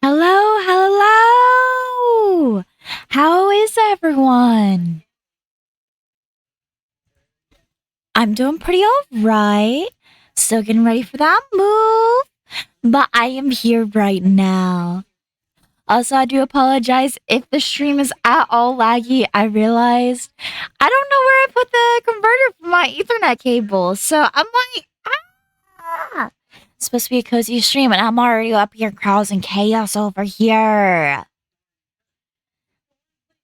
Hello, hello. How is everyone? I'm doing pretty all right. Still getting ready for that move, but I am here right now. Also, I do apologize if the stream is at all laggy. I realized I don't know where I put the converter for my Ethernet cable, so I'm like, ah. It's supposed to be a cozy stream, and I'm already up here causing chaos over here.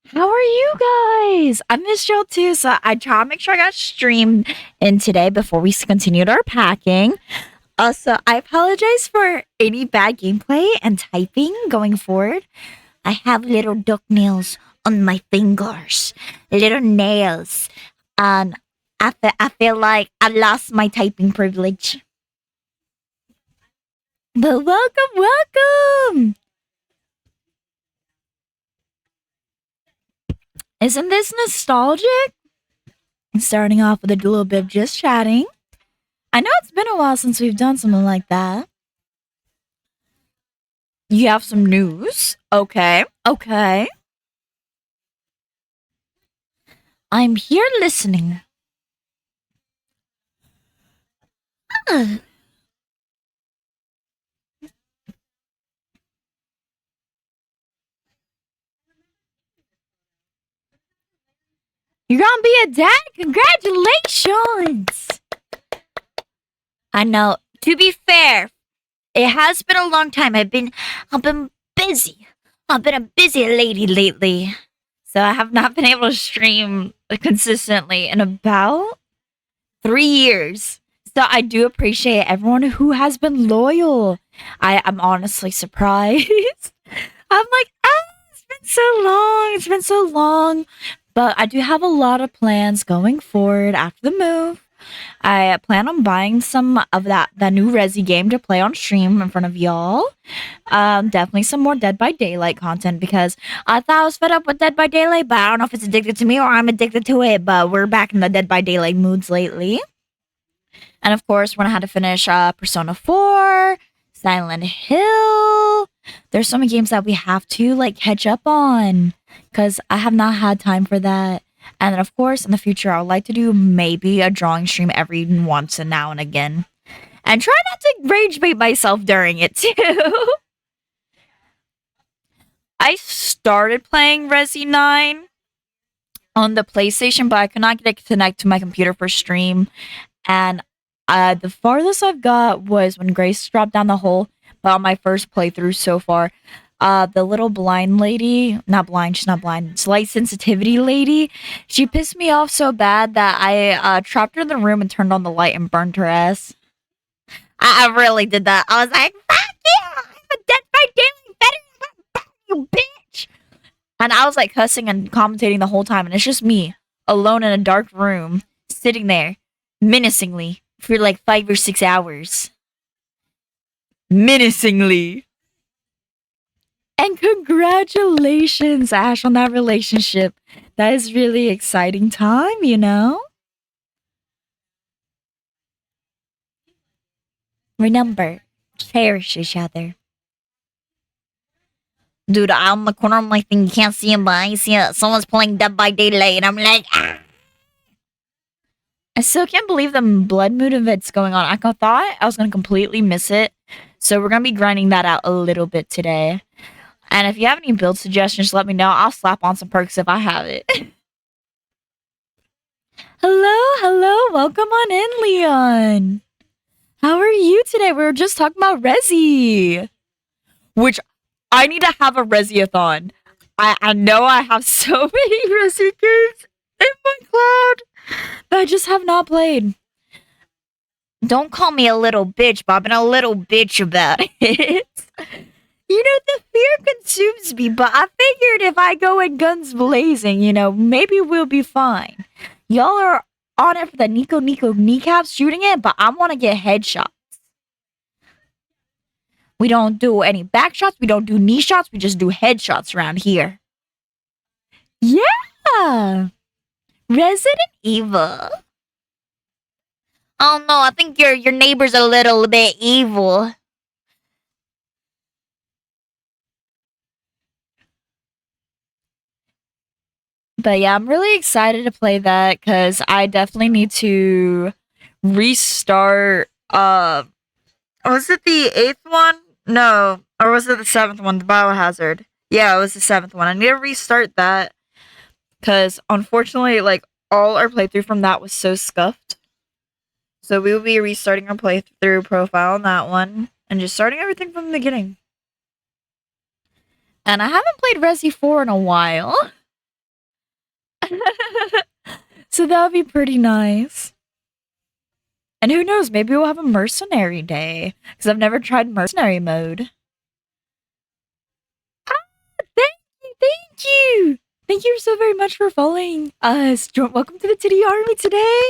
How are you guys? I missed y'all too, so I try to make sure I got streamed in today before we continued our packing. Also, I apologize for any bad gameplay and typing going forward. I have little duck nails on my fingers, little nails, and I feel like I lost my typing privilege. But welcome, welcome! Isn't this nostalgic? Starting off with a little bit of just chatting. I know it's been a while since we've done something like that. You have some news? Okay, okay. I'm here listening. Ah. You're gonna be a dad? Congratulations! I know. To be fair, it has been a long time. I've been busy. I've been a busy lady lately. So I have not been able to stream consistently in about 3 years. So I do appreciate everyone who has been loyal. I'm honestly surprised. I'm like, it's been so long. It's been so long. But I do have a lot of plans going forward after the move. I plan on buying some of that new Resi game to play on stream in front of y'all. Definitely some more Dead by Daylight content because I thought I was fed up with Dead by Daylight, but I don't know if it's addicted to me or I'm addicted to it. But we're back in the Dead by Daylight moods lately. And of course, when I had to finish Persona 4, Silent Hill, there's so many games that we have to like catch up on because I have not had time for that. And then, of course, in the future, I would like to do maybe a drawing stream every once and now and again. And try not to rage bait myself during it, too. I started playing Resi 9 on the PlayStation, but I could not get it to connect to my computer for stream. And the farthest I've got was when Grace dropped down the hole, but on my first playthrough so far. The little blind lady, not blind, she's not blind, slight sensitivity lady, she pissed me off so bad that I trapped her in the room and turned on the light and burned her ass. I really did that. I was like, fuck you! I'm a Dead by Daylight veteran, you bitch! And I was like cussing and commentating the whole time, and it's just me, alone in a dark room, sitting there, menacingly, for like 5 or 6 hours. Menacingly. And congratulations, Ash, on that relationship. That is really exciting time, you know? Remember, cherish each other. Dude, out in the corner of my thing, you can't see him, but I see someone's playing Dead by Daylight, and I'm like, ah! I still can't believe the blood moon event's going on. I thought I was going to completely miss it. So we're going to be grinding that out a little bit today. And if you have any build suggestions, let me know. I'll slap on some perks if I have it. hello. Welcome on in, Leon. How are you today? We were just talking about Resi. Which, I need to have a Resi-a-thon. I know I have so many Resi games in my cloud that I just have not played. Don't call me a little bitch, Bob, and a little bitch about it. You know, the fear consumes me, but I figured if I go in guns blazing, maybe we'll be fine. Y'all are on it for the Nico kneecaps shooting it, but I want to get headshots. We don't do any back shots, we don't do knee shots, we just do headshots around here. Yeah! Resident Evil. Oh no, I think your neighbor's a little bit evil. But yeah, I'm really excited to play that because I definitely need to restart. Was it the 8th one? No, or was it the 7th one? The Biohazard. Yeah, it was the 7th one. I need to restart that because unfortunately, like all our playthrough from that was so scuffed. So we will be restarting our playthrough profile on that one and just starting everything from the beginning. And I haven't played Resi 4 in a while. So that would be pretty nice. And who knows, maybe we'll have a mercenary day. Because I've never tried mercenary mode. Ah, thank you, thank you! Thank you so very much for following us. Welcome to the Titty Army today!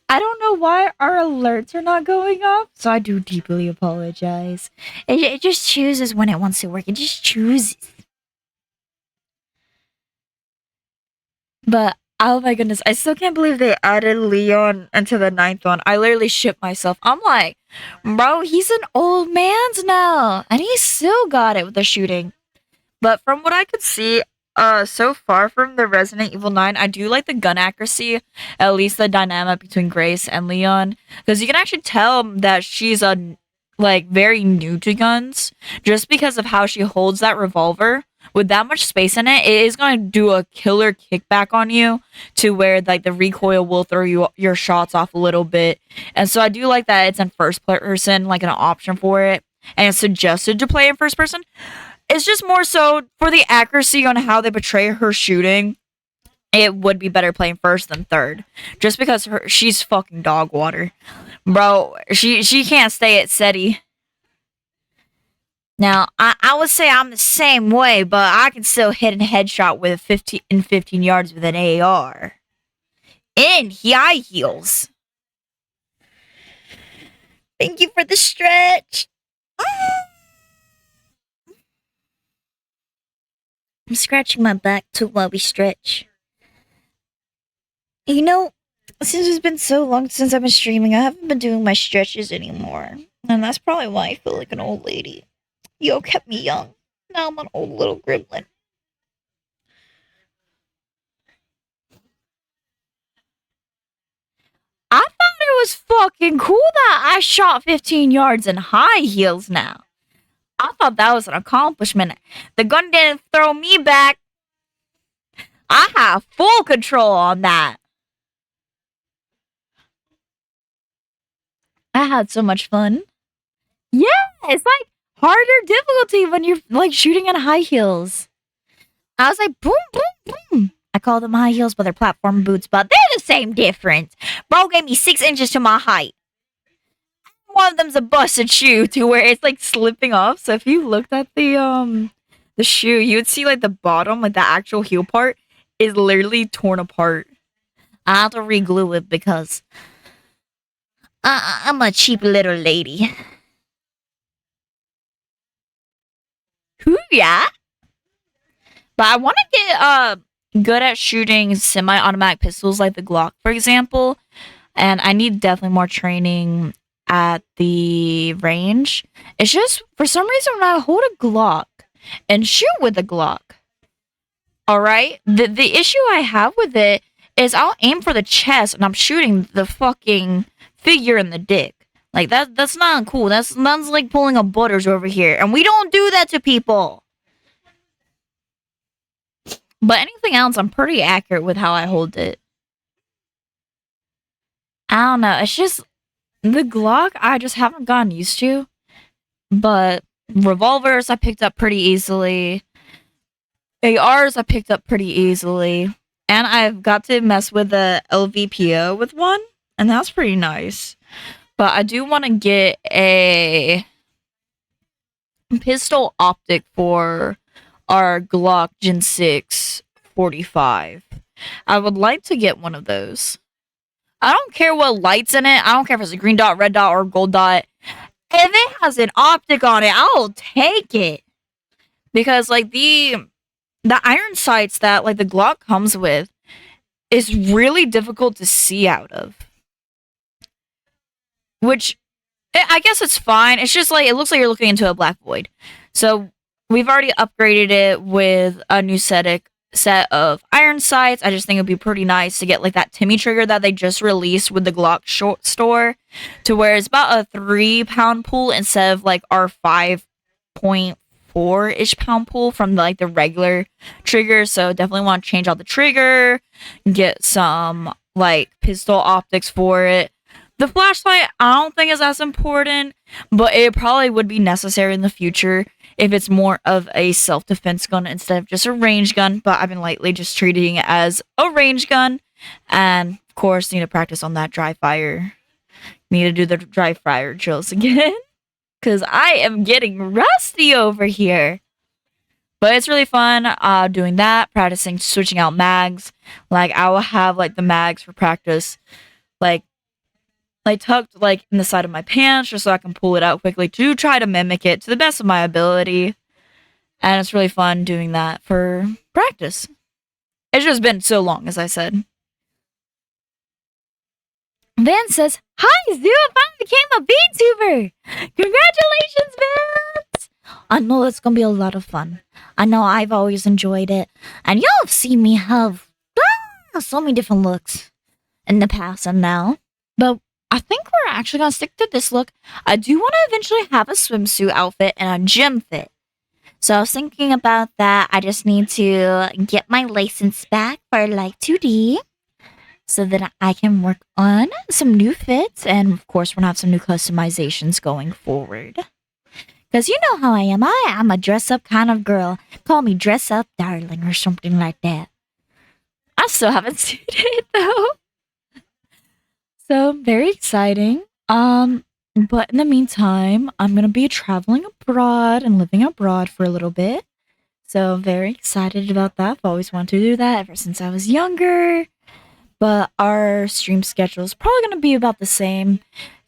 I don't know why our alerts are not going off, so I do deeply apologize. It just chooses when it wants to work. It just chooses. But oh my goodness, I still can't believe they added Leon into the 9th one. I literally shit myself. I'm like, bro, he's an old man's now, and he still got it with the shooting. But from what I could see, so far from the Resident Evil 9, I do like the gun accuracy, at least the dynamic between Grace and Leon, because you can actually tell that she's like very new to guns, just because of how she holds that revolver. With that much space in it, it is going to do a killer kickback on you to where like the recoil will throw your shots off a little bit. And so I do like that it's in first person, like an option for it, and it's suggested to play in first person. It's just more so for the accuracy on how they portray her shooting. It would be better playing first than third, just because she's fucking dog water, bro. She can't stay at SETI. Now, I would say I'm the same way, but I can still hit a headshot with 15 yards with an AR. In high heels. Thank you for the stretch. I'm scratching my back too while we stretch. You know, since it's been so long since I've been streaming, I haven't been doing my stretches anymore. And that's probably why I feel like an old lady. Yo kept me young. Now I'm an old little gremlin. I thought it was fucking cool that I shot 15 yards in high heels now. I thought that was an accomplishment. The gun didn't throw me back. I have full control on that. I had so much fun. Yeah, it's like harder difficulty when you're like shooting in high heels. I was like, boom, boom, boom. I call them high heels, but they're platform boots, but they're the same difference. Bro gave me 6 inches to my height. One of them's a busted shoe to where it's like slipping off. So if you looked at the shoe, you would see like the bottom, like the actual heel part, is literally torn apart. I have to re-glue it because I'm a cheap little lady. Yeah. But I want to get good at shooting semi-automatic pistols like the Glock, for example. And I need definitely more training at the range. It's just, for some reason, when I hold a Glock and shoot with a Glock, alright, the issue I have with it is I'll aim for the chest and I'm shooting the fucking figure in the dick. Like, that's not cool. That's like pulling a Butters over here. And we don't do that to people. But anything else, I'm pretty accurate with how I hold it. I don't know. It's just the Glock I just haven't gotten used to. But revolvers I picked up pretty easily. ARs I picked up pretty easily. And I've got to mess with the LVPO with one. And that's pretty nice. But I do want to get a pistol optic for our Glock Gen 6 45. I would like to get one of those. I don't care what light's in it. I don't care if it's a green dot, red dot, or gold dot. If it has an optic on it, I'll take it. Because like the iron sights that like the Glock comes with is really difficult to see out of. Which I guess it's fine. It's just like it looks like you're looking into a black void. So we've already upgraded it with a new set of iron sights. I just think it'd be pretty nice to get like that Timmy trigger that they just released with the Glock short store, to where it's about a 3-pound pull instead of like our 5.4-ish pound pull from like the regular trigger. So definitely want to change out the trigger, get some like pistol optics for it. The flashlight I don't think is as important, but it probably would be necessary in the future if it's more of a self-defense gun instead of just a range gun. But I've been lately just treating it as a range gun, and of course need to practice on that dry fire. Need to do the dry fire drills again because I am getting rusty over here. But it's really fun doing that, practicing switching out mags. Like I will have like the mags for practice like tucked like in the side of my pants just so I can pull it out quickly to try to mimic it to the best of my ability. And it's really fun doing that for practice. It's just been so long, as I said. Van says, "Hi, Zoo, I finally became a VTuber! Congratulations, Vance! I know it's gonna be a lot of fun. I know I've always enjoyed it. And y'all have seen me have so many different looks in the past and now. But I think we're actually gonna stick to this look. I do want to eventually have a swimsuit outfit and a gym fit. So I was thinking about that. I just need to get my license back for like 2D so that I can work on some new fits. And of course, we're gonna have some new customizations going forward. Because you know how I am. I am a dress-up kind of girl. Call me dress-up darling or something like that. I still haven't seen it though. So very exciting. But in the meantime, I'm gonna be traveling abroad and living abroad for a little bit. So very excited about that. I've always wanted to do that ever since I was younger. But our stream schedule is probably gonna be about the same.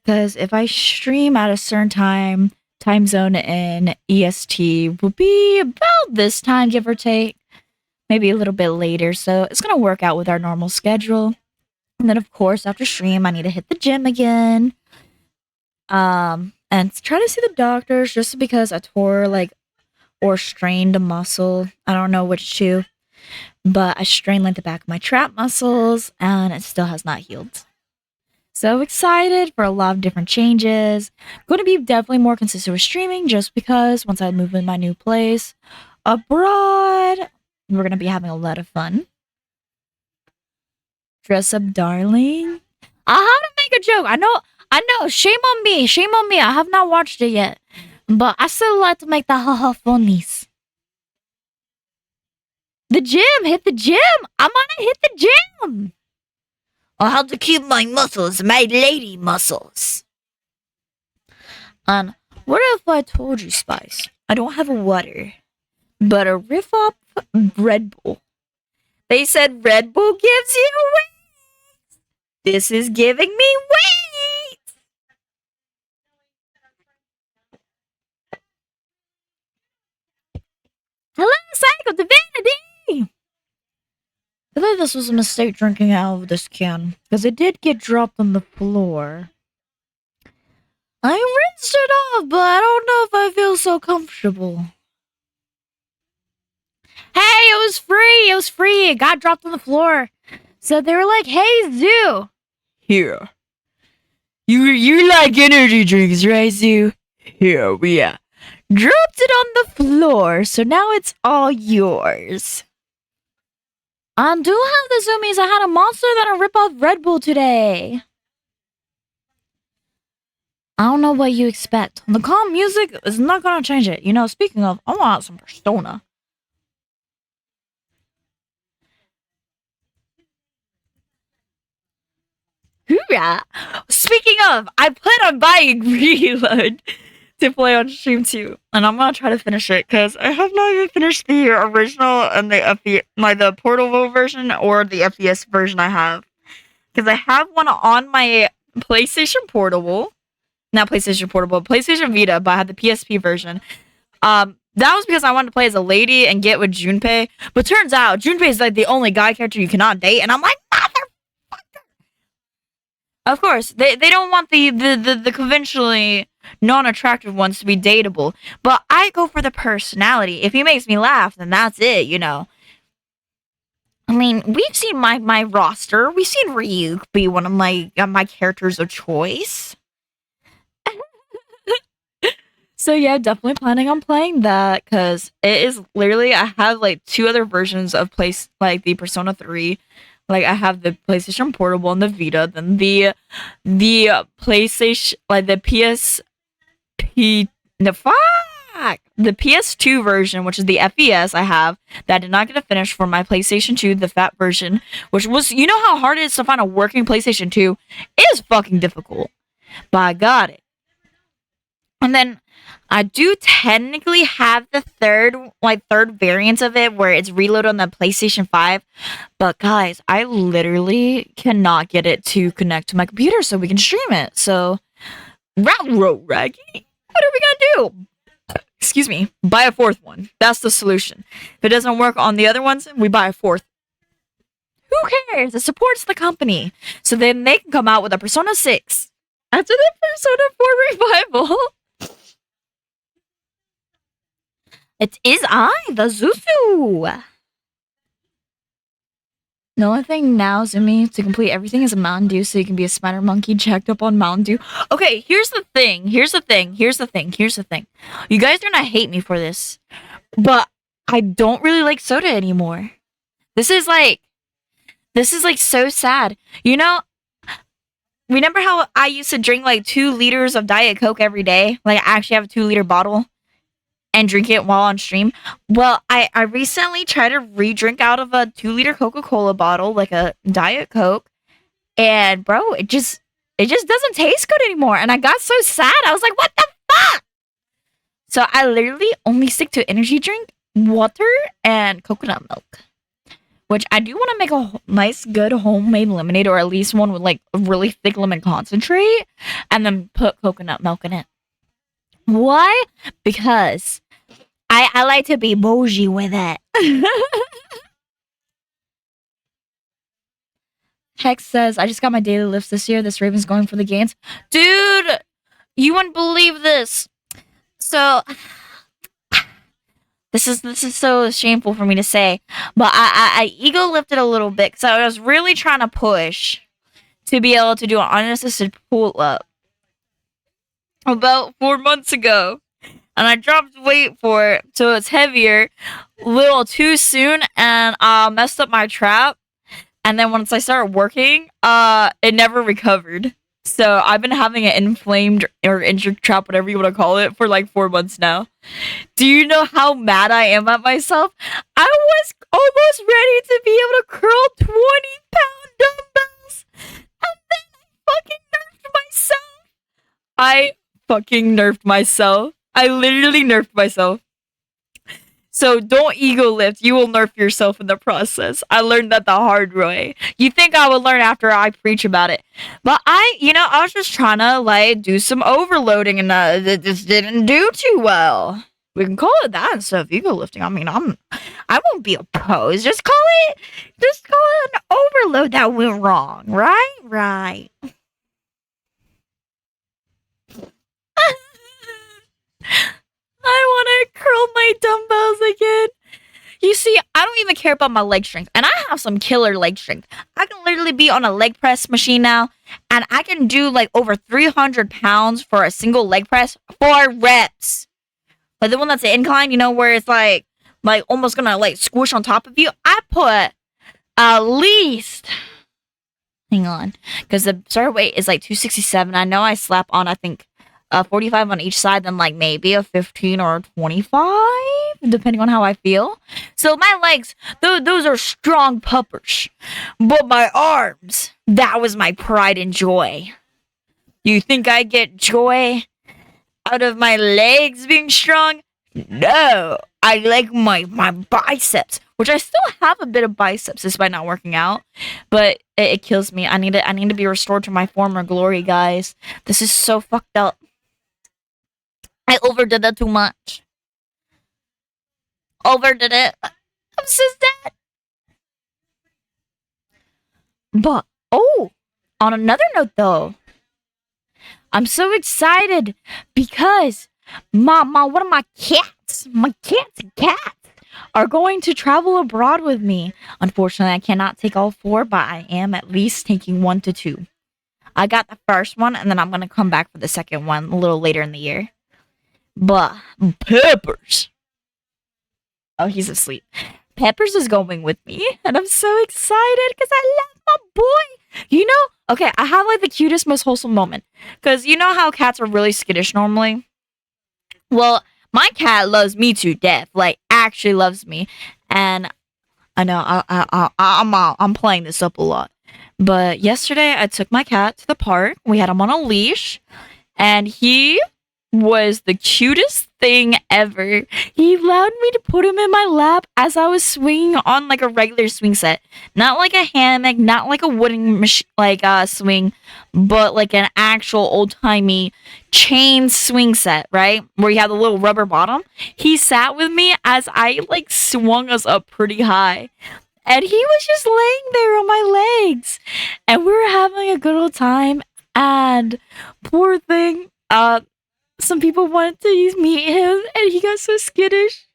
Because if I stream at a certain time zone in EST will be about this time, give or take. Maybe a little bit later. So it's gonna work out with our normal schedule. And then, of course, after stream, I need to hit the gym again. And try to see the doctors just because I tore, like, or strained a muscle. I don't know which two. But I strained, like, the back of my trap muscles, and it still has not healed. So excited for a lot of different changes. Going to be definitely more consistent with streaming just because once I move in my new place abroad, we're going to be having a lot of fun. Dress up darling. I have to make a joke. I know. Shame on me. I have not watched it yet. But I still like to make the haha funnies. The gym. Hit the gym. I'm gonna hit the gym. I'll have to keep my muscles, my lady muscles. And what if I told you, Spice, I don't have a water, but a riff up Red Bull. They said Red Bull gives you weight. This is giving me weight. Hello, Psycho Divinity. I think this was a mistake drinking out of this can, because it did get dropped on the floor. I rinsed it off, but I don't know if I feel so comfortable. Hey, it was free. It got dropped on the floor. So they were like, "Hey, Zoo. Here. You like energy drinks, right, Zoo? Here, we dropped it on the floor, so now it's all yours." I do have the zoomies. I had a monster that I rip off Red Bull today. I don't know what you expect. The calm music is not gonna change it. You know, speaking of, I want some Persona. Hoorah! Speaking of, I plan on buying Reload to play on stream too, and I'm gonna try to finish it because I have not even finished the original and the portable version or the FPS version I have, because I have one on my PlayStation Portable, not PlayStation Portable, PlayStation Vita, but I had the PSP version. That was because I wanted to play as a lady and get with Junpei, but turns out Junpei is like the only guy character you cannot date, and I'm like, of course, they don't want the conventionally non-attractive ones to be dateable. But I go for the personality. If he makes me laugh, then that's it, you know. I mean, we've seen my roster. We've seen Ryuk be one of my characters of choice. So yeah, definitely planning on playing that because it is literally I have like two other versions of the Persona 3. Like I have the PlayStation Portable and the Vita, then the PlayStation like the PSP the fuck the PS2 version, which is the FES I have that I did not get to finish for my PlayStation 2, the fat version, which was you know how hard it is to find a working PlayStation 2? It is fucking difficult. But I got it. And then I do technically have the third variant of it where it's reloaded on the PlayStation 5. But guys, I literally cannot get it to connect to my computer so we can stream it. So, Raggy, what are we gonna do? Excuse me, buy a fourth one. That's the solution. If it doesn't work on the other ones, we buy a fourth. Who cares? It supports the company. So then they can come out with a Persona 6 after the Persona 4 revival. It is I, the Zuzu. The only thing now, Zumi, to complete everything is a Mountain Dew so you can be a spider monkey jacked up on Mountain Dew. Okay, here's the thing. You guys are gonna hate me for this, but I don't really like soda anymore. This is like so sad. You know, remember how I used to drink like 2 liters of Diet Coke every day? Like I actually have a 2-liter bottle and drink it while on stream. Well, I recently tried to re-drink out of a 2-liter Coca-Cola bottle, like a Diet Coke, and bro, it just doesn't taste good anymore. And I got so sad. I was like, what the fuck? So I literally only stick to energy drink, water, and coconut milk. Which I do want to make a nice, good homemade lemonade, or at least one with like a really thick lemon concentrate, and then put coconut milk in it. Why? Because I like to be bougie with it. Hex says, I just got my daily lifts this year. This Raven's going for the gains. Dude, you wouldn't believe this. So, this is so shameful for me to say, but I ego lifted a little bit because I was really trying to push to be able to do an unassisted pull up about 4 months ago. And I dropped weight for it, so it's heavier, a little too soon, and messed up my trap. And then once I started working, it never recovered. So I've been having an inflamed or injured trap, whatever you want to call it, for like 4 months now. Do you know how mad I am at myself? I was almost ready to be able to curl 20-pound dumbbells, and then I fucking nerfed myself. I literally nerfed myself. So don't ego lift. You will nerf yourself in the process. I learned that the hard way. You think I would learn after I preach about it. But I was just trying to like do some overloading and it just didn't do too well. We can call it that instead of ego lifting. I mean, I won't be opposed. Just call it an overload that went wrong. Right? Right. I want to curl my dumbbells again. You see, I don't even care about my leg strength. And I have some killer leg strength. I can literally be on a leg press machine now. And I can do like over 300 pounds for a single leg press 4 reps. Like the one that's an incline, you know, where it's like almost gonna like squish on top of you. I put at least, hang on, because the start weight is like 267. I know I slap on, I think, 45 on each side, then like maybe a 15 or a 25, depending on how I feel. So my legs, those are strong puppers. But my arms, that was my pride and joy. You think I get joy out of my legs being strong? No. I like my biceps, which I still have a bit of biceps despite not working out, but it kills me. I need to be restored to my former glory, guys. This is so fucked up. I overdid that too much. Overdid it. I'm so sad. But, on another note though, I'm so excited because one of my cats are going to travel abroad with me. Unfortunately, I cannot take all 4, but I am at least taking 1 to 2. I got the first one, and then I'm going to come back for the second one a little later in the year. But Peppers. Oh, he's asleep. Peppers is going with me, and I'm so excited because I love my boy. You know, okay, I have like the cutest, most wholesome moment. Because you know how cats are really skittish normally? Well, my cat loves me to death, like actually loves me. And I know I'm playing this up a lot. But yesterday I took my cat to the park. We had him on a leash, and he was the cutest thing ever. He allowed me to put him in my lap as I was swinging on like a regular swing set, not like a hammock, not like a wooden swing, but like an actual old timey chain swing set, right? Where you have the little rubber bottom. He sat with me as I like swung us up pretty high. And he was just laying there on my legs. And we were having a good old time. And poor thing, some people wanted to meet him, and he got so skittish.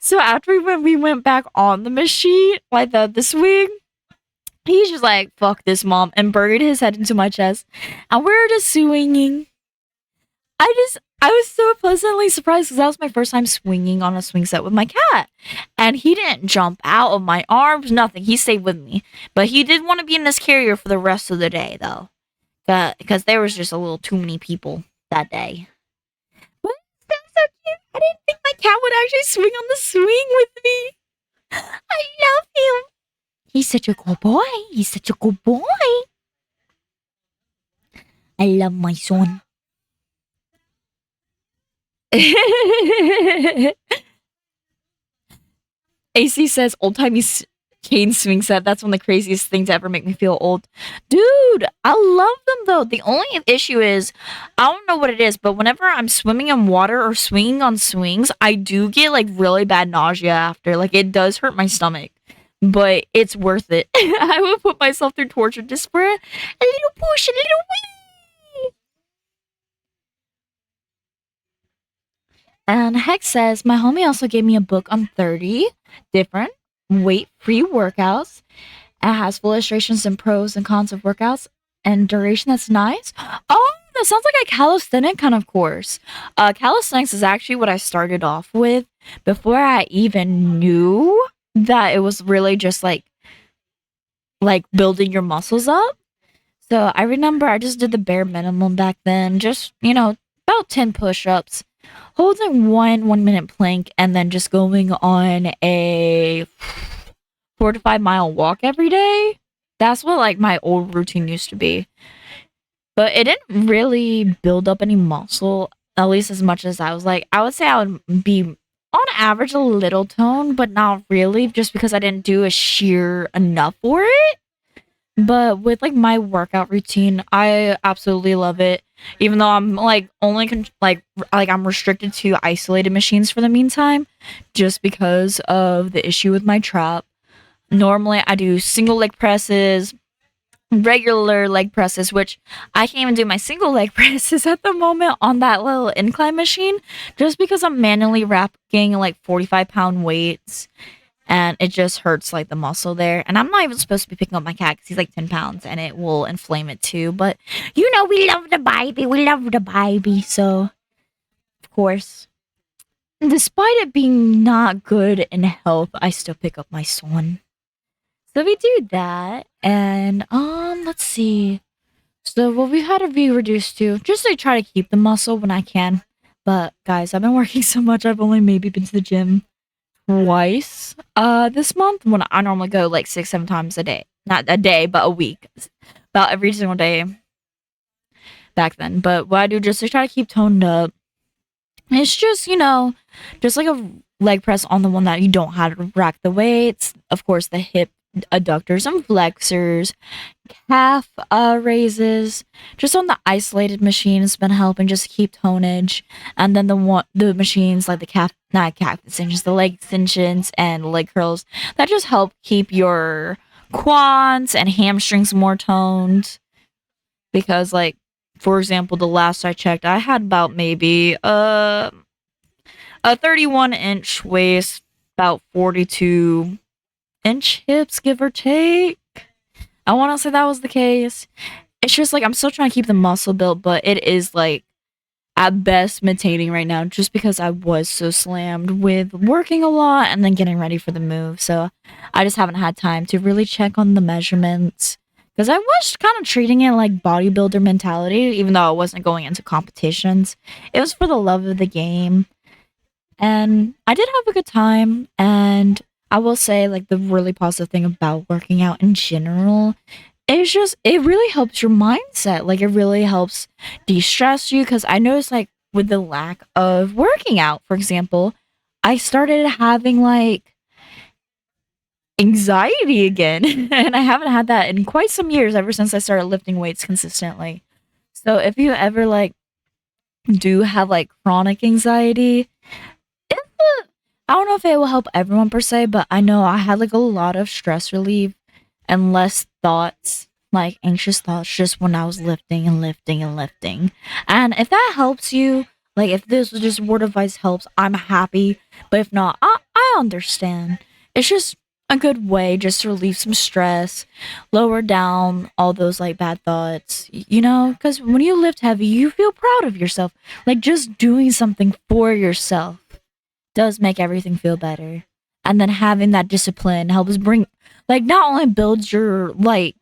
So after we went back on the machine, like the swing, he's just like, fuck this, mom, and buried his head into my chest. And we were just swinging. I was so pleasantly surprised because that was my first time swinging on a swing set with my cat. And he didn't jump out of my arms, nothing. He stayed with me. But he did want to be in this carrier for the rest of the day, though. Because there was just a little too many people that day. But that was so cute. I didn't think my cat would actually swing on the swing with me. I love him. He's such a good boy. He's such a good boy. I love my son. AC says old timey cane swing set. That's one of the craziest things to ever make me feel old. Dude, I love them though. The only issue is, I don't know what it is, but whenever I'm swimming in water or swinging on swings, I do get like really bad nausea after. Like it does hurt my stomach, but it's worth it. I would put myself through torture just for a little push, a little wee. And Hex says, my homie also gave me a book on 30 different weight-free workouts. It has full illustrations and pros and cons of workouts and duration that's nice. Oh, that sounds like a calisthenic kind of course. Calisthenics is actually what I started off with before I even knew that it was really just like building your muscles up. So I remember I just did the bare minimum back then. Just, about 10 push-ups. Holding 1 minute plank and then just going on a 4 to 5 mile walk every day. That's what like my old routine used to be. But it didn't really build up any muscle, at least as much as I was like. I would say I would be on average a little toned, but not really, just because I didn't do a sheer enough for it. But with like my workout routine, I absolutely love it. Even though I'm like only I'm restricted to isolated machines for the meantime, just because of the issue with my trap. Normally, I do single leg presses, regular leg presses, which I can't even do my single leg presses at the moment on that little incline machine, just because I'm manually wrapping like 45-pound weights. And it just hurts like the muscle there. And I'm not even supposed to be picking up my cat because he's like 10 pounds and it will inflame it too. But we love the baby. We love the baby. So, of course, despite it being not good in health, I still pick up my son. So we do that. And, let's see. So what we've had to be reduced to, just to try to keep the muscle when I can. But guys, I've been working so much. I've only maybe been to the gym twice this month, when I normally go like 6-7 times a day. Not a day, but a week. About every single day back then. But what I do just to try to keep toned up, it's just, just like a leg press on the one that you don't have to rack the weights. Of course, the hip adductors and flexors, calf raises, just on the isolated machine has been helping just keep tonnage. And then the machines like the not calf extensions, the leg extensions and leg curls that just help keep your quads and hamstrings more toned. Because like, for example, the last I checked, I had about maybe a 31-inch waist, about 42-inch hips, give or take. I want to say that was the case. It's just like I'm still trying to keep the muscle built, but it is like at best maintaining right now just because I was so slammed with working a lot and then getting ready for the move. So I just haven't had time to really check on the measurements because I was kind of treating it like bodybuilder mentality, even though I wasn't going into competitions. It was for the love of the game. And I did have a good time. And I will say, like, the really positive thing about working out in general is just, it really helps your mindset. Like, it really helps de stress you. Because I noticed, like, with the lack of working out, for example, I started having, like, anxiety again. And I haven't had that in quite some years ever since I started lifting weights consistently. So if you ever, like, do have, like, chronic anxiety, I don't know if it will help everyone per se, but I know I had like a lot of stress relief and less thoughts, like anxious thoughts, just when I was lifting and lifting and lifting. And if that helps you, like if this was just word advice helps, I'm happy. But if not, I understand. It's just a good way just to relieve some stress, lower down all those like bad thoughts, you know? Because when you lift heavy, you feel proud of yourself. Like just doing something for yourself does make everything feel better. And then having that discipline helps bring, like, not only builds your, like,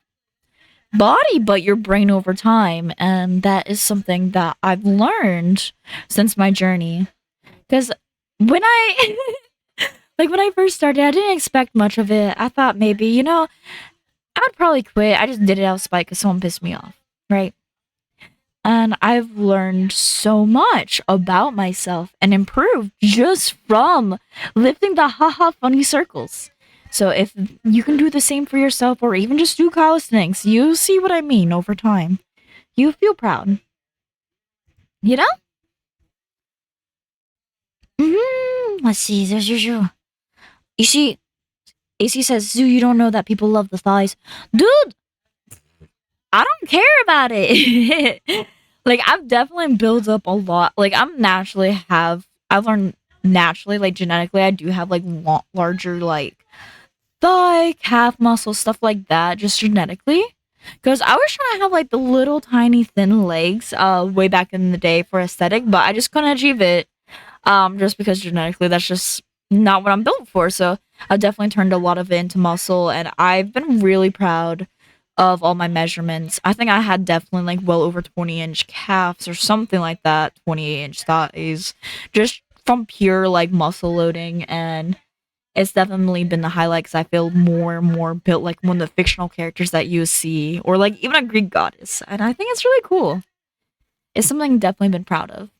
body, but your brain over time. And that is something that I've learned since my journey. Because when I, like, when I first started, I didn't expect much of it. I thought maybe, you know, I'd probably quit. I just did it out of spite because someone pissed me off, right? And I've learned so much about myself and improved just from lifting the haha funny circles. So if you can do the same for yourself or even just do calisthenics, you see what I mean over time. You feel proud. You know? Let's see. There's your shoe. You see, AC says, Zoo, you don't know that people love the thighs. Dude, I don't care about it. Like I've definitely built up a lot. Like I've learned naturally, like genetically, I do have like larger like thigh, calf muscle, stuff like that, just genetically. Because I was trying to have like the little tiny thin legs, way back in the day for aesthetic, but I just couldn't achieve it. Just because genetically that's just not what I'm built for. So I've definitely turned a lot of it into muscle, and I've been really proud of all my measurements. I think I had definitely like well over 20-inch calves or something like that, 28-inch thighs, just from pure like muscle loading. And it's definitely been the highlight because I feel more and more built like one of the fictional characters that you see, or like even a Greek goddess. And I think it's really cool. It's something I've definitely been proud of.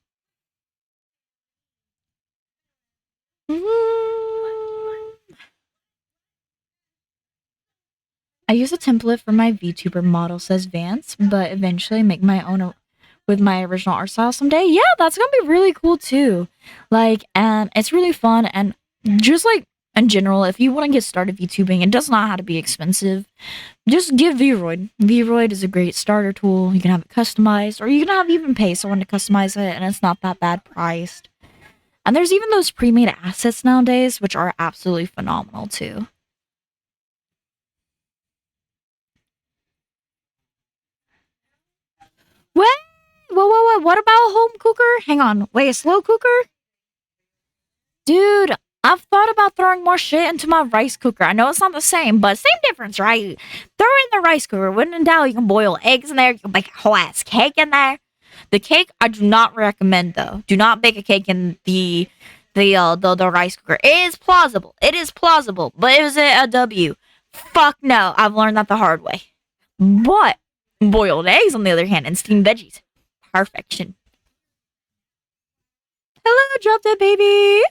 I use a template for my VTuber model, says Vance, but eventually make my own with my original art style someday. Yeah, that's gonna be really cool too. Like, and it's really fun. And just like in general, if you want to get started VTubing, it does not have to be expensive. Just give Vroid. Vroid is a great starter tool. You can have it customized, or you can have even pay someone to customize it, and it's not that bad priced. And there's even those pre-made assets nowadays, which are absolutely phenomenal too. Wait, whoa, what about a home cooker? Hang on, wait, a slow cooker? Dude, I've thought about throwing more shit into my rice cooker. I know it's not the same, but same difference, right? Throw it in the rice cooker. When in doubt, you can boil eggs in there. You can bake a whole ass cake in there. The cake, I do not recommend though. Do not bake a cake in the rice cooker. It is plausible. It is plausible, but is it a W? Fuck no. I've learned that the hard way. But boiled eggs, on the other hand, and steamed veggies, perfection. Hello, drop dead baby.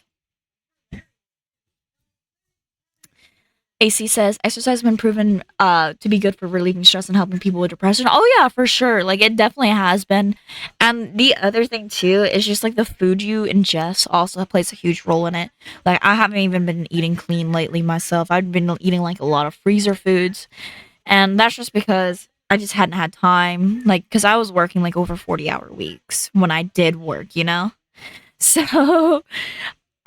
AC says exercise has been proven to be good for relieving stress and helping people with depression. Oh yeah, for sure. Like it definitely has been. And the other thing too is just like the food you ingest also plays a huge role in it. Like I haven't even been eating clean lately myself. I've been eating like a lot of freezer foods, and that's just because I just hadn't had time. Like because I was working like over 40-hour weeks when I did work, you know. So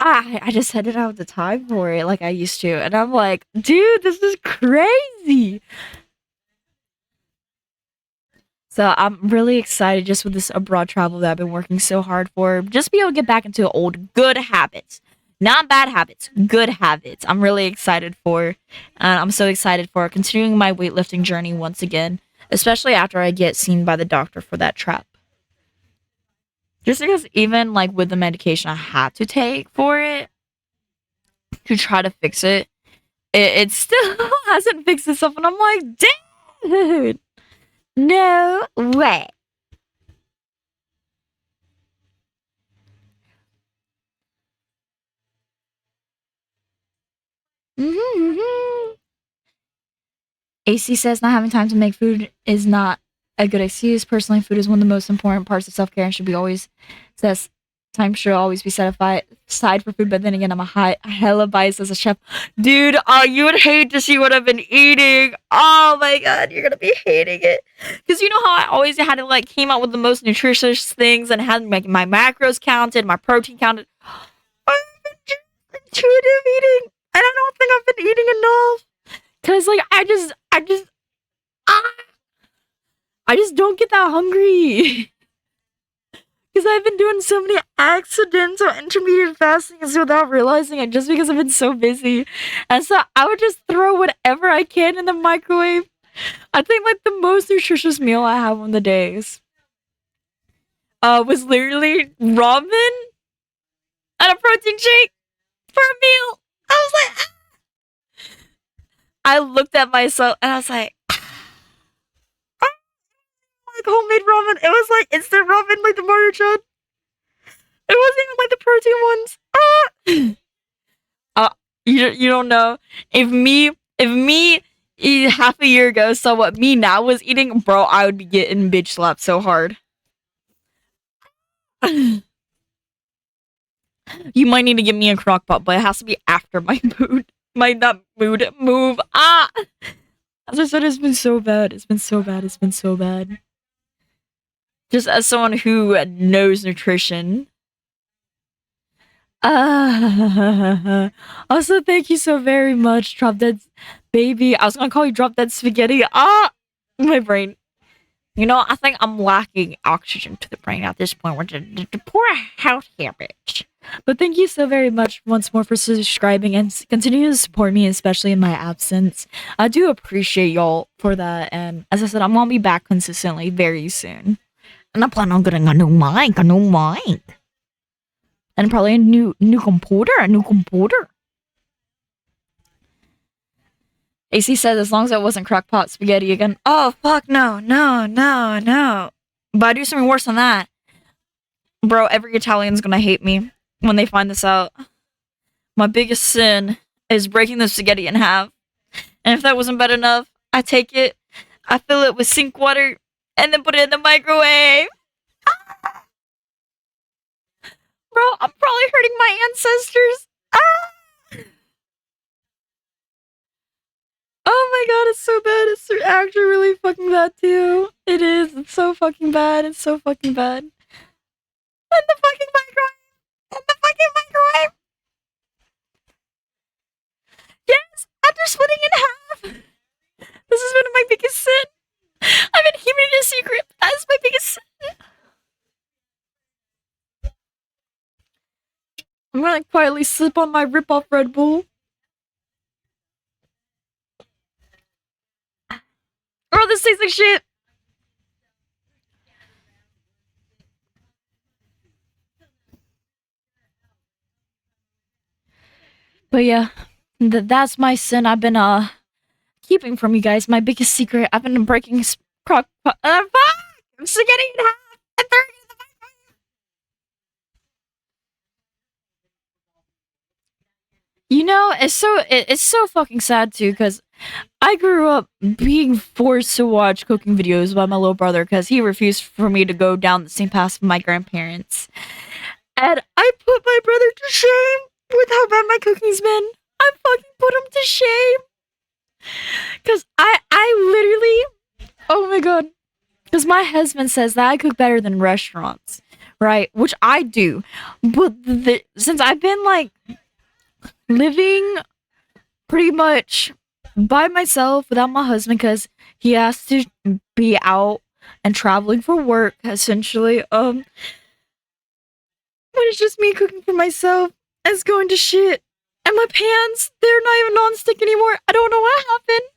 I just didn't have the time for it like I used to. And I'm like, dude, this is crazy. So I'm really excited just with this abroad travel that I've been working so hard for. Just be able to get back into old good habits. Not bad habits, good habits. I'm really excited for. I'm so excited for continuing my weightlifting journey once again, especially after I get seen by the doctor for that trap. Just because even like with the medication I had to take for it to try to fix it, it still hasn't fixed itself, and I'm like, dude, no way. AC says not having time to make food is not a good excuse. Personally, food is one of the most important parts of self care and should be always says time should always be set aside for food. But then again, I'm a hella biased as a chef, dude. Oh, you would hate to see what I've been eating. Oh my god, you're gonna be hating it because you know how I always had to like came out with the most nutritious things and had my macros counted, my protein counted. I've been just intuitive eating, and I don't think I've been eating enough. Cause like ah, I just don't get that hungry. Cause I've been doing so many accidental intermediate fastings without realizing it, just because I've been so busy. And so I would just throw whatever I can in the microwave. I think like the most nutritious meal I have on the days was literally ramen and a protein shake for a meal. I was like, ah. I looked at myself and I was like, like homemade ramen. It was like instant ramen, like the Maruchan. It wasn't even like the protein ones. You don't know if me half a year ago saw what me now was eating, bro, I would be getting bitch slapped so hard. You might need to give me a crock pot, but it has to be after my mood. My not mood move. As I said, it's been so bad. It's been so bad. It's been so bad. Just as someone who knows nutrition. Also, thank you so very much, Drop Dead Baby. I was gonna call you Drop Dead Spaghetti. My brain. You know, I think I'm lacking oxygen to the brain at this point with the poor health habits. But thank you so very much once more for subscribing and continue to support me, especially in my absence. I do appreciate y'all for that. And as I said, I'm gonna be back consistently very soon. And I plan on getting a new mic, and probably a new computer. AC says as long as it wasn't crockpot spaghetti again. Oh fuck no. But I do something worse than that. Bro, every Italian's gonna hate me when they find this out. My biggest sin is breaking the spaghetti in half. And if that wasn't bad enough, I take it, I fill it with sink water, and then put it in the microwave. Bro, I'm probably hurting my ancestors. Oh my god, it's so bad. It's actually really fucking bad too. It is. It's so fucking bad. It's so fucking bad. In the fucking microwave. In the fucking microwave. Yes, after splitting in half. This has been my biggest sin. I've been keeping it a secret. That is my biggest sin. I'm gonna quietly sip on my rip-off Red Bull. Oh, this tastes like shit. But yeah, that's my sin. I've been keeping from you guys. My biggest secret. I've been breaking fuck! I'm still getting it half and throwing it in the microwave. You know, it's so fucking sad too, because I grew up being forced to watch cooking videos by my little brother because he refused for me to go down the same path with my grandparents. And I put my brother to shame with how bad my cooking's been. I fucking put him to shame. Cause I literally, oh my god. Cause my husband says that I cook better than restaurants. right? Which I do. But since I've been like living pretty much by myself without my husband because he has to be out and traveling for work essentially, when it's just me cooking for myself, it's going to shit. And my pans, they're not even non-stick anymore. I don't know what happened.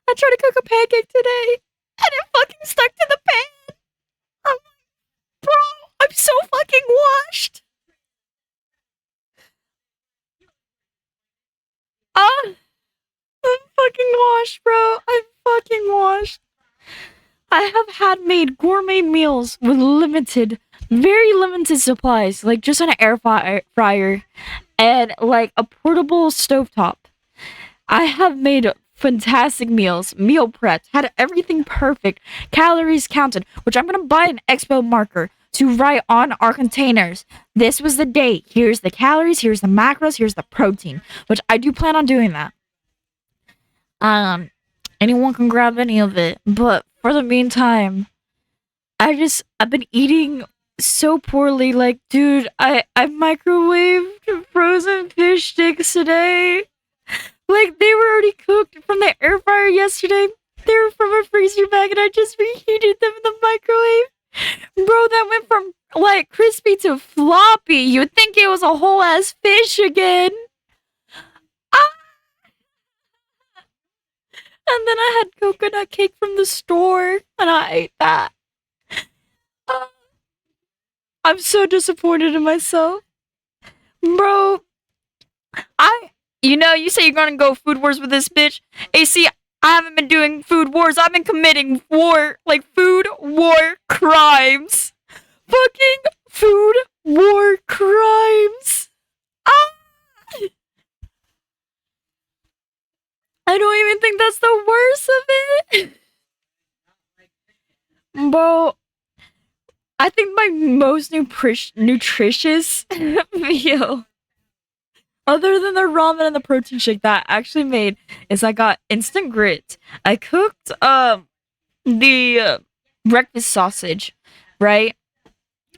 I tried to cook a pancake today and it fucking stuck to the pan. I'm like, bro, I'm so fucking washed. I'm fucking washed, bro. I'm fucking washed. I have had made gourmet meals with very limited supplies, like just an fryer and like a portable stovetop. I have made fantastic meals, meal prepped, had everything perfect, calories counted, which I'm gonna buy an expo marker to write on our containers. This was the date. Here's the calories, here's the macros, here's the protein, which I do plan on doing that. Um, anyone can grab any of it, but for the meantime, I've been eating so poorly. Like, dude, I microwaved frozen fish sticks today. Like, they were already cooked from the air fryer yesterday. They were from a freezer bag, and I just reheated them in the microwave. Bro, that went from like crispy to floppy. You'd think it was a whole ass fish again. Ah! And then I had coconut cake from the store, and I ate that. Ah, I'm so disappointed in myself. Bro, you say you're gonna go food wars with this bitch. AC, I haven't been doing food wars. I've been committing food war crimes. Fucking food war crimes. Ah! I don't even think that's the worst of it. Bro, I think my most nutritious meal, other than the ramen and the protein shake that I actually made, is I got instant grits. I cooked the breakfast sausage, right?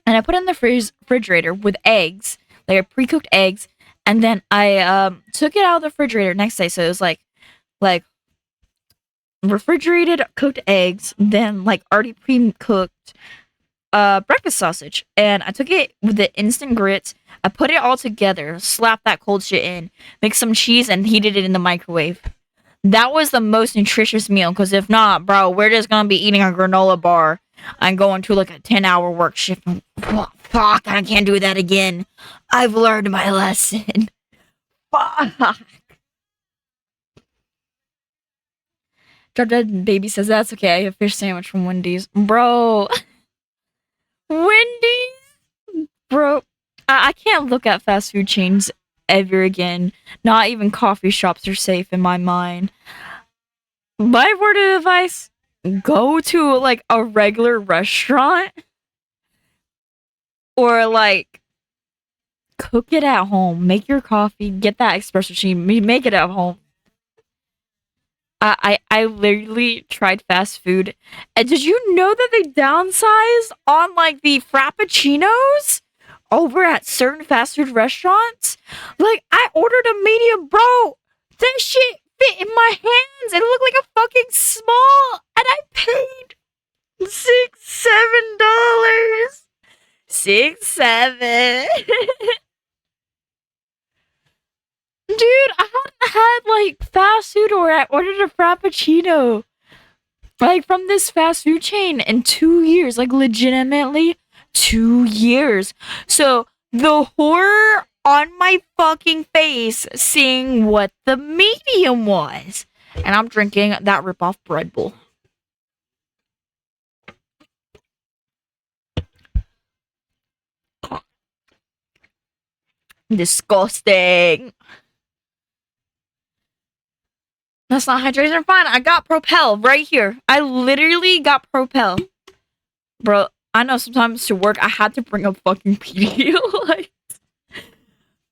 And I put it in the refrigerator with eggs, like I pre-cooked eggs, and then I took it out of the refrigerator next day. So it was like refrigerated cooked eggs, then like already pre-cooked breakfast sausage, and I took it with the instant grits. I put it all together, slapped that cold shit in, mixed some cheese, and heated it in the microwave. That was the most nutritious meal, because if not, bro, we're just gonna be eating a granola bar and going to like a 10-hour work shift. Fuck, I can't do that again. I've learned my lesson. Fuck. Drop Dead Baby says that's okay. I ate a fish sandwich from Wendy's. Bro. Wendy's? Bro, I can't look at fast food chains ever again. Not even coffee shops are safe in my mind. My word of advice, go to like a regular restaurant or like cook it at home. Make your coffee, get that espresso machine, make it at home. I literally tried fast food. And did you know that they downsized on like the frappuccinos over at certain fast food restaurants? Like, I ordered a medium, bro. That shit fit in my hands. It looked like a fucking small, and I paid $6-7. 6-7. Dude, I haven't had like fast food or I ordered a frappuccino like from this fast food chain in 2 years, like legitimately 2 years. So the horror on my fucking face seeing what the medium was, and I'm drinking that ripoff Red Bull. Disgusting. That's not hydration fine. I got Propel right here. I literally got Propel. Bro, I know sometimes to work I had to bring a fucking Pedialyte.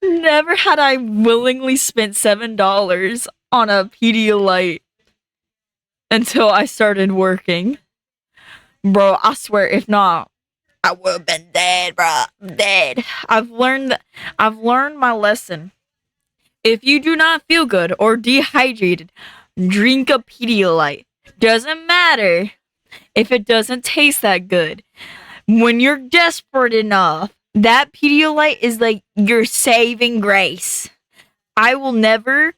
Never had I willingly spent $7 on a Pedialyte until I started working. Bro, I swear, if not, I would have been dead, bro. Dead. I've learned my lesson. If you do not feel good or dehydrated, drink a Pedialyte. Doesn't matter if it doesn't taste that good. When you're desperate enough, that Pedialyte is like your saving grace. I will never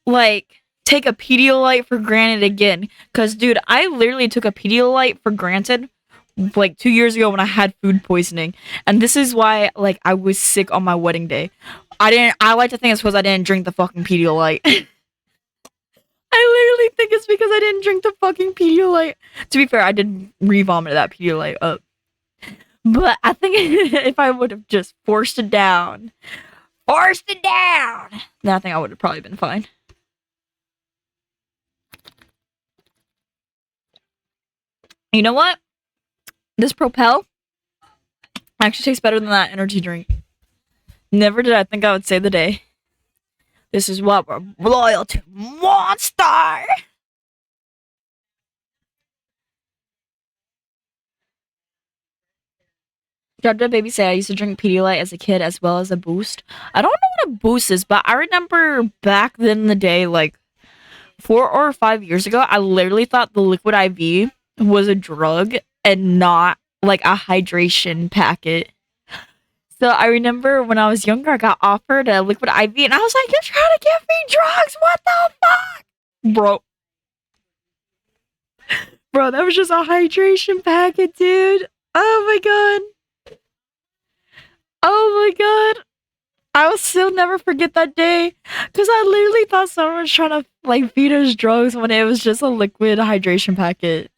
take a Pedialyte for granted again. Cause dude, I literally took a Pedialyte for granted 2 years ago when I had food poisoning. And this is why I was sick on my wedding day. I like to think it's because I didn't drink the fucking Pedialyte. I literally think it's because I didn't drink the fucking Pedialyte. To be fair, I did re-vomit that Pedialyte up. But I think if I would have just forced it down, then I think I would have probably been fine. You know what? This Propel actually tastes better than that energy drink. Never did I think I would save the day. This is what we're loyal to. Monster! Drop Dead Baby say I used to drink Pedialyte as a kid as well as a Boost. I don't know what a Boost is, but I remember back then in the day, 4 or 5 years ago, I literally thought the Liquid IV was a drug and not a hydration packet. So I remember when I was younger, I got offered a Liquid IV and I was like, you're trying to give me drugs? What the fuck? Bro, that was just a hydration packet, dude. Oh my god. Oh my god. I will still never forget that day. Because I literally thought someone was trying to feed us drugs when it was just a liquid hydration packet.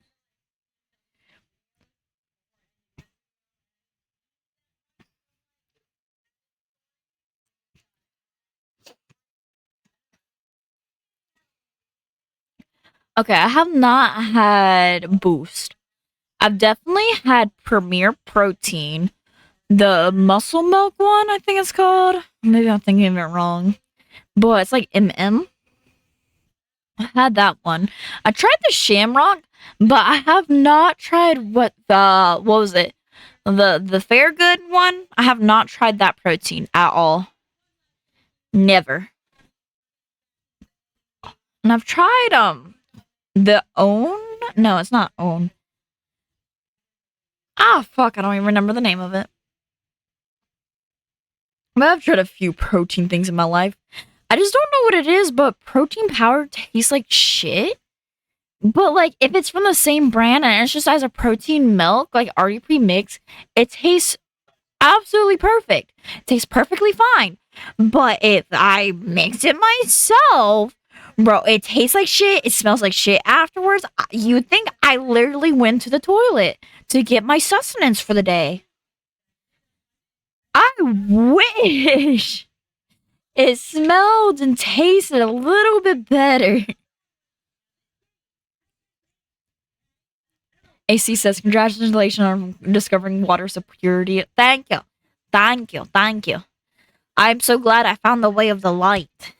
Okay, I have not had Boost. I've definitely had Premier Protein. The Muscle Milk one, I think it's called. Maybe I'm thinking of it wrong. But it's MM. I had that one. I tried the Shamrock, but I have not tried what was it? The Fairgood one. I have not tried that protein at all. Never. And I've tried the OWN. No, it's not OWN. Ah, fuck! I don't even remember the name of it. But I've tried a few protein things in my life. I just don't know what it is, but protein powder tastes like shit. But if it's from the same brand and it's just as a protein milk, already pre-mixed, it tastes absolutely perfect. It tastes perfectly fine. But if I mix it myself, bro, it tastes like shit. It smells like shit afterwards. You would think I literally went to the toilet to get my sustenance for the day. I wish it smelled and tasted a little bit better. AC says, congratulations on discovering water security. Thank you. Thank you. Thank you. I'm so glad I found the way of the light.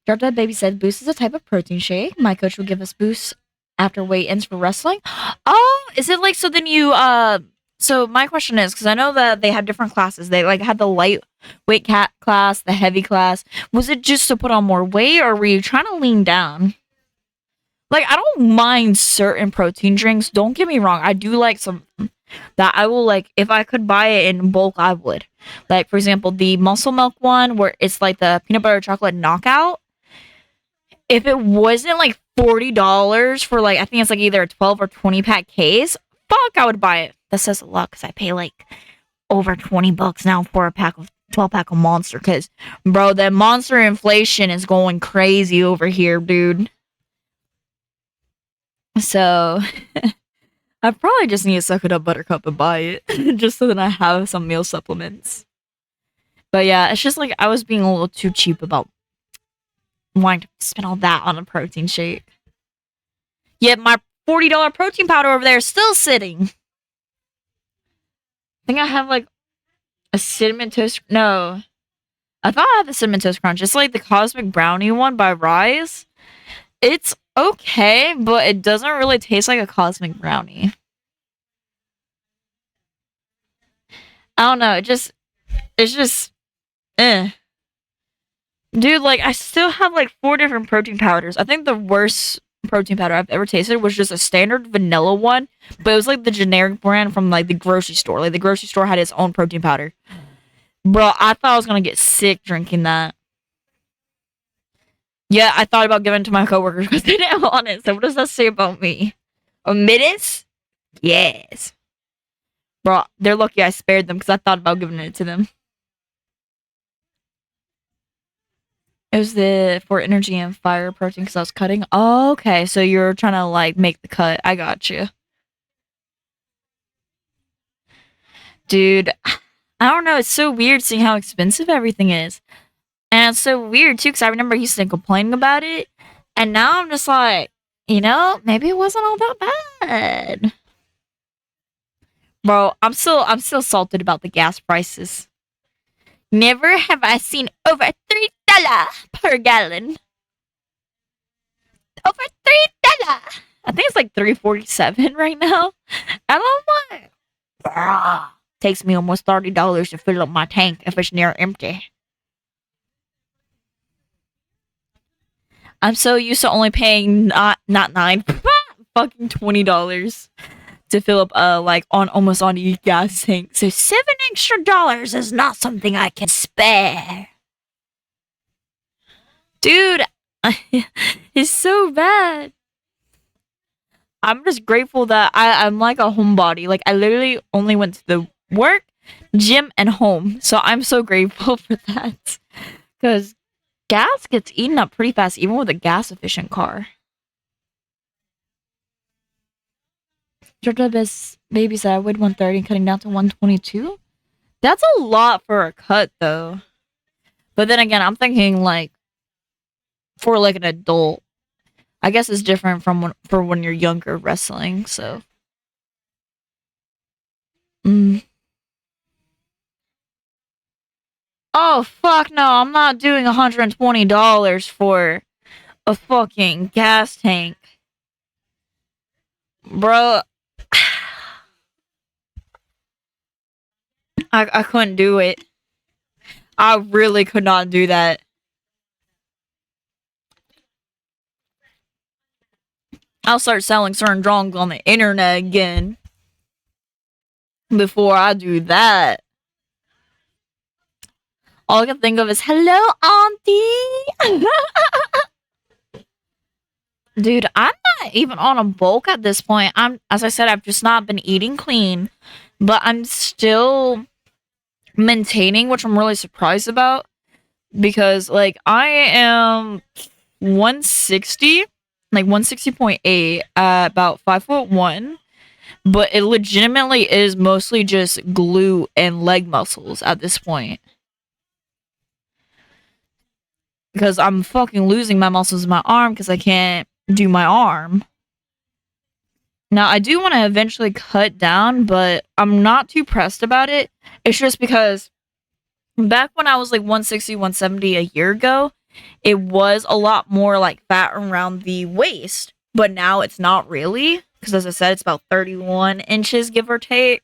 Drop Dead Baby said, Boost is a type of protein shake. My coach will give us Boost after weigh-ins for wrestling. Oh, is it so then you, so my question is, because I know that they have different classes. They had the lightweight cat class, the heavy class. Was it just to put on more weight, or were you trying to lean down? I don't mind certain protein drinks. Don't get me wrong. I do like some that I will if I could buy it in bulk, I would. For example, the Muscle Milk one where it's the peanut butter chocolate knockout. If it wasn't $40 for I think it's either a 12 or 20 pack case, fuck, I would buy it. That says a lot because I pay over $20 now for a 12 pack of Monster. Because, bro, that Monster inflation is going crazy over here, dude. So, I probably just need to suck it up, Buttercup, and buy it. Just so that I have some meal supplements. But yeah, it's just I was being a little too cheap about wanting to spend all that on a protein shake. Yet my $40 protein powder over there is still sitting. I think I have a cinnamon toast. No. I thought I had the cinnamon toast crunch. It's the Cosmic Brownie one by Rise. It's okay, but it doesn't really taste like a Cosmic Brownie. I don't know. It's just, eh. Dude, like, I still have like 4 different protein powders. I think the worst protein powder I've ever tasted was just a standard vanilla one, but it was like the generic brand from like the grocery store. Like, the grocery store had its own protein powder. Bro, I thought I was gonna get sick drinking that. Yeah, I thought about giving it to my coworkers because they didn't want it. So, what does that say about me? A menace? Yes. Bro, they're lucky I spared them because I thought about giving it to them. It was for energy and fire protein because I was cutting. Oh, okay. So you're trying to like make the cut. I got you. Dude, I don't know. It's so weird seeing how expensive everything is. And it's so weird too because I remember I used to complain about it. And now I'm just like, maybe it wasn't all that bad. Bro, I'm still salted about the gas prices. Never have I seen over $3 per gallon. Over $3. I think it's like $3.47 right now. And I'm like, bruh, takes me almost $30 to fill up my tank if it's near empty. I'm so used to only paying not nine, fucking $20 to fill up like almost on a gas tank. So $7 extra is not something I can spare. Dude, it's so bad. I'm just grateful that I'm like a homebody. Like, I literally only went to the work, gym, and home. So I'm so grateful for that. Because gas gets eaten up pretty fast, even with a gas-efficient car. Georgia baby said I weighed 130 and cutting down to 122. That's a lot for a cut, though. But then again, I'm thinking like for like an adult, I guess it's different from when you're younger wrestling. So, oh fuck no, I'm not doing $120 for a fucking gas tank, bro. I couldn't do it. I really could not do that. I'll start selling certain drongs on the internet again before I do that. All I can think of is, hello, auntie. Dude, I'm not even on a bulk at this point. As I said, I've just not been eating clean, but I'm still maintaining, which I'm really surprised about, because like I am 160, like 160.8 at about 5'1", but it legitimately is mostly just glute and leg muscles at this point. Because I'm fucking losing my muscles in my arm because I can't do my arm. Now, I do want to eventually cut down, but I'm not too pressed about it. It's just because back when I was like 160, 170 a year ago, it was a lot more like fat around the waist, but now it's not really. Because as I said, it's about 31 inches, give or take.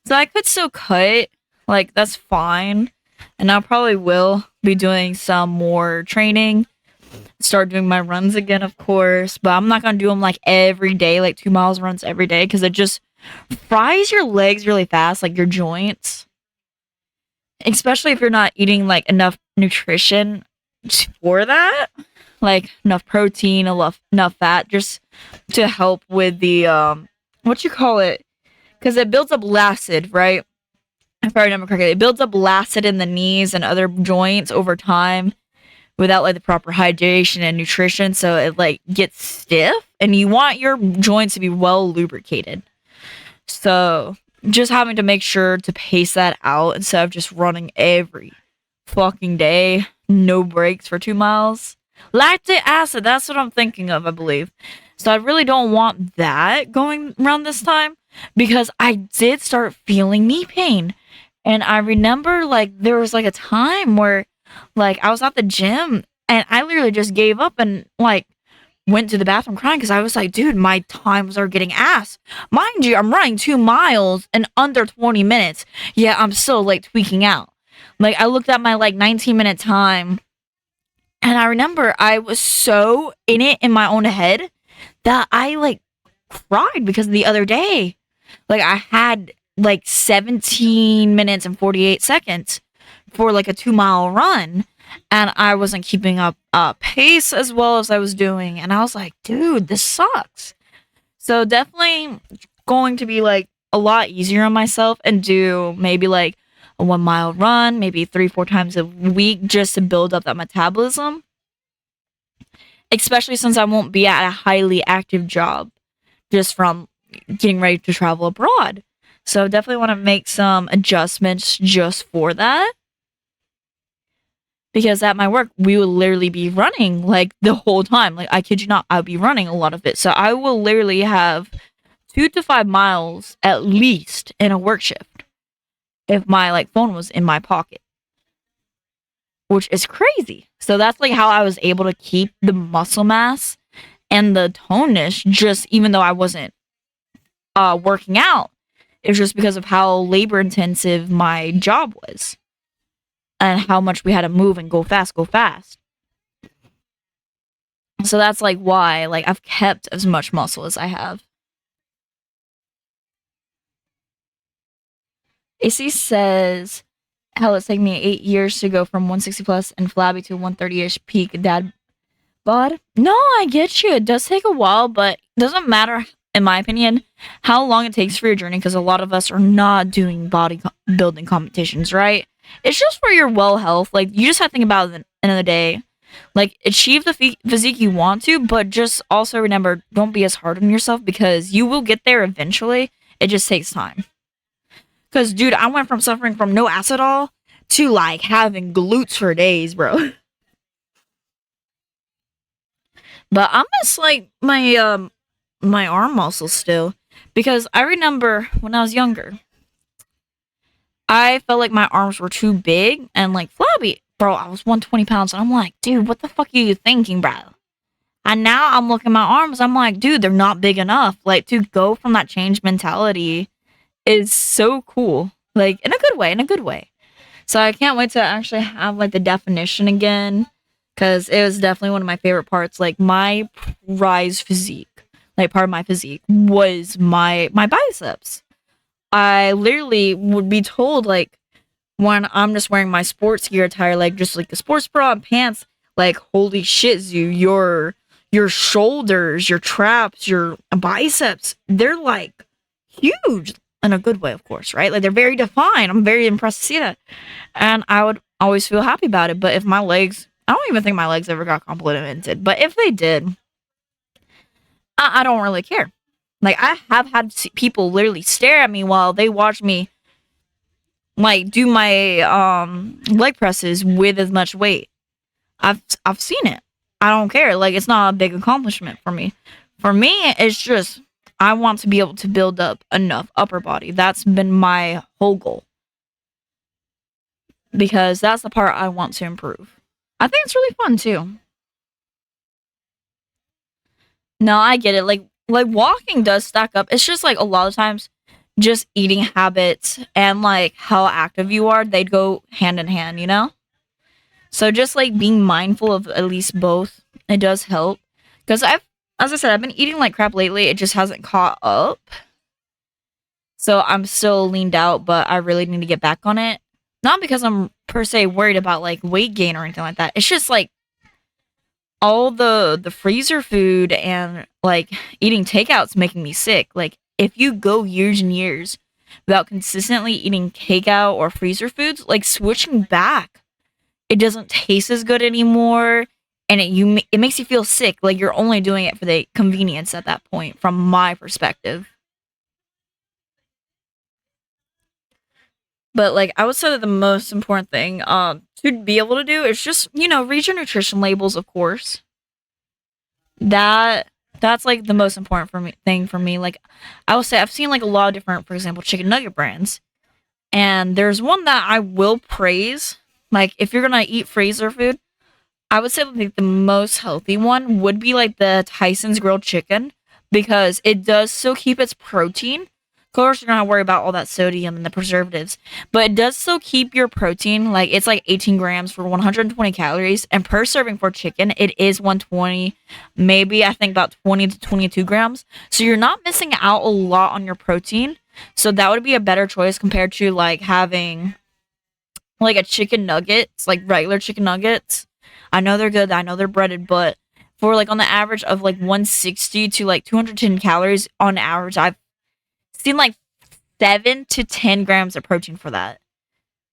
So I could still cut. Like, that's fine. And I probably will be doing some more training. Start doing my runs again, of course. But I'm not going to do them like every day, like 2 miles runs every day. Because it just fries your legs really fast, like your joints. Especially if you're not eating like enough nutrition for that. Like enough protein, enough fat, just to help with the what you call it, because it builds up lacid, right? If I remember correctly, it builds up lacid in the knees and other joints over time without like the proper hydration and nutrition, so it like gets stiff, and you want your joints to be well lubricated. So just having to make sure to pace that out instead of just running every fucking day, no breaks for 2 miles. Lactic acid, that's what I'm thinking of, I believe. So I really don't want that going around this time because I did start feeling knee pain. And I remember like there was like a time where like I was at the gym and I literally just gave up and like went to the bathroom crying because I was like, dude, my times are getting ass. Mind you, I'm running 2 miles in under 20 minutes. Yeah, I'm still like tweaking out. Like I looked at my like 19-minute time, and I remember I was so in it in my own head that I like cried because the other day, like I had like 17 minutes and 48 seconds for like a 2 mile run, and I wasn't keeping up pace as well as I was doing, and I was like, dude, this sucks. So definitely going to be like a lot easier on myself and do maybe like a 1 mile run, maybe 3-4 times a week just to build up that metabolism. Especially since I won't be at a highly active job just from getting ready to travel abroad. So definitely want to make some adjustments just for that. Because at my work, we will literally be running like the whole time. Like I kid you not, I'll be running a lot of it. So I will literally have 2 to 5 miles at least in a work shift if my like phone was in my pocket, which is crazy. So that's like how I was able to keep the muscle mass and the toneness, just even though I wasn't working out. It was just because of how labor intensive my job was and how much we had to move and go fast, go fast. So that's like why like I've kept as much muscle as I have. AC says, hell, it's taken me 8 years to go from 160 plus and flabby to 130-ish peak dad bod. No, I get you. It does take a while, but it doesn't matter, in my opinion, how long it takes for your journey, because a lot of us are not doing building competitions, right? It's just for your well health. Like, you just have to think about it at the end of the day. Like, achieve the physique you want to, but just also remember, don't be as hard on yourself, because you will get there eventually. It just takes time. Because, dude, I went from suffering from no ass at all to, like, having glutes for days, bro. But I miss, like, my arm muscles still. Because I remember when I was younger, I felt like my arms were too big and, like, flabby. Bro, I was 120 pounds, and I'm like, dude, what the fuck are you thinking, bro? And now I'm looking at my arms, I'm like, dude, they're not big enough. Like, to go from that change mentality is so cool. Like, in a good way, in a good way. So I can't wait to actually have, like, the definition again. Because it was definitely one of my favorite parts. Like, my rise physique, like, part of my physique was my biceps. I literally would be told, like, when I'm just wearing my sports gear attire, like, just, like, a sports bra and pants, like, holy shit, Zoo, your shoulders, your traps, your biceps, they're, like, huge. In a good way, of course, right? Like, they're very defined. I'm very impressed to see that. And I would always feel happy about it. But if my legs, I don't even think my legs ever got complimented. But if they did, I don't really care. Like, I have had people literally stare at me while they watch me, like, do my leg presses with as much weight. I've seen it. I don't care. Like, it's not a big accomplishment for me. For me, it's just, I want to be able to build up enough upper body. That's been my whole goal. Because that's the part I want to improve. I think it's really fun too. No, I get it. Like walking does stack up. It's just like a lot of times just eating habits and like how active you are, they'd go hand in hand, you know? So just like being mindful of at least both, it does help. Because as I said, I've been eating like crap lately. It just hasn't caught up. So I'm still leaned out, but I really need to get back on it. Not because I'm per se worried about like weight gain or anything like that. It's just like all the freezer food and like eating takeouts making me sick. Like if you go years and years without consistently eating takeout or freezer foods, like switching back, it doesn't taste as good anymore. And it makes you feel sick. Like you're only doing it for the convenience at that point, from my perspective. But like I would say that the most important thing to be able to do is just, read your nutrition labels, of course. That's like the most important thing for me. Like I will say I've seen like a lot of different, for example, chicken nugget brands. And there's one that I will praise. Like if you're gonna eat freezer food, I would say like the most healthy one would be like the Tyson's grilled chicken because it does still keep its protein. Of course, you're not worry about all that sodium and the preservatives, but it does still keep your protein. Like it's like 18 grams for 120 calories, and per serving for chicken, it is 120, maybe I think about 20 to 22 grams. So you're not missing out a lot on your protein. So that would be a better choice compared to like having like a chicken nuggets, like regular chicken nuggets. I know they're good. I know they're breaded, but for like on the average of like 160 to like 210 calories on average, I've seen like 7 to 10 grams of protein for that.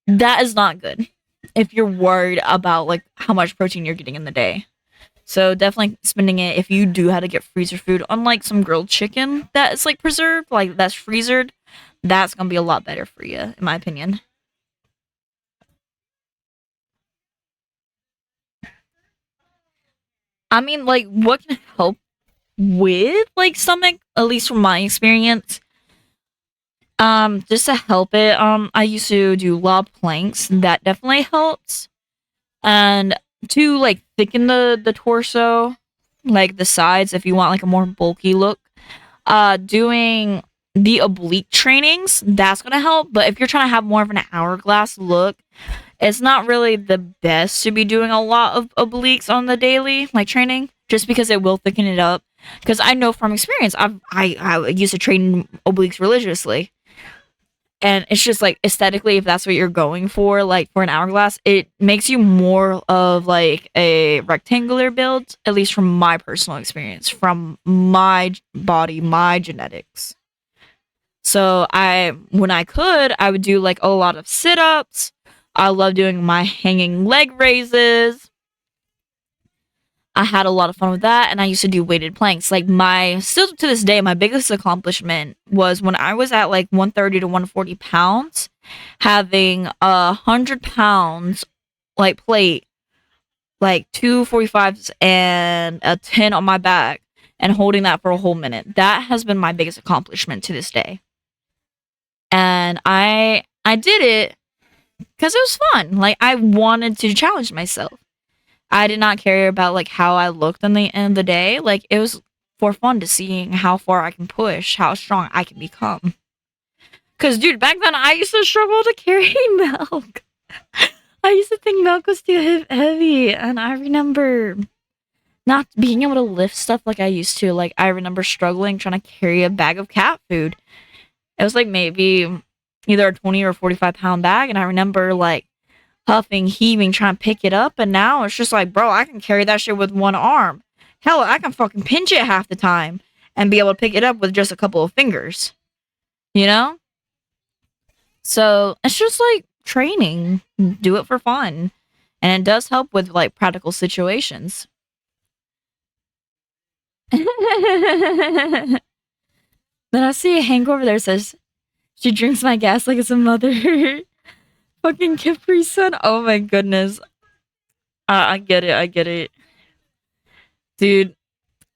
That is not good if you're worried about like how much protein you're getting in the day. So definitely spending it if you do have to get freezer food, unlike some grilled chicken that is like preserved, like that's freezered, that's gonna be a lot better for you, in my opinion. I mean, like, what can help with like stomach, at least from my experience, just to help it, I used to do log planks. That definitely helps. And to like thicken the torso, like the sides, if you want like a more bulky look, doing the oblique trainings, that's gonna help. But if you're trying to have more of an hourglass look, it's not really the best to be doing a lot of obliques on the daily like training, just because it will thicken it up. Because I know from experience, I used to train obliques religiously, and it's just like aesthetically, if that's what you're going for, like for an hourglass, it makes you more of like a rectangular build, at least from my personal experience, from my body, my genetics. So when I could, I would do like a lot of sit-ups. I love doing my hanging leg raises. I had a lot of fun with that, and I used to do weighted planks. Like my still to this day, my biggest accomplishment was when I was at like 130 to 140 pounds, having 100 pounds like plate, like 245s and a 10 on my back, and holding that for a whole minute. That has been my biggest accomplishment to this day, and I did it because it was fun. Like I wanted to challenge myself. I did not care about like how I looked in the end of the day. Like it was for fun to seeing how far I can push, how strong I can become. Cause dude, back then I used to struggle to carry milk. I used to think milk was too heavy, and I remember not being able to lift stuff like I used to. Like I remember struggling trying to carry a bag of cat food. It was like maybe either a 20 or 45 pound bag, and I remember like huffing, heaving, trying to pick it up, and now it's just like, bro, I can carry that shit with one arm. Hell, I can fucking pinch it half the time and be able to pick it up with just a couple of fingers. You know? So it's just like training. Do it for fun. And it does help with like practical situations. Then I see a Hank over there says, she drinks my gas like it's a mother. Fucking Capri Sun. Oh my goodness. I get it. I get it. Dude,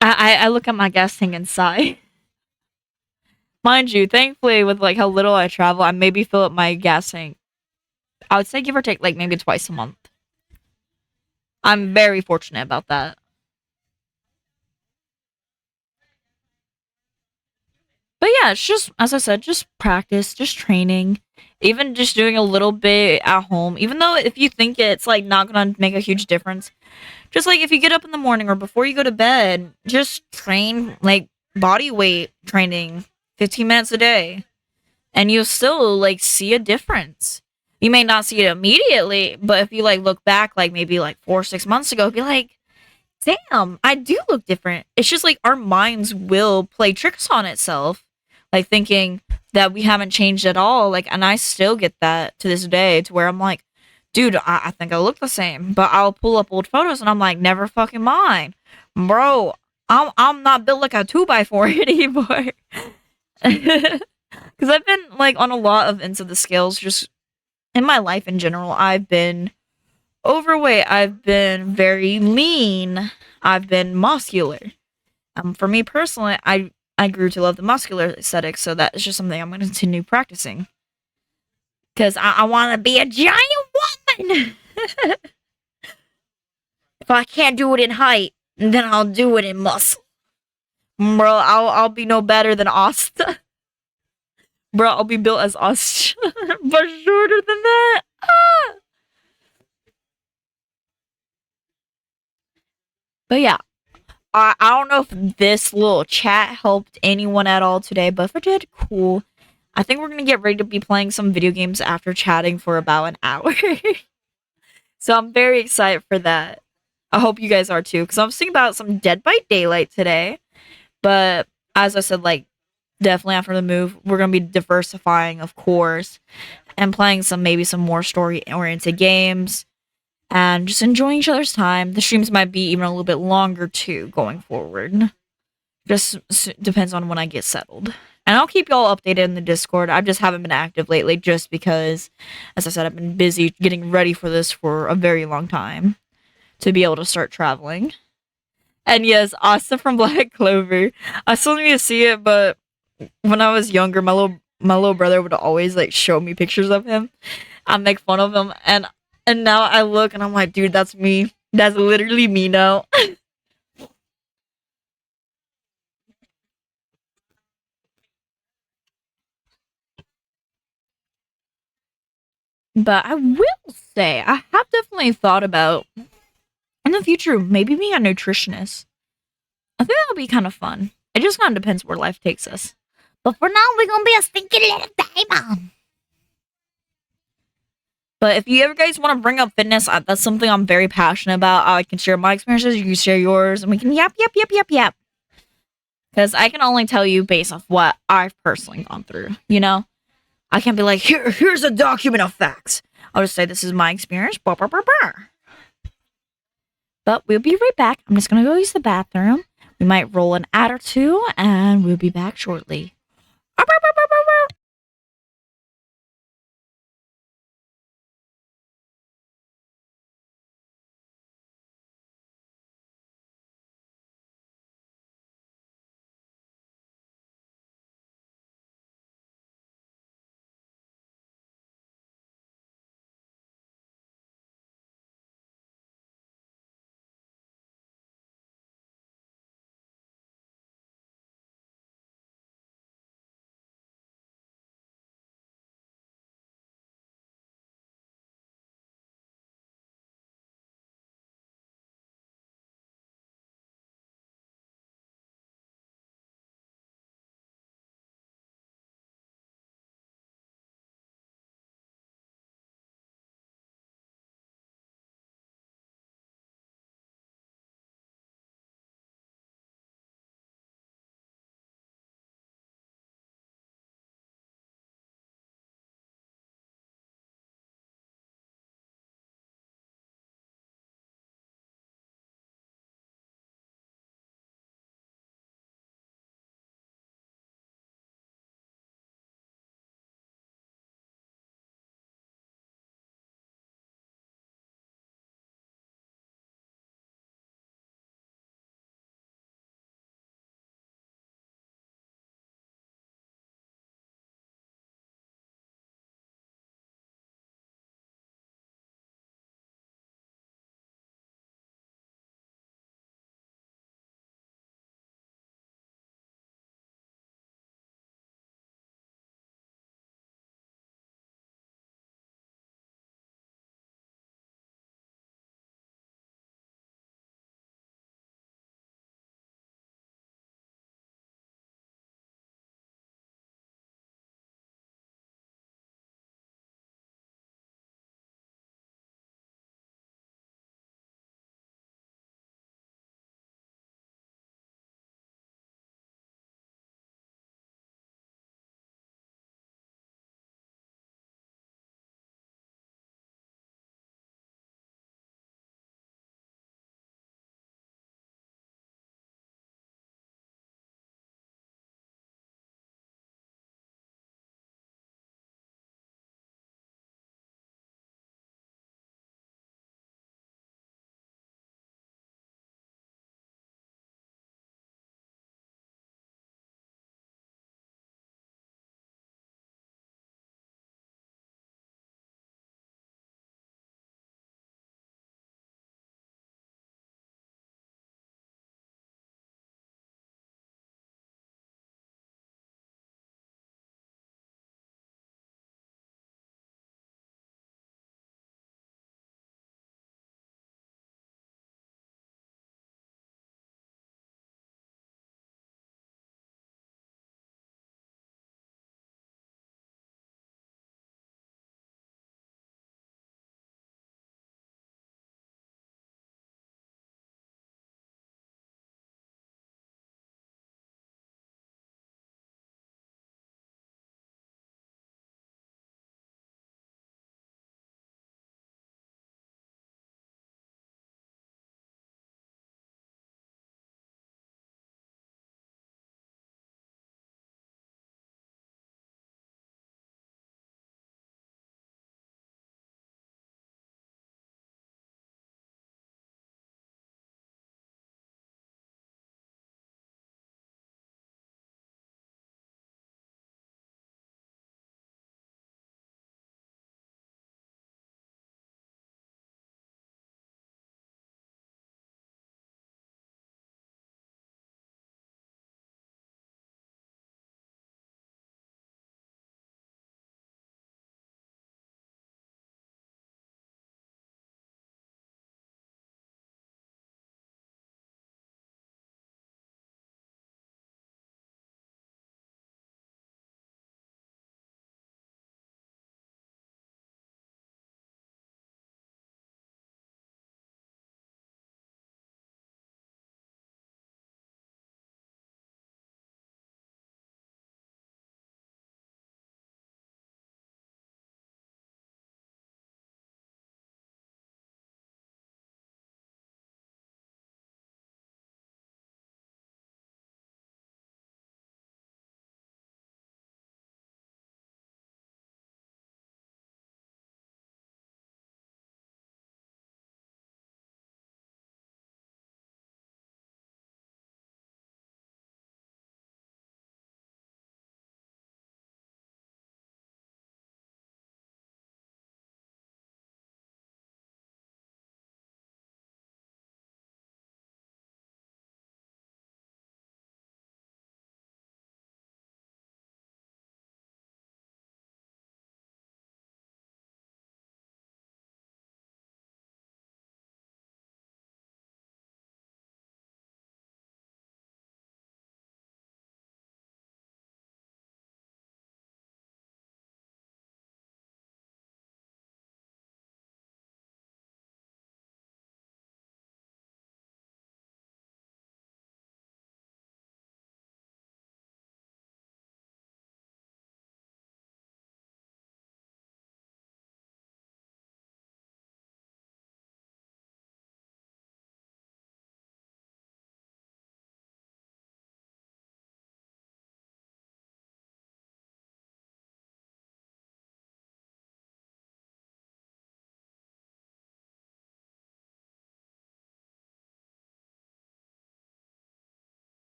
I look at my gas tank and sigh. Mind you, thankfully, with like how little I travel, I maybe fill up my gas tank. I would say give or take like maybe twice a month. I'm very fortunate about that. But yeah, it's just as I said, just practice, just training, even just doing a little bit at home. Even though if you think it's like not gonna make a huge difference, just like if you get up in the morning or before you go to bed, just train like body weight training, 15 minutes a day, and you'll still like see a difference. You may not see it immediately, but if you like look back, like maybe like 4 or 6 months ago, be like, damn, I do look different. It's just like our minds will play tricks on itself, like thinking that we haven't changed at all. Like, and I still get that to this day, to where I'm like, dude, I think I look the same, but I'll pull up old photos and I'm like, never fucking mind, bro. I'm not built like a 2x4 anymore. Because I've been like on a lot of ends of the scales, just in my life in general. I've been overweight. I've been very lean. I've been muscular. For me personally, I grew to love the muscular aesthetic, so that is just something I'm going to continue practicing. Because I want to be a giant woman. If I can't do it in height, then I'll do it in muscle. Bro, I'll be no better than Austin. Bro, I'll be built as Austin, but shorter than that. Ah! But yeah, I don't know if this little chat helped anyone at all today, but if it did, cool. I think we're gonna get ready to be playing some video games after chatting for about an hour. So I'm very excited for that. I hope you guys are too, because I'm thinking about some Dead by Daylight today. But as I said, like definitely after the move, we're gonna be diversifying, of course, and playing some more story oriented games and just enjoying each other's time. The streams might be even a little bit longer too going forward. Just depends on when I get settled. And I'll keep y'all updated in the Discord. I just haven't been active lately just because, as I said, I've been busy getting ready for this for a very long time to be able to start traveling. And yes, Asta from Black Clover. I still need to see it, but when I was younger, my little brother would always like show me pictures of him. I make fun of him, and now I look and I'm like, dude, that's me. That's literally me now. But I will say, I have definitely thought about in the future maybe being a nutritionist. I think that would be kind of fun. It just kind of depends where life takes us. But for now, we're gonna be a stinky little timer. But if you ever guys want to bring up fitness, that's something I'm very passionate about. I can share my experiences, you can share yours, and we can yap. Because I can only tell you based off what I've personally gone through, you know? I can't be like, here's a document of facts. I'll just say this is my experience. Bah, bah, bah, bah. But we'll be right back. I'm just gonna go use the bathroom. We might roll an ad or two, and we'll be back shortly.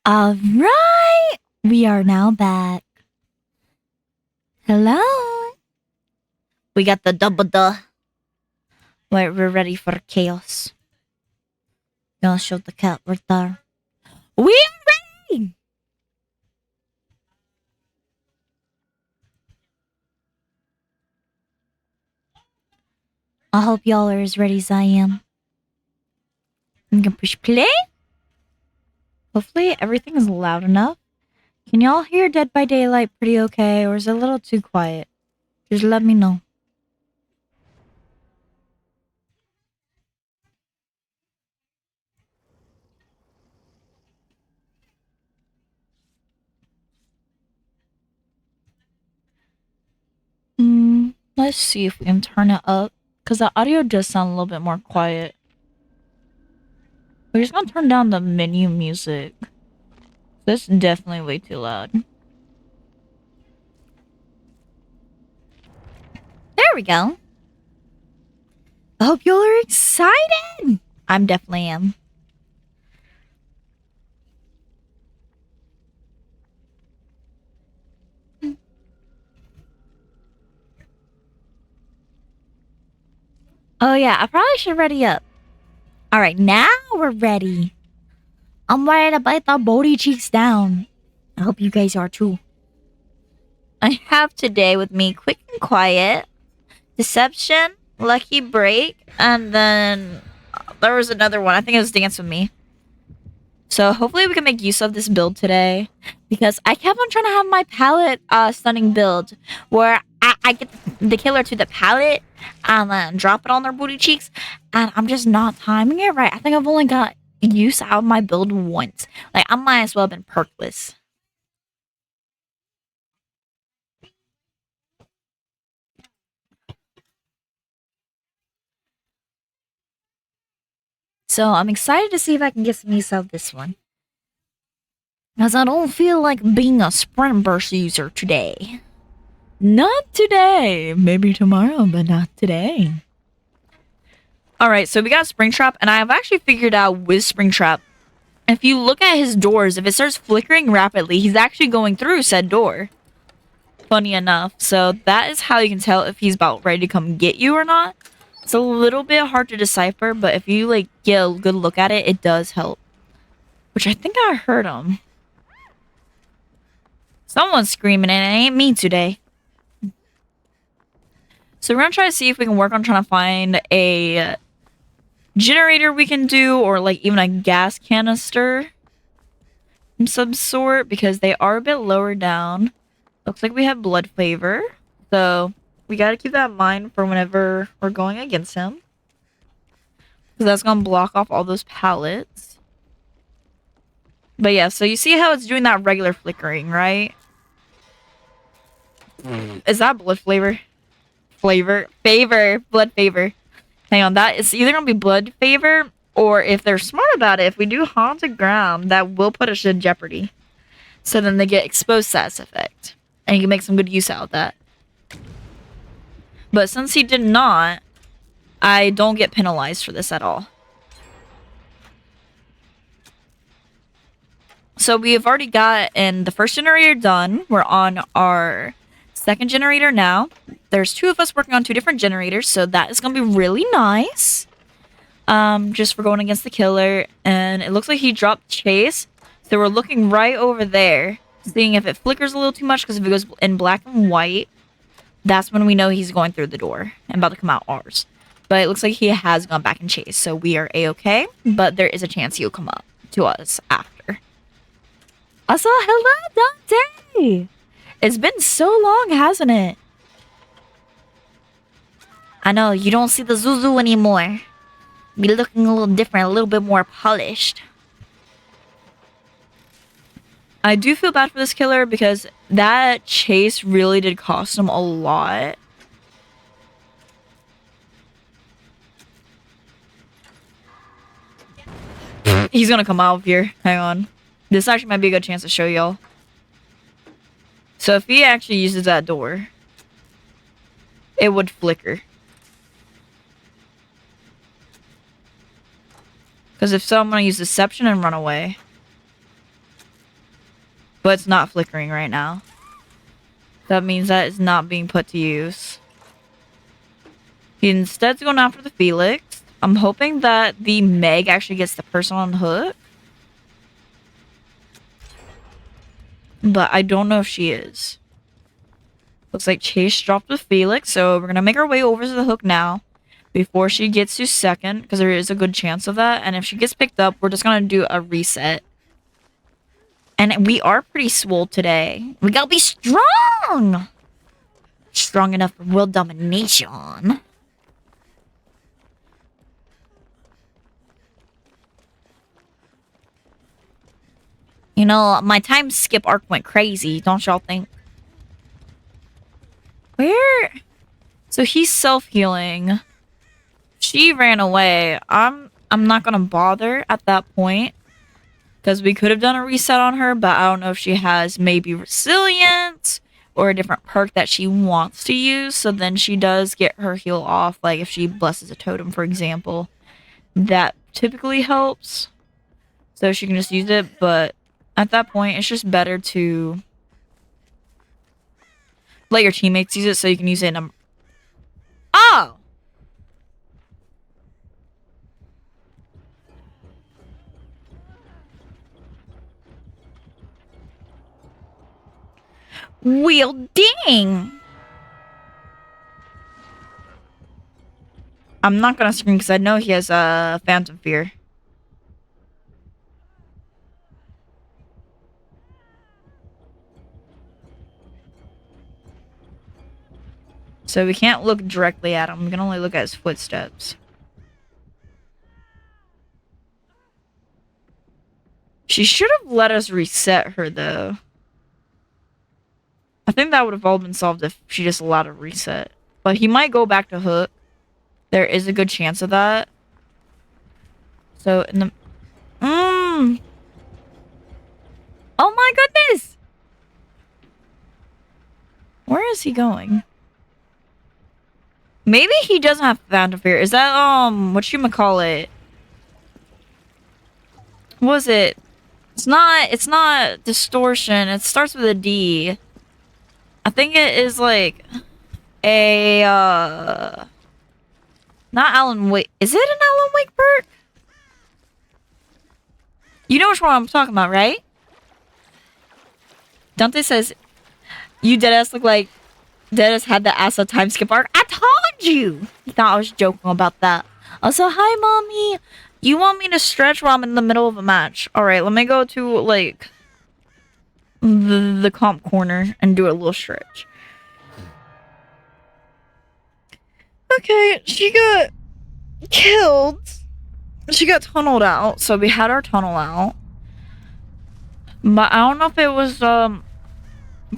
All right, we are now back. Hello. We got the double the. Wait, we're ready for chaos. Gonna show the cat right there. We are ready. I hope y'all are as ready as I am. I'm gonna push play. Hopefully everything is loud enough. Can y'all hear Dead by Daylight pretty okay, or is it a little too quiet? Just let me know. Let's see if we can turn it up, because the audio does sound a little bit more quiet. We're just gonna turn down the menu music. That's definitely way too loud. There we go. I hope y'all are excited. I'm definitely am. Oh yeah, I probably should ready up. All right, now we're ready. I'm ready to bite the booty cheeks down. I hope you guys are too. I have today with me Quick and Quiet, Deception, Lucky Break, and then there was another one. I think it was Dance With Me. So hopefully we can make use of this build today, because I kept on trying to have my palette stunning build where I get the killer to the palette and then drop it on their booty cheeks, and I'm just not timing it right. I think I've only got use out of my build once. Like, I might as well have been perkless. So I'm excited to see if I can get some use out of this one, because I don't feel like being a sprint burst user today. Not today. Maybe tomorrow, but not today. Alright, so we got Springtrap, and I've actually figured out with Springtrap, if you look at his doors, if it starts flickering rapidly, he's actually going through said door. Funny enough. So that is how you can tell if he's about ready to come get you or not. It's a little bit hard to decipher, but if you like get a good look at it, it does help. Which I think I heard him. Someone's screaming, and it ain't me today. So we're gonna try to see if we can work on trying to find a generator we can do, or like even a gas canister of some sort, because they are a bit lower down. Looks like we have blood flavor, so we gotta keep that in mind for whenever we're going against him, because that's gonna block off all those pallets. But yeah, so you see how it's doing that regular flickering, right? Is that blood flavor? Blood favor. Hang on, that is either gonna be blood favor, or if they're smart about it, if we do haunted ground, that will put us in jeopardy. So then they get exposed status effect, and you can make some good use out of that. But since he did not, I don't get penalized for this at all. So we have already gotten the first generator done. We're on our second generator now. There's two of us working on two different generators, so that is going to be really nice. Just for going against the killer. And it looks like he dropped Chase. So we're looking right over there, seeing if it flickers a little too much, because if it goes in black and white, that's when we know he's going through the door and about to come out ours. But it looks like he has gone back and Chase, so we are A-okay. But there is a chance he'll come up to us after. Also, hello, Dante. It's been so long, hasn't it? I know, you don't see the Zuzu anymore. Be looking a little different, a little bit more polished. I do feel bad for this killer, because that chase really did cost him a lot. He's gonna come out of here. Hang on. This actually might be a good chance to show y'all. So if he actually uses that door, it would flicker. Because if so, I'm gonna use Deception and run away. but it's not flickering right now. That means that it's not being put to use. He instead's going after the Felix. I'm hoping that the Meg actually gets the person on hook. But I don't know if she is. Looks like Chase dropped with Felix, so we're gonna make our way over to the hook now. Before she gets to second, because there is a good chance of that. And if she gets picked up, we're just gonna do a reset. And we are pretty swole today. We gotta be strong! Strong enough for world domination. You know, my time skip arc went crazy, don't y'all think? Where? So he's self-healing. She ran away. I'm not gonna bother at that point. Because we could have done a reset on her, but I don't know if she has maybe resilience or a different perk that she wants to use. So then she does get her heal off. Like if she blesses a totem, for example. That typically helps. So she can just use it. But at that point, it's just better to let your teammates use it so you can use it in a... Oh! Wielding. I'm not gonna scream because I know he has a phantom fear. So we can't look directly at him. We can only look at his footsteps. She should have let us reset her though. I think that would have all been solved if she just allowed a reset. But he might go back to hook. There is a good chance of that. So in the... Oh my goodness! Where is he going? Maybe he doesn't have phantom fear. Is that, whatchamacallit? What was it? It's not distortion. It starts with a D. I think it is like a not Alan Wake. Is it an Alan Wake perk? You know which one I'm talking about, right? Dante says you deadass look like deadass had the ass of time skip arc. I told you. He thought I was joking about that. Also, hi mommy. You want me to stretch while I'm in the middle of a match? All right, let me go to like the comp corner and do a little stretch. Okay, she got killed. She got tunneled out, so we had our tunnel out. But I don't know if it was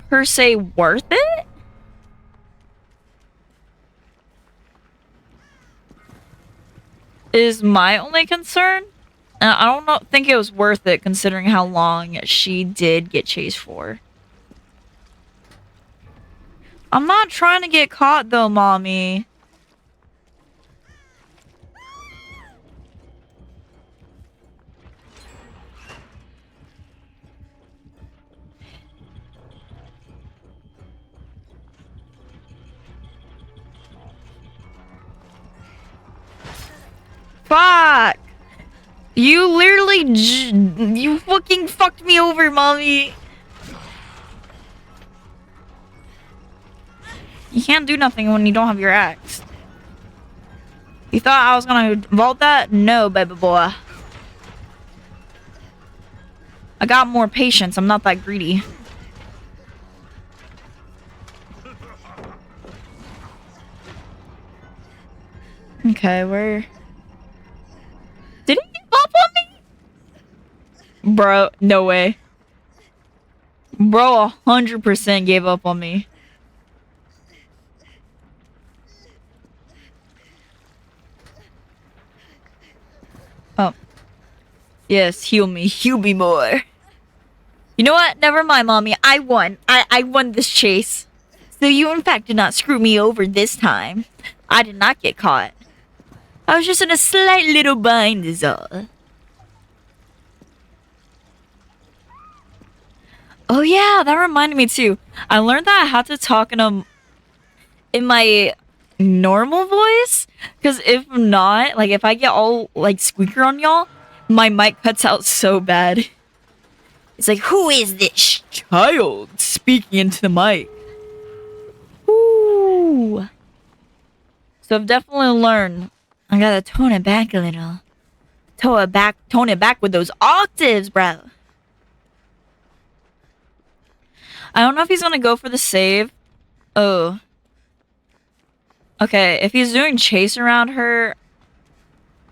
per se worth it. Is my only concern. I don't think it was worth it considering how long she did get chased for. I'm not trying to get caught though, mommy. Fuck! You literally you fucking fucked me over, mommy. You can't do nothing when you don't have your axe. You thought I was gonna vault that? No, baby boy. I got more patience. I'm not that greedy. Okay, where... Did he give up on me? Bro, no way. Bro 100% gave up on me. Oh. Yes, heal me. Heal me more. You know what? Never mind, mommy. I won. I won this chase. So you, in fact, did not screw me over this time. I did not get caught. I was just in a slight little bind is all. Oh yeah, that reminded me too. I learned that I had to talk in my normal voice, because if not, like if I get all like squeaker on y'all, my mic cuts out so bad. It's like, who is this child speaking into the mic? Ooh. So I've definitely learned. I gotta tone it back a little. Tone it back with those octaves, bro. I don't know if he's gonna go for the save. Oh. Okay, if he's doing chase around her,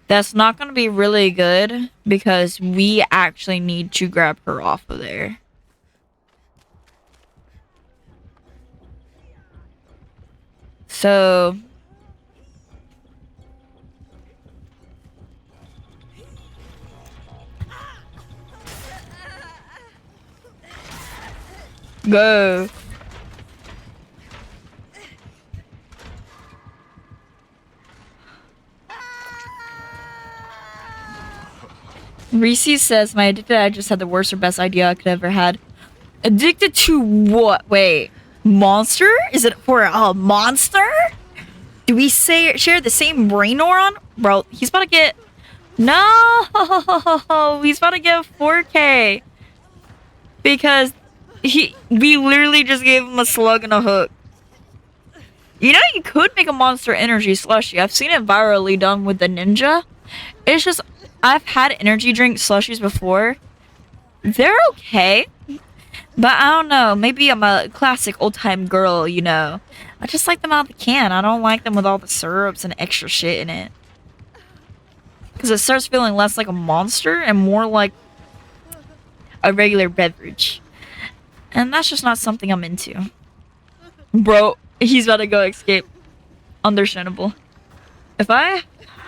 that's not gonna be really good because we actually need to grab her off of there. So go. Reese says, my addicted I just had the worst or best idea I could ever had. Addicted to what? Wait. Monster? Is it for a monster? Do we share the same brain neuron? Bro, he's about to get... No! He's about to get 4K. Because we literally just gave him a slug and a hook. You know, you could make a monster energy slushie. I've seen it virally done with the ninja. It's just... I've had energy drink slushies before. They're okay. But I don't know. Maybe I'm a classic old-time girl, you know. I just like them out of the can. I don't like them with all the syrups and extra shit in it. Because it starts feeling less like a monster and more like a regular beverage. And that's just not something I'm into. Bro, he's about to go escape. Understandable. If I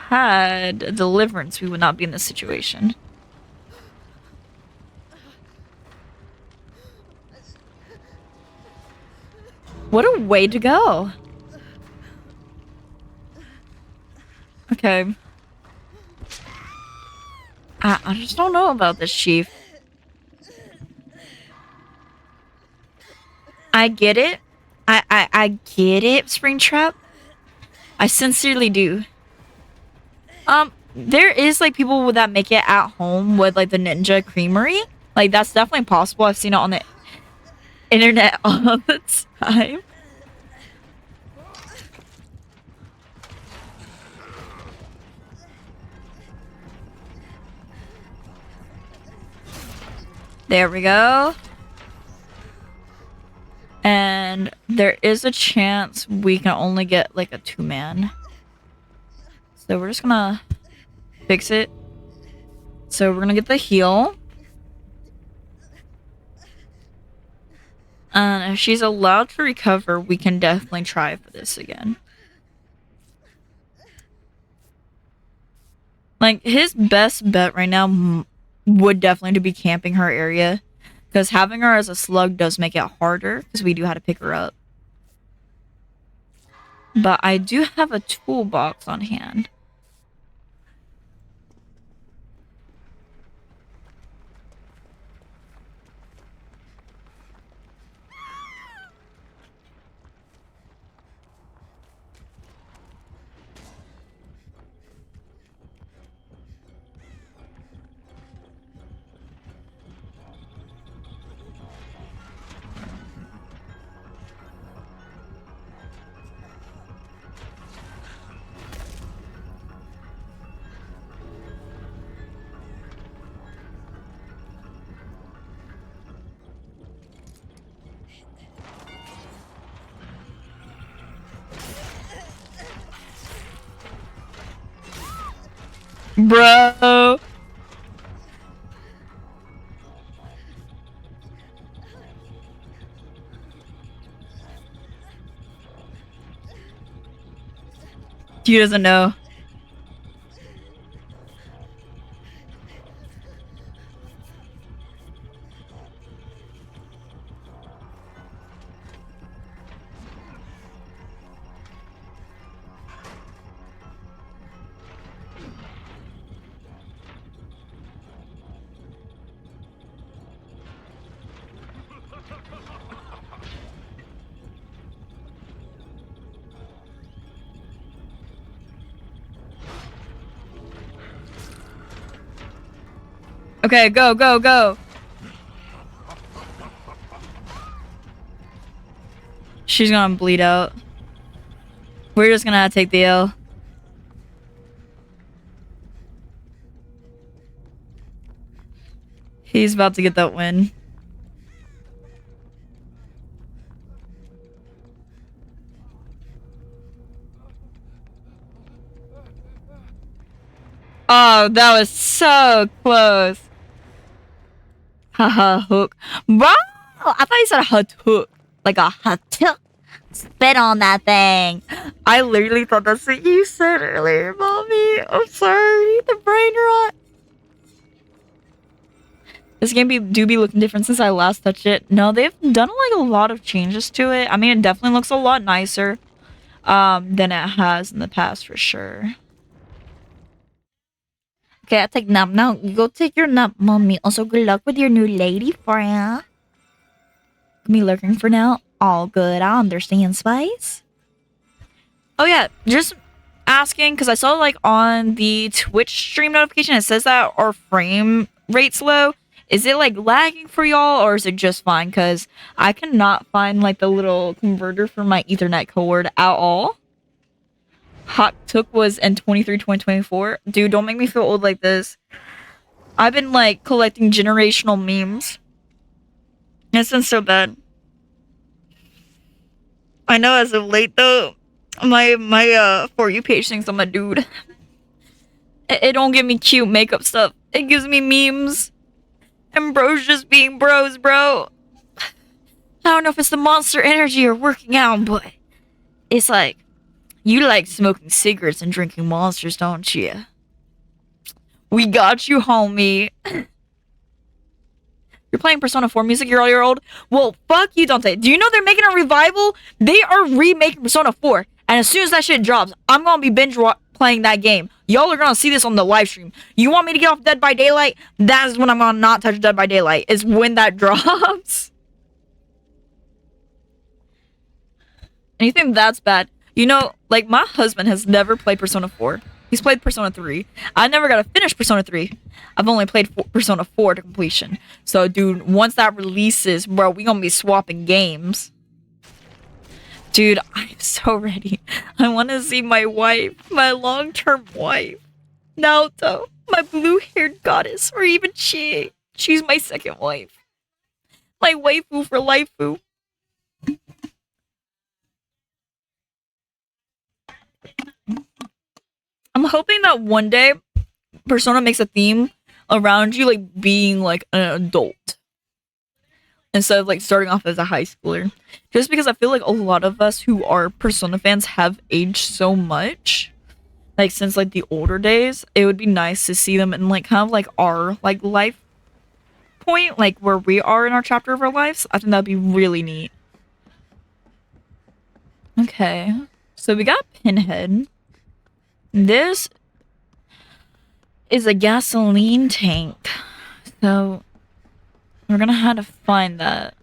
had a deliverance, we would not be in this situation. What a way to go. Okay. I just don't know about this, Chief. I get it. I get it, Springtrap. I sincerely do. There is like people that make it at home with like the Ninja Creamery. Like that's definitely possible. I've seen it on the internet all the time. There we go. And there is a chance we can only get like a 2-man. So we're just gonna fix it. So we're gonna get the heal. And if she's allowed to recover, we can definitely try for this again. Like, his best bet right now would definitely be camping her area. Because having her as a slug does make it harder, because we do have to pick her up. But I do have a toolbox on hand. Bro. He doesn't know. Okay, go, go, go. She's gonna bleed out. We're just gonna have to take the L. He's about to get that win. Oh, that was so close. Haha, hook. Bro! I thought you said hook. Like a hook. Spit on that thing. I literally thought that's what you said earlier, mommy. I'm sorry. The brain rot. This game do be looking different since I last touched it. No, they've done like a lot of changes to it. I mean, it definitely looks a lot nicer than it has in the past for sure. Okay, I take nap now. You go take your nap, mommy. Also, good luck with your new lady friend. Me lurking for now. All good. I understand, Spice. Oh yeah, just asking because I saw like on the Twitch stream notification it says that our frame rate's low. Is it like lagging for y'all or is it just fine? Because I cannot find like the little converter for my Ethernet cord at all. Hot Took was in 2024. Dude, don't make me feel old like this. I've been like collecting generational memes. It's been so bad. I know as of late though, my For You page thinks I'm a dude. It don't give me cute makeup stuff. It gives me memes. And bros just being bros, bro. I don't know if it's the Monster Energy or working out, but it's like, you like smoking cigarettes and drinking monsters, don't you? We got you, homie. You're playing Persona 4 music, you're all year old? Well, fuck you, Dante. Do you know they're making a revival? They are remaking Persona 4. And as soon as that shit drops, I'm gonna be binge playing that game. Y'all are gonna see this on the live stream. You want me to get off Dead by Daylight? That is when I'm gonna not touch Dead by Daylight. Is when that drops. And you think that's bad? You know, like, my husband has never played Persona 4. He's played Persona 3. I never got to finish Persona 3. I've only played Persona 4 to completion. So, dude, once that releases, bro, we gonna be swapping games. Dude, I'm so ready. I want to see my wife, my long-term wife. Naoto, my blue-haired goddess, or even Chie. She's my second wife. My waifu for lifeu. I'm hoping that one day Persona makes a theme around you like being like an adult instead of like starting off as a high schooler. Just because I feel like a lot of us who are Persona fans have aged so much. Like since like the older days, it would be nice to see them in like kind of like our like life point, like where we are in our chapter of our lives. I think that'd be really neat. Okay. So we got Pinhead. This is a gasoline tank. So we're gonna have to find that.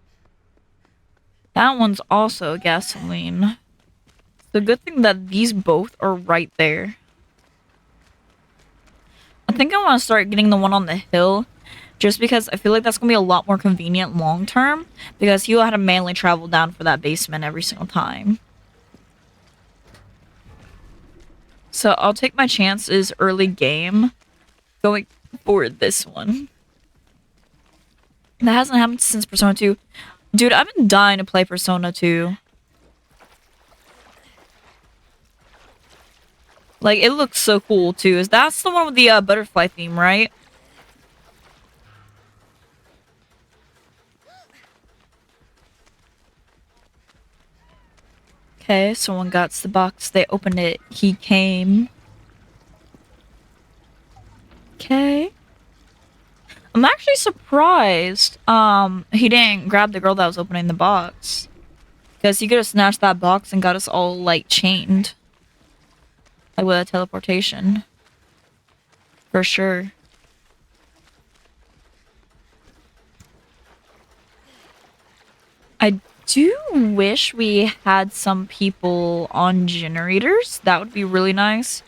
That one's also gasoline. It's a good thing that these both are right there. I think I want to start getting the one on the hill. Just because I feel like that's gonna be a lot more convenient long term. Because he'll have to manually travel down for that basement every single time. So I'll take my chances early game going for this one. That hasn't happened since Persona 2. Dude, I've been dying to play Persona 2. Like, it looks so cool, too. That's the one with the butterfly theme, right? Okay, someone got the box. They opened it. He came. Okay. I'm actually surprised he didn't grab the girl that was opening the box. Because he could have snatched that box and got us all, like, chained. Like, with a teleportation. For sure. I do wish we had some people on generators. That would be really nice.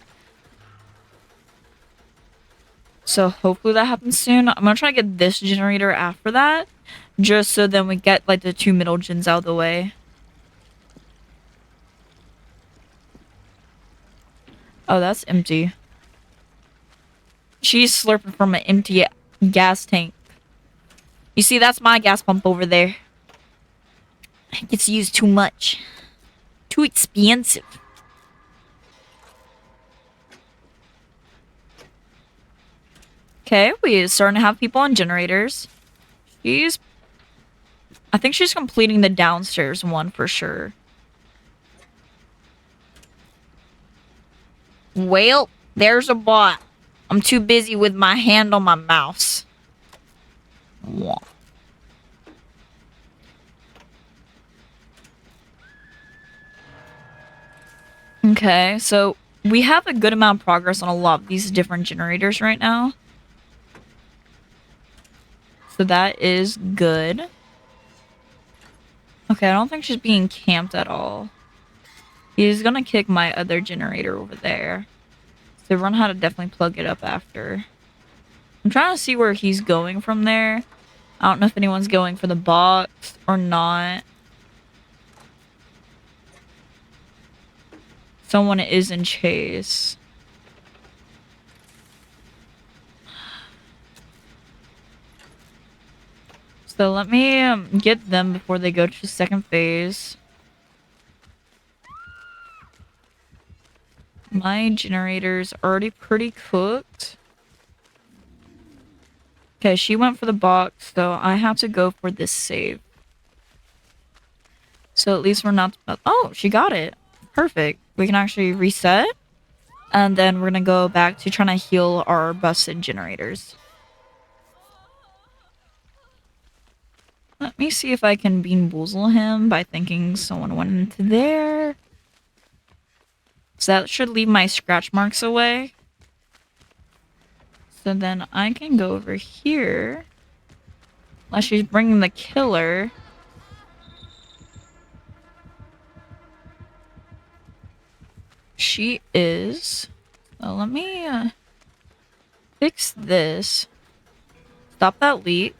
So hopefully that happens soon. I'm gonna try to get this generator after that, just so then we get like the 2 middle gens out of the way. Oh, that's empty. She's slurping from an empty gas tank. You see, that's my gas pump over there. It gets used too much. Too expensive. Okay, we're starting to have people on generators. I think she's completing the downstairs one for sure. Well, there's a bot. I'm too busy with my hand on my mouse. Wah. Okay, so we have a good amount of progress on a lot of these different generators right now. So that is good. Okay, I don't think she's being camped at all. He's gonna kick my other generator over there. So we're gonna have to definitely plug it up after. I'm trying to see where he's going from there. I don't know if anyone's going for the box or not. Someone is in chase. So let me get them before they go to second phase. My generator's already pretty cooked. Okay, she went for the box, so I have to go for this save. So at least we're not... Oh, she got it. Perfect. We can actually reset. And then we're gonna go back to trying to heal our busted generators. Let me see if I can bean boozle him by thinking someone went into there. So that should leave my scratch marks away. So then I can go over here. Unless she's bringing the killer. She is. So let me fix this. Stop that leak.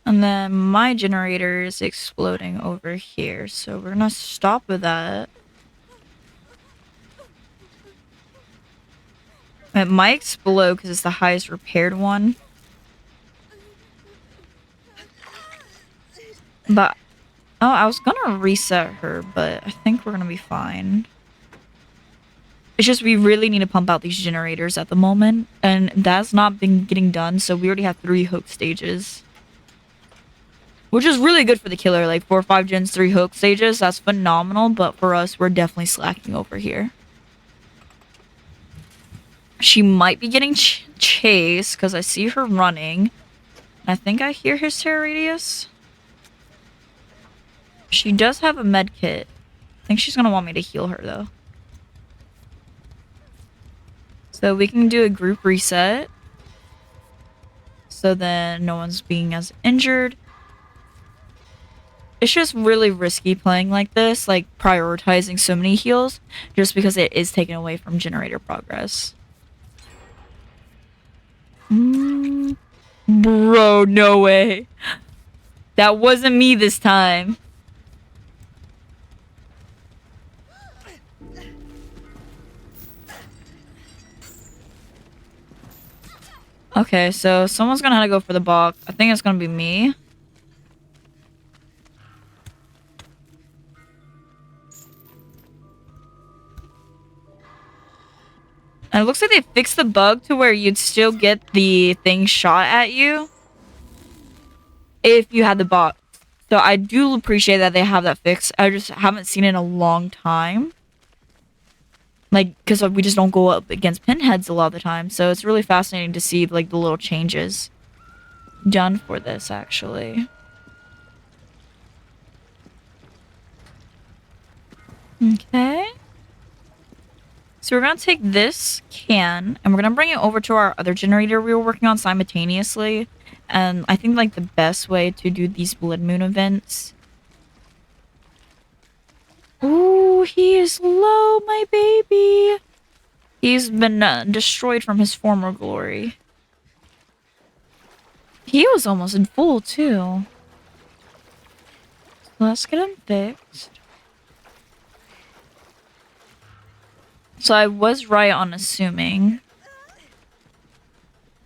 And then my generator is exploding over here. So we're gonna stop with that. It might explode because it's the highest repaired one. But, oh, I was gonna reset her, but I think we're gonna be fine. It's just we really need to pump out these generators at the moment. And that's not been getting done, so we already have 3 hook stages. Which is really good for the killer, like 4 or 5 gens, 3 hook stages. That's phenomenal, but for us, we're definitely slacking over here. She might be getting chased, because I see her running. I think I hear his terror radius. She does have a med kit. I think she's going to want me to heal her, though. So we can do a group reset. So then no one's being as injured. It's just really risky playing like this, like prioritizing so many heals, just because it is taken away from generator progress. Bro, no way. That wasn't me this time. Okay, so someone's gonna have to go for the box. I think it's gonna be me. And it looks like they fixed the bug to where you'd still get the thing shot at you if you had the box. So I do appreciate that they have that fixed. I just haven't seen it in a long time. Like, because we just don't go up against pinheads a lot of the time. So it's really fascinating to see, like, the little changes done for this, actually. Okay. So we're going to take this can, and we're going to bring it over to our other generator we were working on simultaneously. And I think, like, the best way to do these Blood Moon events... Ooh, Oh, he is low, my baby. He's been destroyed from his former glory. He was almost in full, too. Let's get him fixed. So I was right on assuming.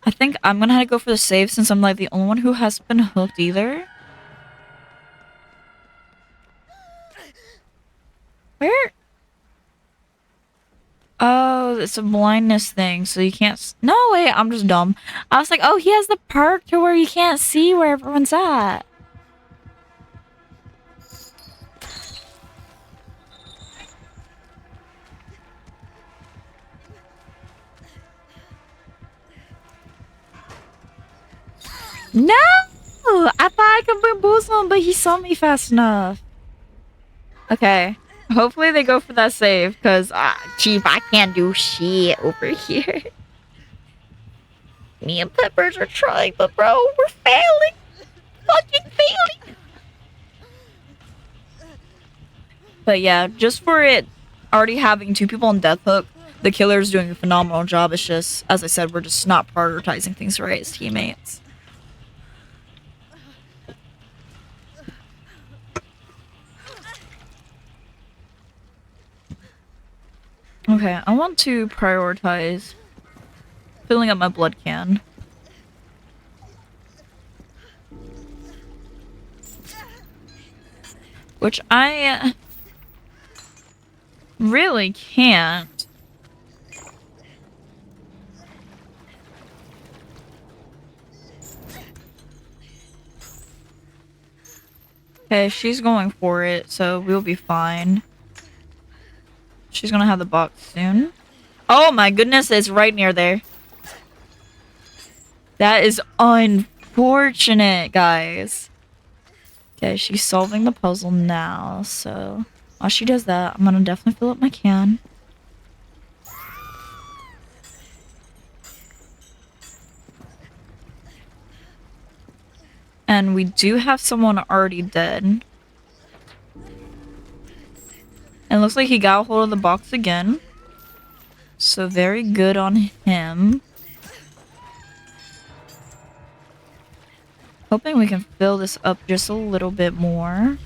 I think I'm gonna have to go for the save since I'm like the only one who hasn't been hooked either. Where? Oh, it's a blindness thing, so you can't no, wait, I'm just dumb. I was like, oh, he has the perk to where you can't see where everyone's at. No! I thought I could bamboozle him, but he saw me fast enough. Okay. Hopefully they go for that save, because, Chief, I can't do shit over here. Me and Peppers are trying, but bro, we're failing. Fucking failing. But yeah, just for it already having 2 people on death hook, the killer's doing a phenomenal job. It's just, as I said, we're just not prioritizing things right as teammates. Okay, I want to prioritize filling up my blood can. Which I really can't. Okay, she's going for it, so we'll be fine. She's gonna have the box soon. Oh my goodness, it's right near there. That is unfortunate, guys. Okay, she's solving the puzzle now, so while she does that, I'm gonna definitely fill up my can. And we do have someone already dead. And it looks like he got a hold of the box again. So very good on him. Hoping we can fill this up just a little bit more.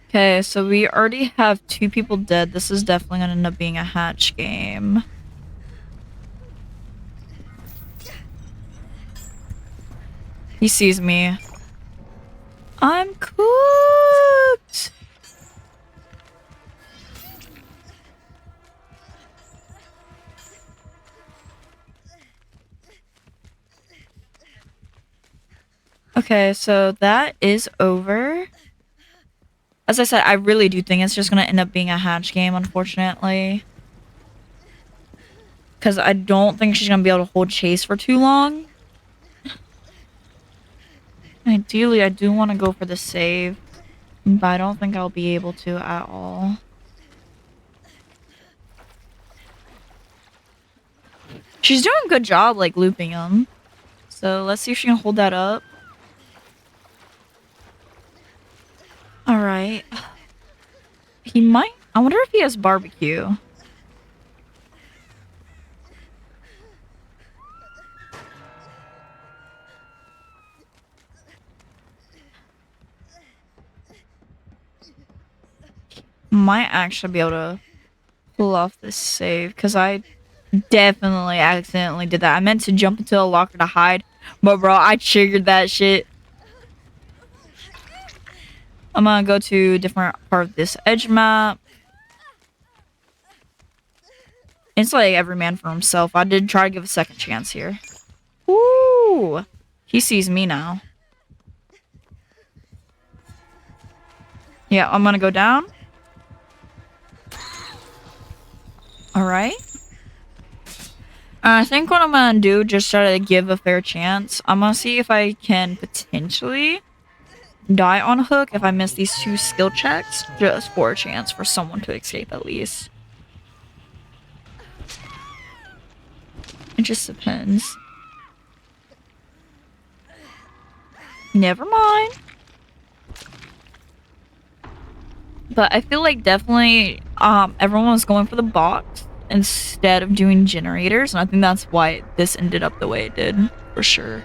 Okay, so we already have 2 people dead. This is definitely gonna end up being a hatch game. He sees me. I'm cooked! Okay, so that is over. As I said, I really do think it's just gonna end up being a hatch game, unfortunately. Because I don't think she's gonna be able to hold chase for too long. Ideally, I do want to go for the save, but I don't think I'll be able to at all. She's doing a good job, like, looping him. So let's see if she can hold that up. Alright. He might... I wonder if he has barbecue. Might actually be able to pull off this save, because I definitely accidentally did that. I meant to jump into a locker to hide, but bro, I triggered that shit. I'm gonna go to a different part of this edge map. It's like every man for himself. I did try to give a second chance here. Ooh! He sees me now. Yeah, I'm gonna go down. Alright. I think what I'm gonna do, just try to give a fair chance. I'm gonna see if I can potentially die on a hook if I miss these 2 skill checks, just for a chance for someone to escape at least. It just depends. Never mind. But I feel like definitely everyone was going for the box instead of doing generators, and I think that's why this ended up the way it did, for sure.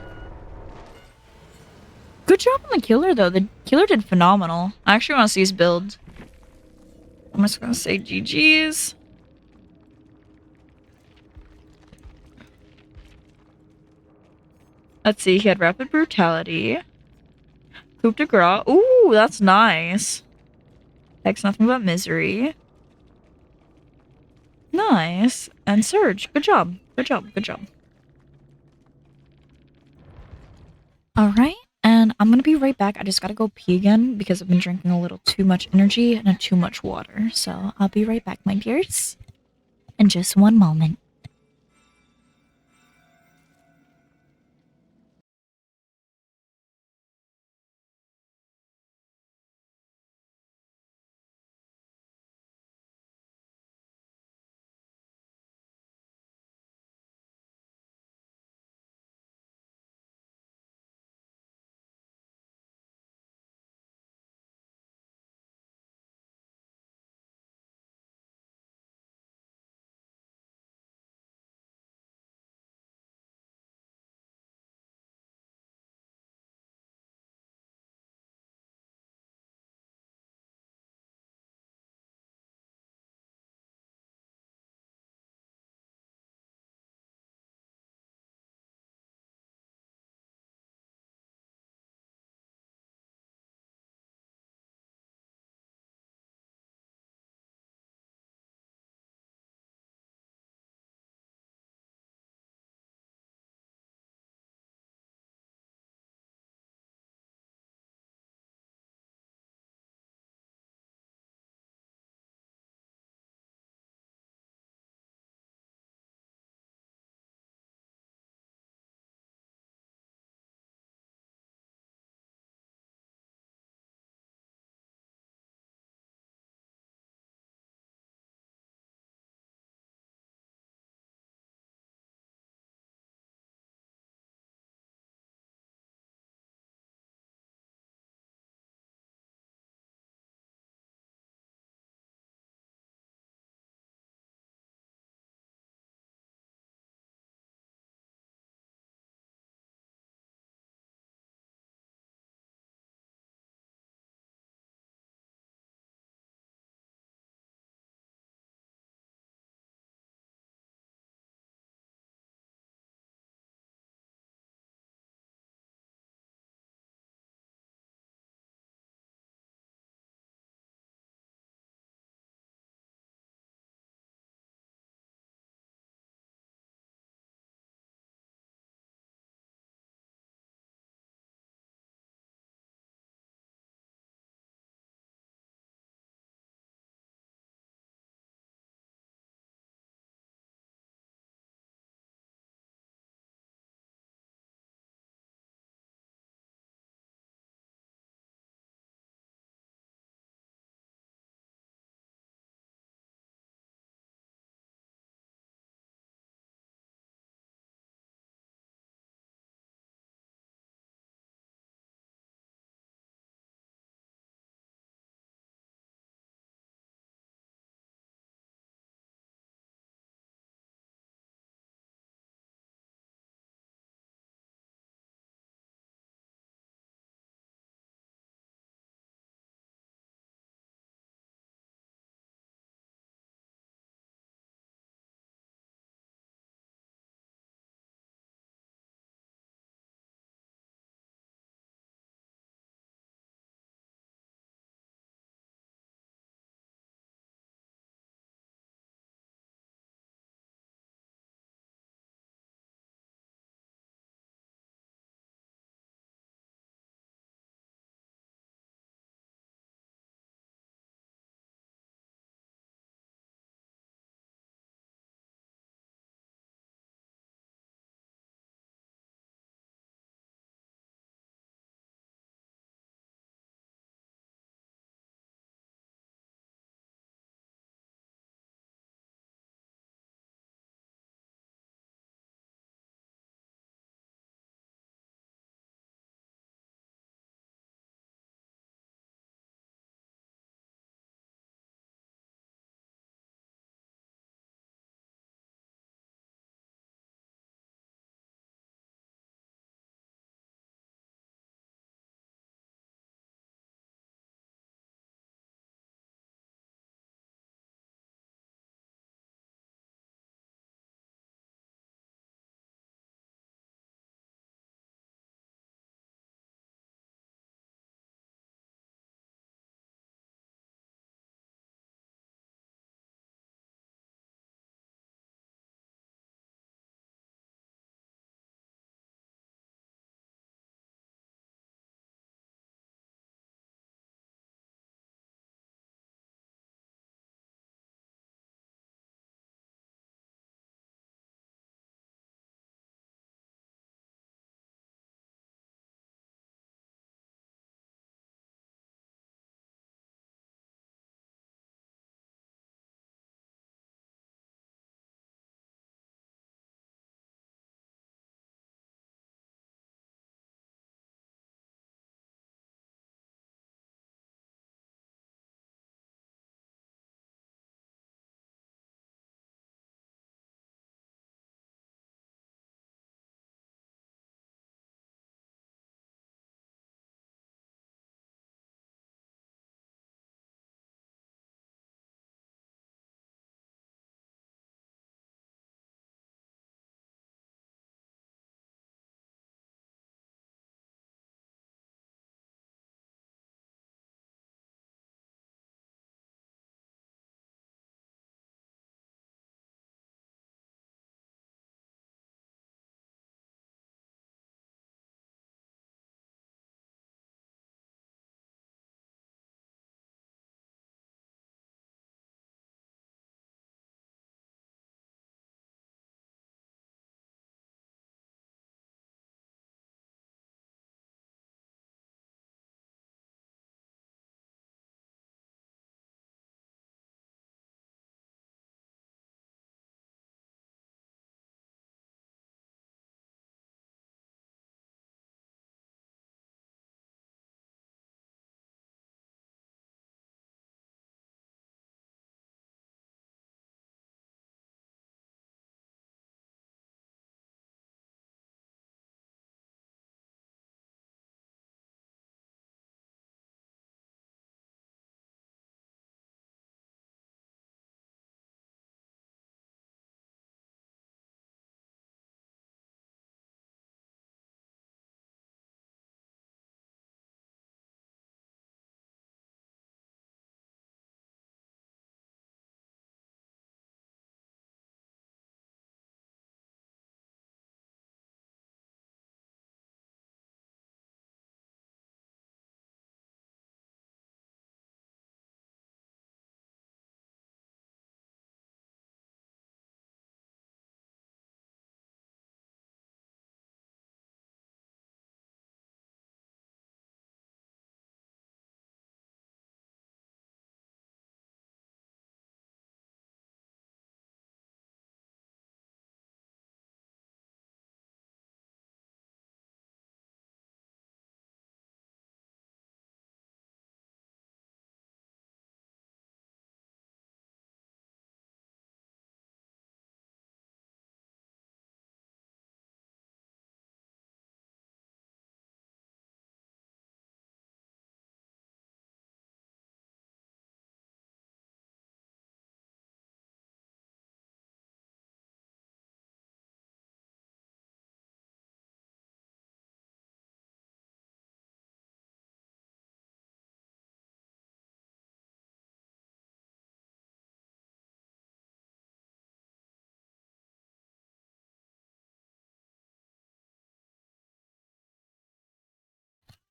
Good job on the killer though. The killer did phenomenal. I actually want to see his build. I'm just gonna say GG's. Let's see, he had rapid brutality. Coup de grace. Ooh, that's nice. Hex nothing but misery. Nice. And Surge. Good job. Good job. Good job. Alright, and I'm gonna be right back. I just gotta go pee again because I've been drinking a little too much energy and too much water. So I'll be right back, my dears. In just one moment.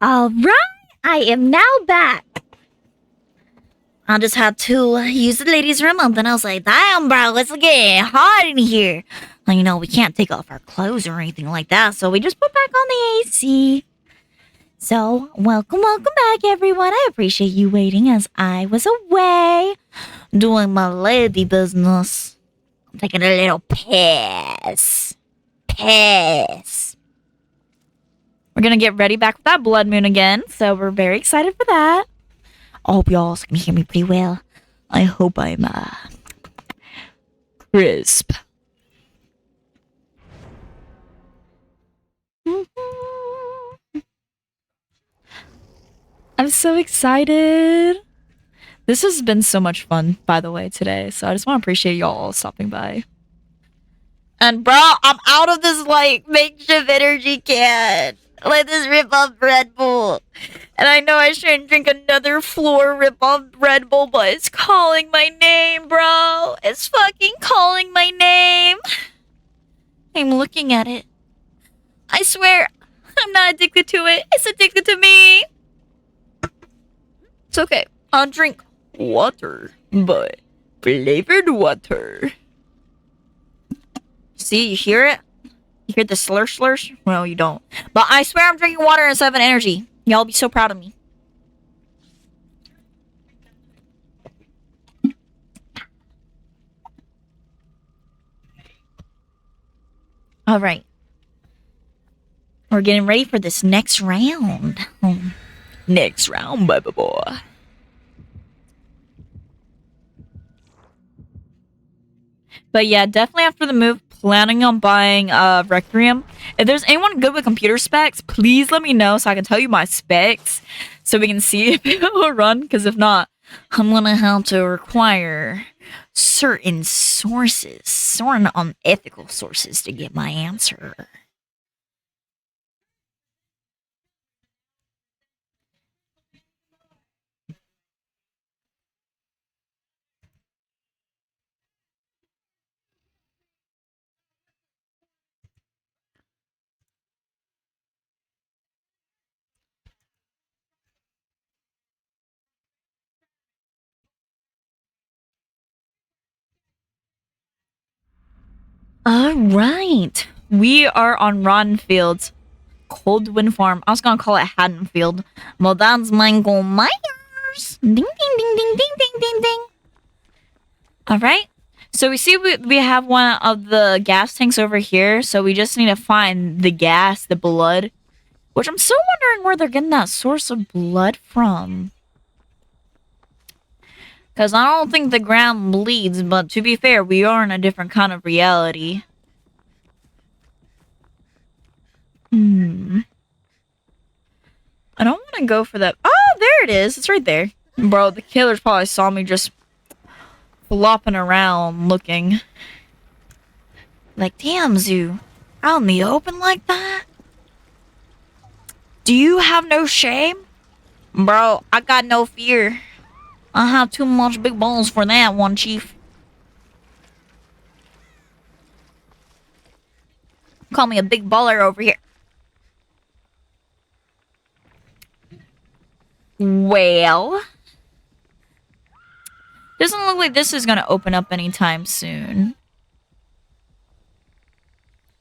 Alright, I am now back. I just had to use the ladies' room and then I was like, damn, bro, it's getting hot in here. And, you know, we can't take off our clothes or anything like that, so we just put back on the AC. So, welcome back, everyone. I appreciate you waiting as I was away doing my lady business. I'm taking a little piss. We're gonna get ready back with that blood moon again, so we're very excited for that. I hope y'all can hear me pretty well. I hope I'm crisp. I'm so excited. This has been so much fun, by the way, today. So I just want to appreciate y'all stopping by. And bro, I'm out of this like makeshift energy can. Like this rip-off Red Bull. And I know I shouldn't drink another floor rip-off Red Bull, but it's calling my name, bro. It's fucking calling my name. I'm looking at it. I swear, I'm not addicted to it. It's addicted to me. It's okay. I'll drink water, but flavored water. See, you hear it? You hear the slursh? Well, you don't. But I swear I'm drinking water instead of an energy. Y'all be so proud of me. Alright. We're getting ready for this next round. Next round, baby boy. But yeah, definitely after the move, planning on buying Requiem. If there's anyone good with computer specs, please let me know so I can tell you my specs so we can see if it will run. Because if not, I'm gonna have to require certain sources, certain unethical sources to get my answer. Alright. We are on Rotten Fields. Cold Wind Farm. I was gonna call it Haddonfield. Well, that's Michael Myers. Ding, ding, ding, ding, ding, ding, ding, ding. Alright. So we see we have one of the gas tanks over here. So we just need to find the gas, the blood. Which I'm still wondering where they're getting that source of blood from. Because I don't think the ground bleeds, but to be fair, we are in a different kind of reality. I don't want to go for that. Oh, there it is. It's right there. Bro, the killers probably saw me just flopping around looking. Like, damn, Zoo. Out in the open like that? Do you have no shame? Bro, I got no fear. I have too much big balls for that one, Chief. Call me a big baller over here. Well, doesn't look like this is gonna open up anytime soon.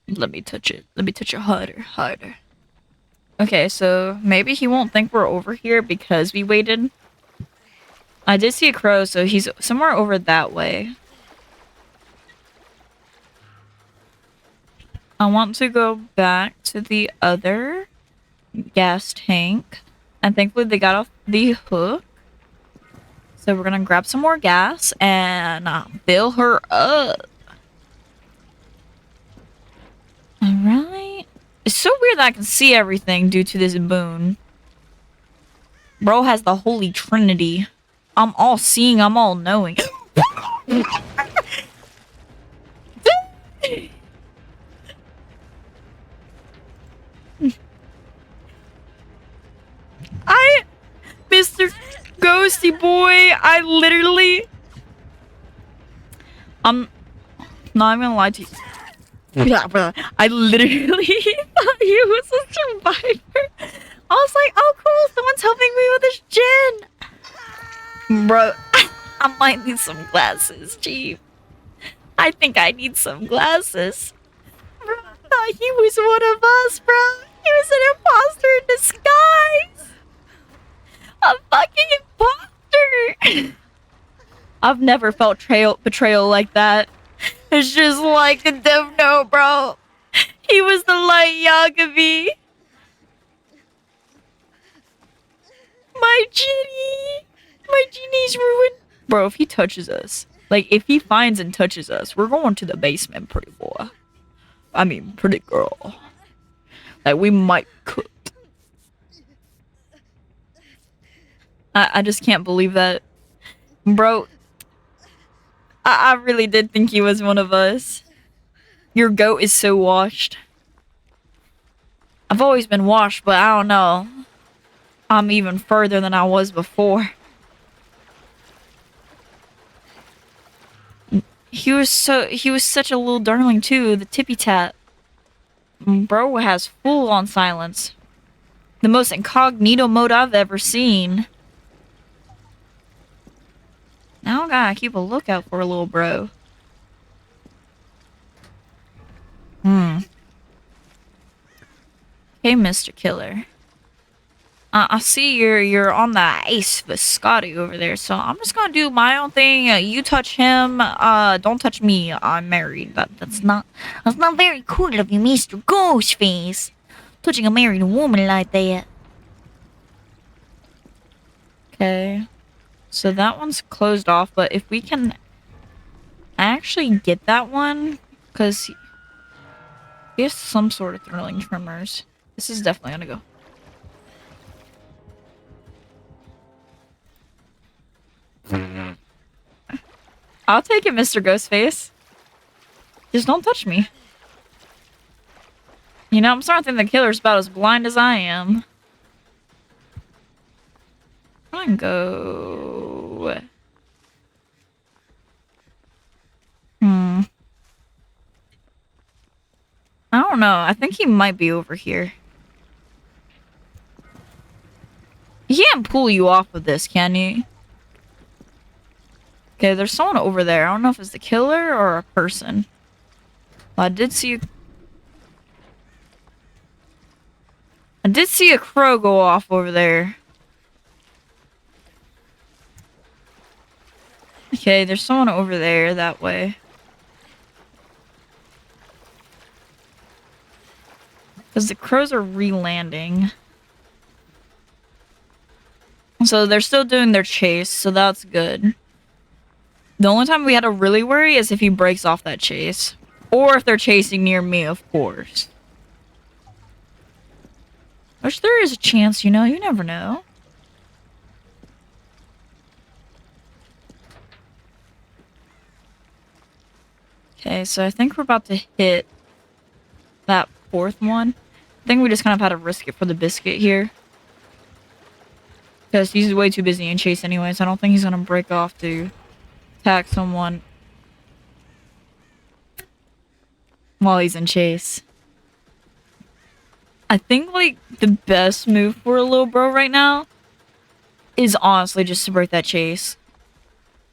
Let me touch it. Let me touch it harder. Okay, so maybe he won't think we're over here because we waited. I did see a crow, so he's somewhere over that way. I want to go back to the other gas tank. And thankfully they got off the hook. So we're gonna grab some more gas and fill her up. Alright. It's so weird that I can see everything due to this boon. Bro has the Holy Trinity. I'm all seeing, I'm all knowing. Mr. Ghosty Boy, I literally... I'm not even gonna lie to you. I literally thought he was a survivor. I was like, oh cool, someone's helping me with this gin. Bro, I might need some glasses, Chief. I think I need some glasses. Bro, I thought he was one of us, bro. He was an imposter in disguise. A fucking imposter. I've never felt betrayal like that. It's just like the dev note, bro. He was the light Yagami. My genie. My genie's ruined. Bro, if he touches us, like if he finds and touches us, we're going to the basement, pretty boy. I mean, pretty girl. Like we might cook. I just can't believe that. Bro, I really did think he was one of us. Your goat is so washed. I've always been washed, but I don't know. I'm even further than I was before. He was such a little darling too, the tippy tap. Bro has full on silence. The most incognito mode I've ever seen. Now I gotta keep a lookout for a little bro. Hey, Mr. Killer. I see you're on the Ace Viscotti over there, so I'm just gonna do my own thing. You touch him. Don't touch me. I'm married. That's not very cool of you, Mr. Ghostface. Touching a married woman like that. Okay. So that one's closed off, but if we can actually get that one, because he has some sort of thrilling tremors. This is definitely gonna go. I'll take it, Mr. Ghostface. Just don't touch me. You know, I'm starting to think the killer's about as blind as I am. I'm gonna go... I don't know. I think he might be over here. He can't pull you off of this, can he? Okay, there's someone over there. I don't know if it's the killer or a person. Well, I did see a crow go off over there. Okay, there's someone over there that way. Because the crows are re-landing. So they're still doing their chase, so that's good. The only time we had to really worry is if he breaks off that chase. Or if they're chasing near me, of course. Which there is a chance, you know, you never know. Okay, so I think we're about to hit that fourth one. I think we just kind of had to risk it for the biscuit here. Because he's way too busy in chase anyways. I don't think he's gonna break off to attack someone while he's in chase. I think, like, the best move for a little bro right now is honestly just to break that chase.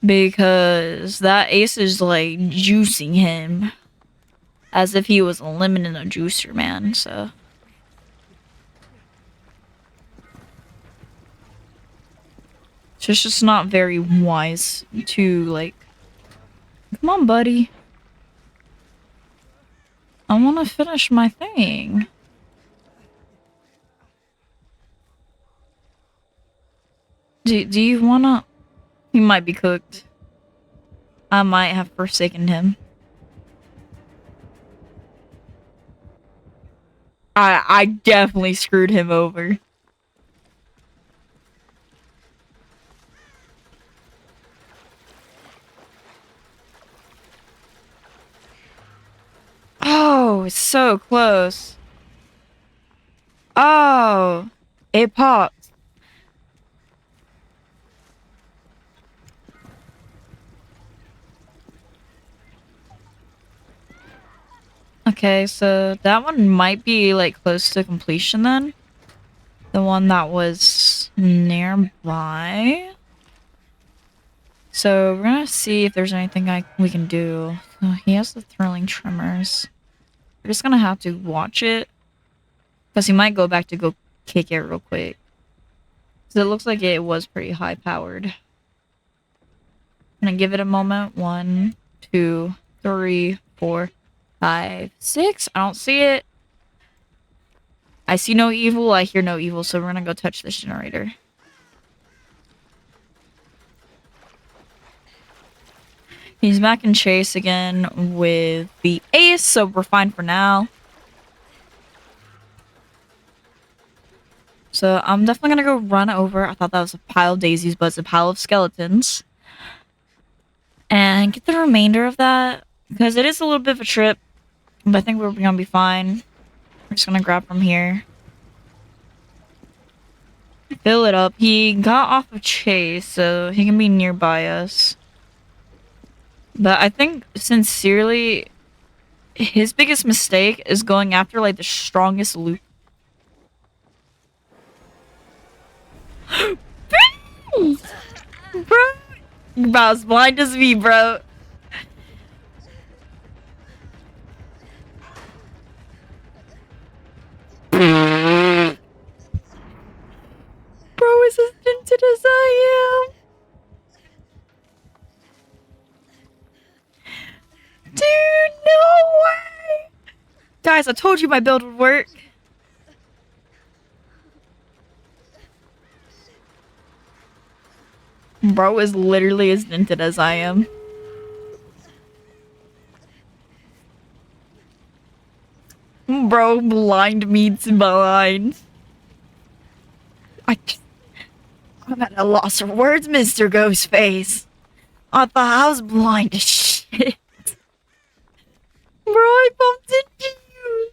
Because that ace is, like, juicing him. As if he was a lemon in a juicer, man, so... So it's just not very wise to, like... Come on, buddy. I want to finish my thing. Do you wanna... He might be cooked. I might have forsaken him. I definitely screwed him over. Oh, it's so close. Oh, it popped. Okay, so that one might be, like, close to completion then. the one that was nearby. So we're gonna see if there's anything we can do. So he has the thrilling tremors. We're just gonna have to watch it. Because he might go back to go kick it real quick. So it looks like it was pretty high powered. I'm gonna give it a moment. 1, 2, 3, 4, 5, 6. I don't see it. I see no evil. I hear no evil. So we're gonna go touch this generator. He's back in chase again with the ace. So we're fine for now. So I'm definitely gonna go run over. I thought that was a pile of daisies, but it's a pile of skeletons. And get the remainder of that. Because it is a little bit of a trip. But I think we're gonna be fine. We're just gonna grab from here. Fill it up. He got off of chase, so he can be nearby us. But I think, sincerely, his biggest mistake is going after, like, the strongest loot. Bro! You're about as blind as me, bro. Bro is as dented as I am. Dude, no way! Guys, I told you my build would work. Bro is literally as dented as I am. Bro, blind meets blind. I'm at a loss for words, Mr. Ghostface. I thought I was blind as shit. Bro, I bumped into you.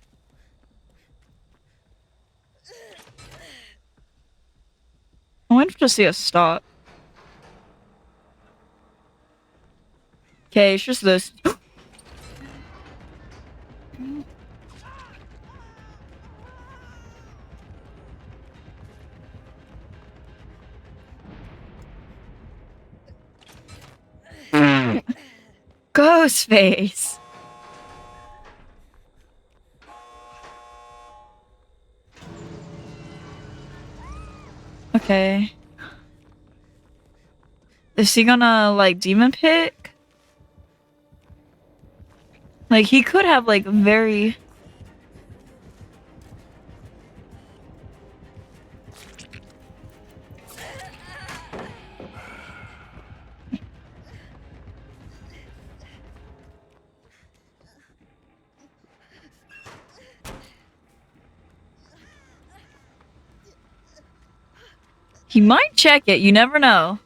I went to see us stop. Okay, it's just this. Ghostface. Okay. Is he gonna, like, demon pick? Like, he could have, like, very... He might check it, you never know.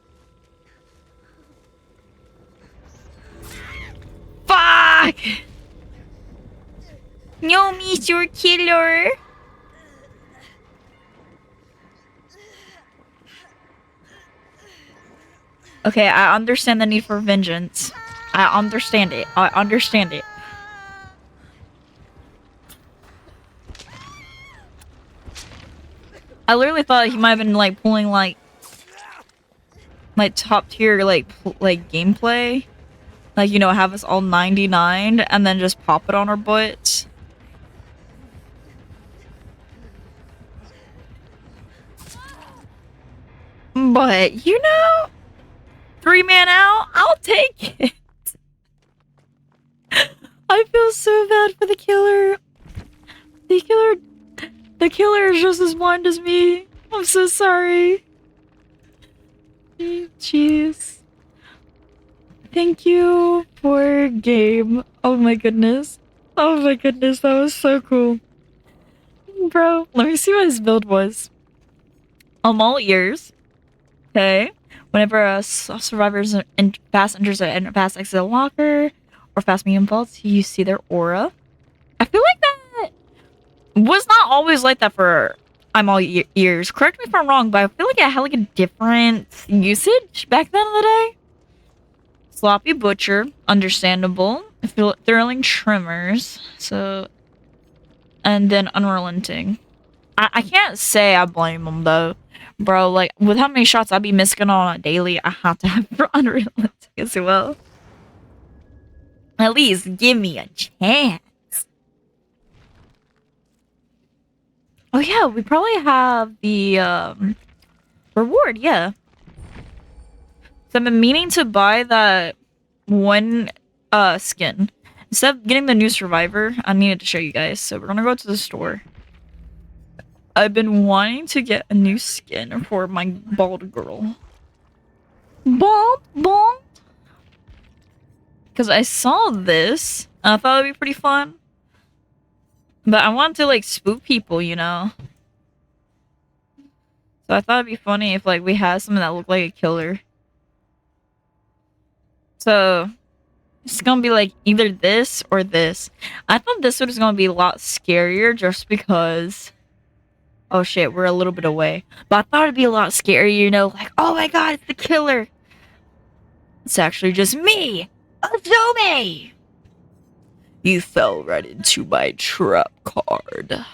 Fuck! No, Mr. Killer! Okay, I understand the need for vengeance. I understand it. I understand it. I literally thought he might have been, like, pulling, like top tier, like gameplay. Like, you know, have us all 99 and then just pop it on our butts. But, you know, 3-man out, I'll take it. I feel so bad for the killer. The killer is just as blind as me. I'm so sorry. Jeez. Thank you for game. Oh my goodness. Oh my goodness, that was so cool. Bro, let me see what his build was. I'm all ears. Okay. Whenever a survivor fast enters a fast exit locker or fast medium vaults, you see their aura. I feel like that was not always like that for I'm all ears. Correct me if I'm wrong, but I feel like it had like a different usage back then in the day. Sloppy Butcher, understandable. Thrilling Tremors, so... And then Unrelenting. I can't say I blame them though, bro. Like with how many shots I be missing on a daily, I have to have unrealistic as well. At least give me a chance. Oh yeah, we probably have the reward. Yeah. So I've been meaning to buy that one skin. Instead of getting the new survivor, I needed to show you guys. So we're gonna go to the store. I've been wanting to get a new skin for my bald girl. Bald? Because I saw this, and I thought it'd be pretty fun. But I wanted to, like, spook people, you know? So I thought it'd be funny if, like, we had something that looked like a killer. So, it's gonna be, like, either this or this. I thought this was gonna be a lot scarier just because... Oh shit, we're a little bit away. But I thought it'd be a lot scarier, you know? Like, oh my god, it's the killer! It's actually just me! Azumi! You fell right into my trap card.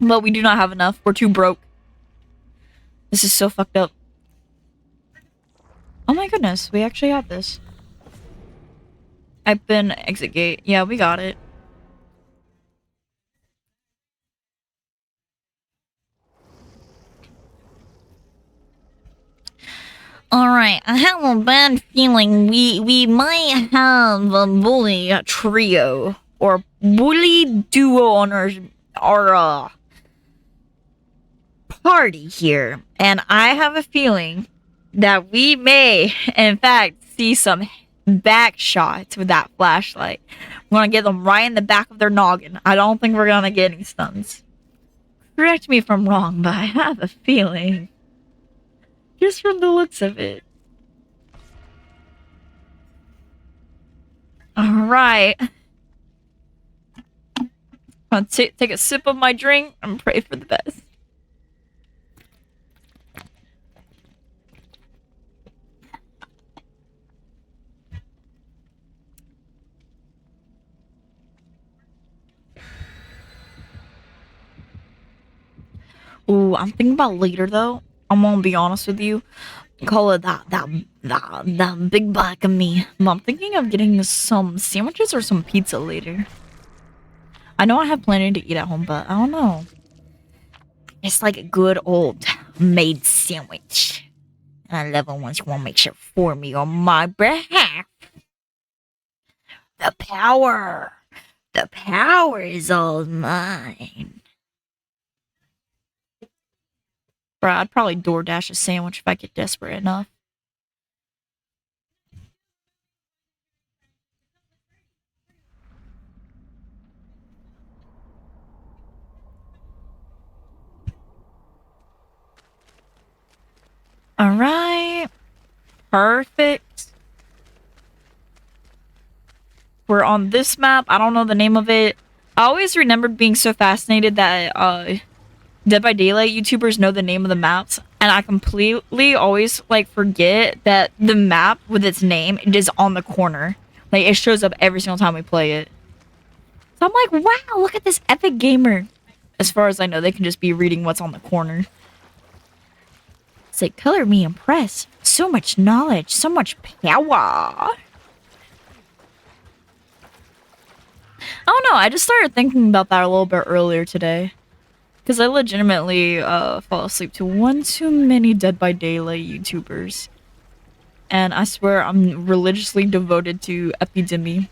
But we do not have enough. We're too broke. This is so fucked up. Oh my goodness, we actually have this. I've been exit gate. Yeah, we got it. Alright, I have a bad feeling we might have a bully trio or bully duo on our party here. And I have a feeling that we may, in fact, see some back shots with that flashlight. We're gonna get them right in the back of their noggin. I don't think we're gonna get any stuns. Correct me if I'm wrong, but I have a feeling. Just from the looks of it. Alright. I'll take a sip of my drink and pray for the best. Ooh, I'm thinking about later though. I'm gonna be honest with you. Call it that big black of me. But I'm thinking of getting some sandwiches or some pizza later. I know I have plenty to eat at home, but I don't know. It's like a good old made sandwich. And I love it when someone makes it for me on my behalf. The power. The power is all mine. Bro, I'd probably DoorDash a sandwich if I get desperate enough. Alright. Perfect. We're on this map. I don't know the name of it. I always remembered being so fascinated that Dead by Daylight YouTubers know the name of the maps, and I completely always like forget that the map with its name it is on the corner. Like it shows up every single time we play it. So I'm like, wow, look at this epic gamer. As far as I know, they can just be reading what's on the corner. It's like, color me impressed. So much knowledge, so much power. I don't know, I just started thinking about that a little bit earlier today. Because I legitimately fall asleep to one too many Dead by Daylight YouTubers. And I swear I'm religiously devoted to Epidemi.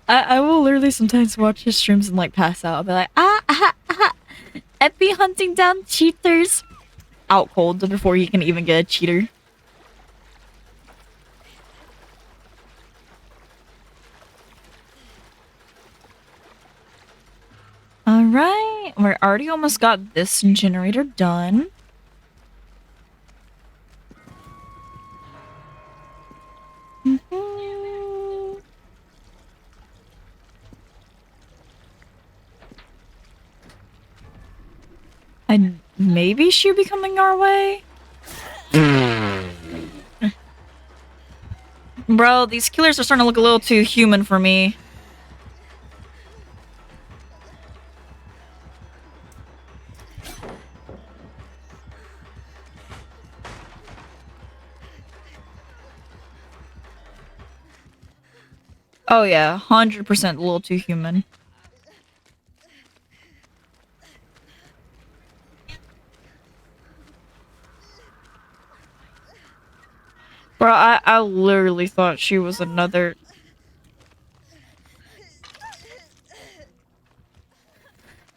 I will literally sometimes watch his streams and like pass out. I'll be like, Epi hunting down cheaters. Out cold before he can even get a cheater. Alright, we're already almost got this generator done. And maybe she'll be coming our way? Bro, these killers are starting to look a little too human for me. Oh yeah, 100% a little too human. Bro, I literally thought she was another...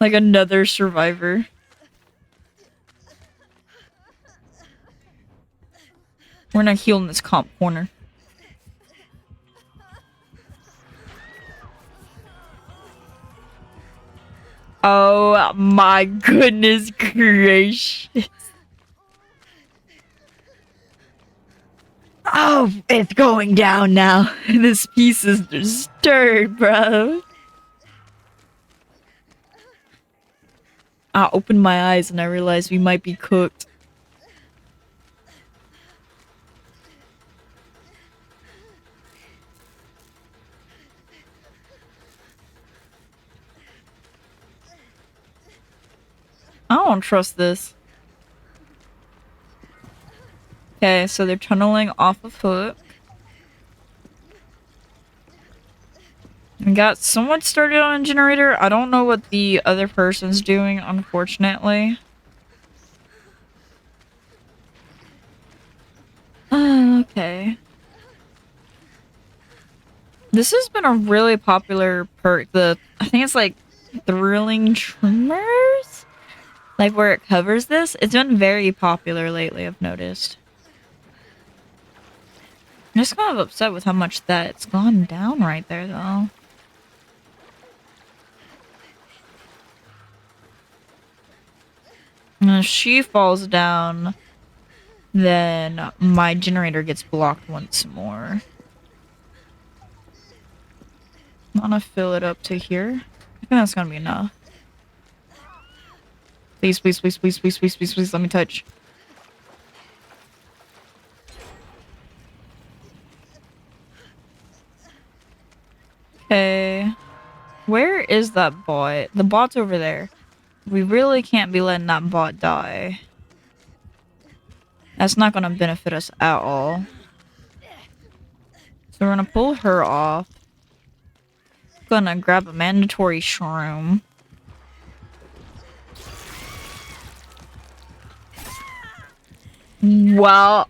Like another survivor. We're not healing this comp corner. Oh my goodness gracious. Oh, it's going down now. This piece is disturbed, bro. I opened my eyes and I realized we might be cooked. I don't trust this. Okay, so they're tunneling off of Hook. We got someone started on a generator. I don't know what the other person's doing, unfortunately. Okay. This has been a really popular perk. I think it's like Thrilling Tremors? Like where it covers this. It's been very popular lately, I've noticed. I'm just kind of upset with how much that's gone down right there, though. And if she falls down, then my generator gets blocked once more. I'm gonna fill it up to here. I think that's gonna be enough. Please, please, please, please, please, please, please, please, let me touch. Okay. Where is that bot? The bot's over there. We really can't be letting that bot die. That's not gonna benefit us at all. So we're gonna pull her off. Gonna grab a mandatory shroom. Well,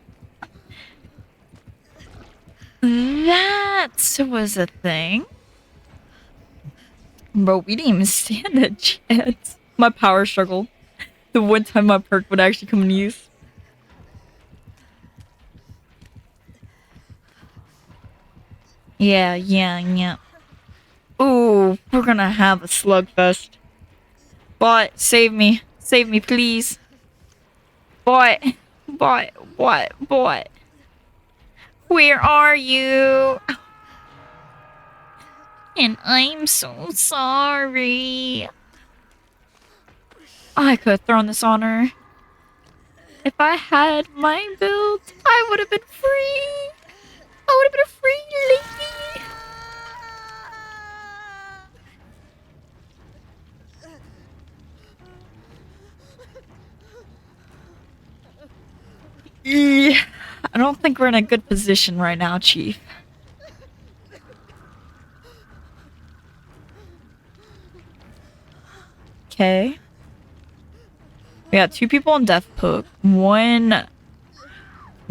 that was a thing. Bro, we didn't even stand a chance. My power struggle. The one time my perk would actually come in use. Yeah. Ooh, we're gonna have a slugfest. Bot, save me. Save me, please. Bot. Bot. Where are you? And I'm so sorry. I could have thrown this on her. If I had my build, I would have been free. I would have been a free lady. Yeah, I don't think we're in a good position right now, Chief. Okay. We got 2 people on death hook. 1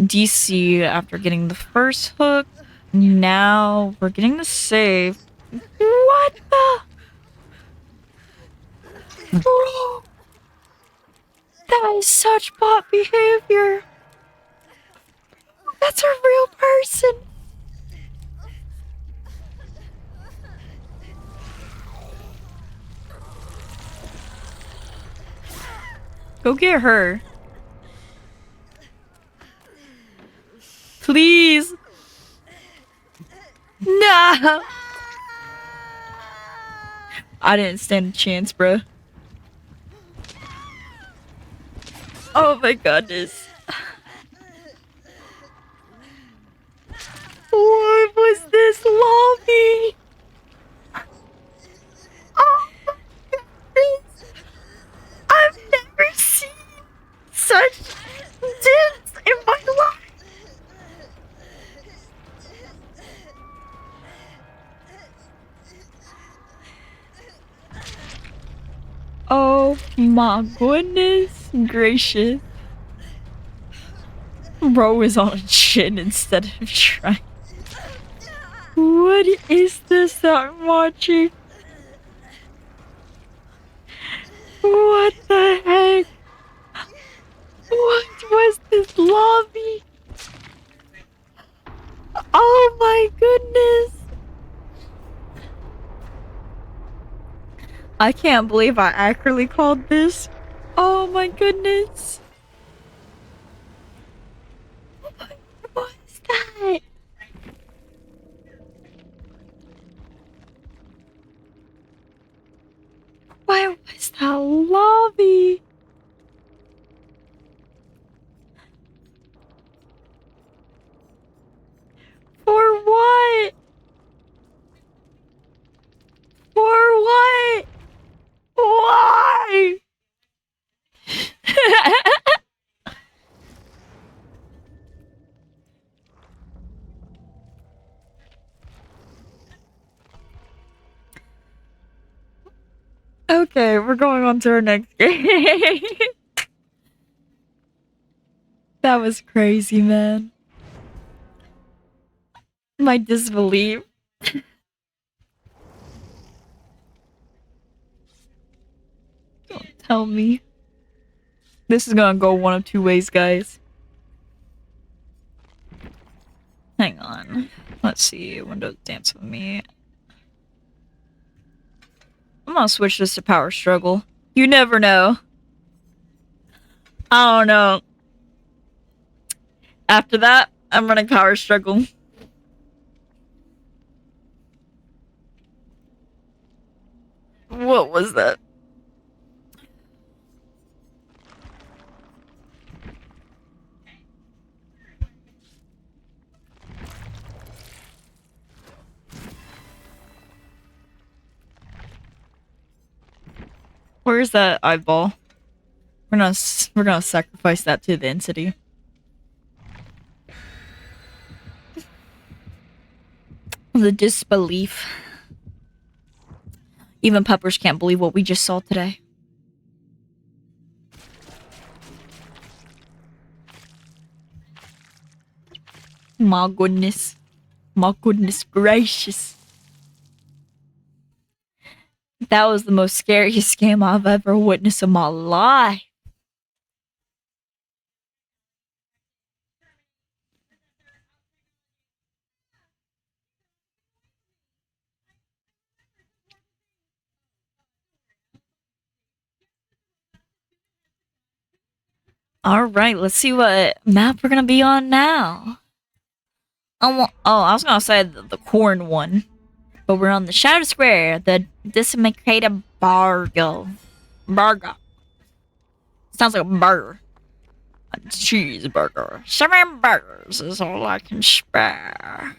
DC after getting the first hook. Now we're getting the save. What the? Bro. That is such bot behavior. That's a real person. Go get her. Please. No. I didn't stand a chance, bro. Oh my goodness. What was this lobby? Oh my goodness. I've never seen such dents in my life. My goodness gracious. Bro is on a chin instead of trying. What is this that I'm watching? What the heck? What was this lobby? Oh my goodness. I can't believe I accurately called this. Oh my goodness. What was that? Why was that lobby? For what? For what? Why? Okay, we're going on to our next game. That was crazy, man. My disbelief. Don't tell me. This is gonna go one of two ways, guys. Hang on. Let's see. Windows dance with me. I'm gonna switch this to power struggle. You never know. I don't know. After that, I'm running power struggle. What was that? Where's that eyeball? We're gonna sacrifice that to the entity. The disbelief. Even Peppers can't believe what we just saw today. My goodness. My goodness gracious. That was the most scariest game I've ever witnessed in my life. Alright, let's see what map we're gonna be on now. I was gonna say the corn one. But we're on the Shadow Square, the Dismicata Bargo. Burger. Sounds like a burger. A cheeseburger. 7 burgers is all I can spare.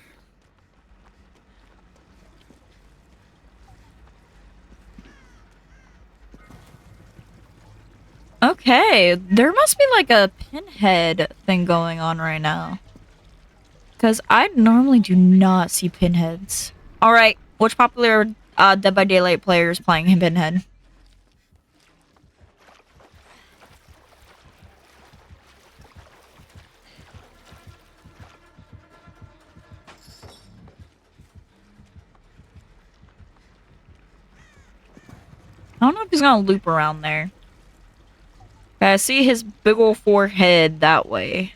Okay, there must be like a pinhead thing going on right now. Because I normally do not see pinheads. Alright, which popular Dead by Daylight player is playing Pinhead? I don't know if he's gonna loop around there. I see his big ol' forehead that way.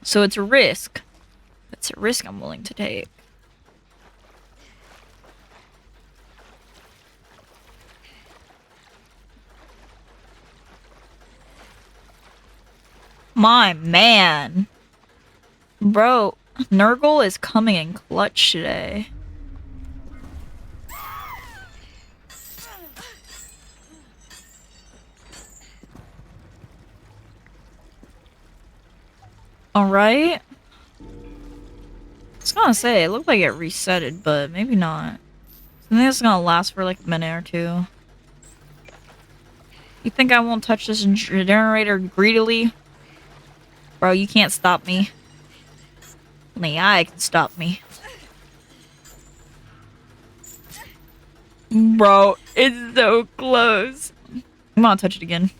So it's a risk. It's a risk I'm willing to take. My man. Bro, Nurgle is coming in clutch today. Alright. I was gonna say, it looked like it resetted, but maybe not. I think it's gonna last for like a minute or two. You think I won't touch this generator greedily? Bro, you can't stop me. Only I can stop me. Bro, it's so close. I'm gonna touch it again.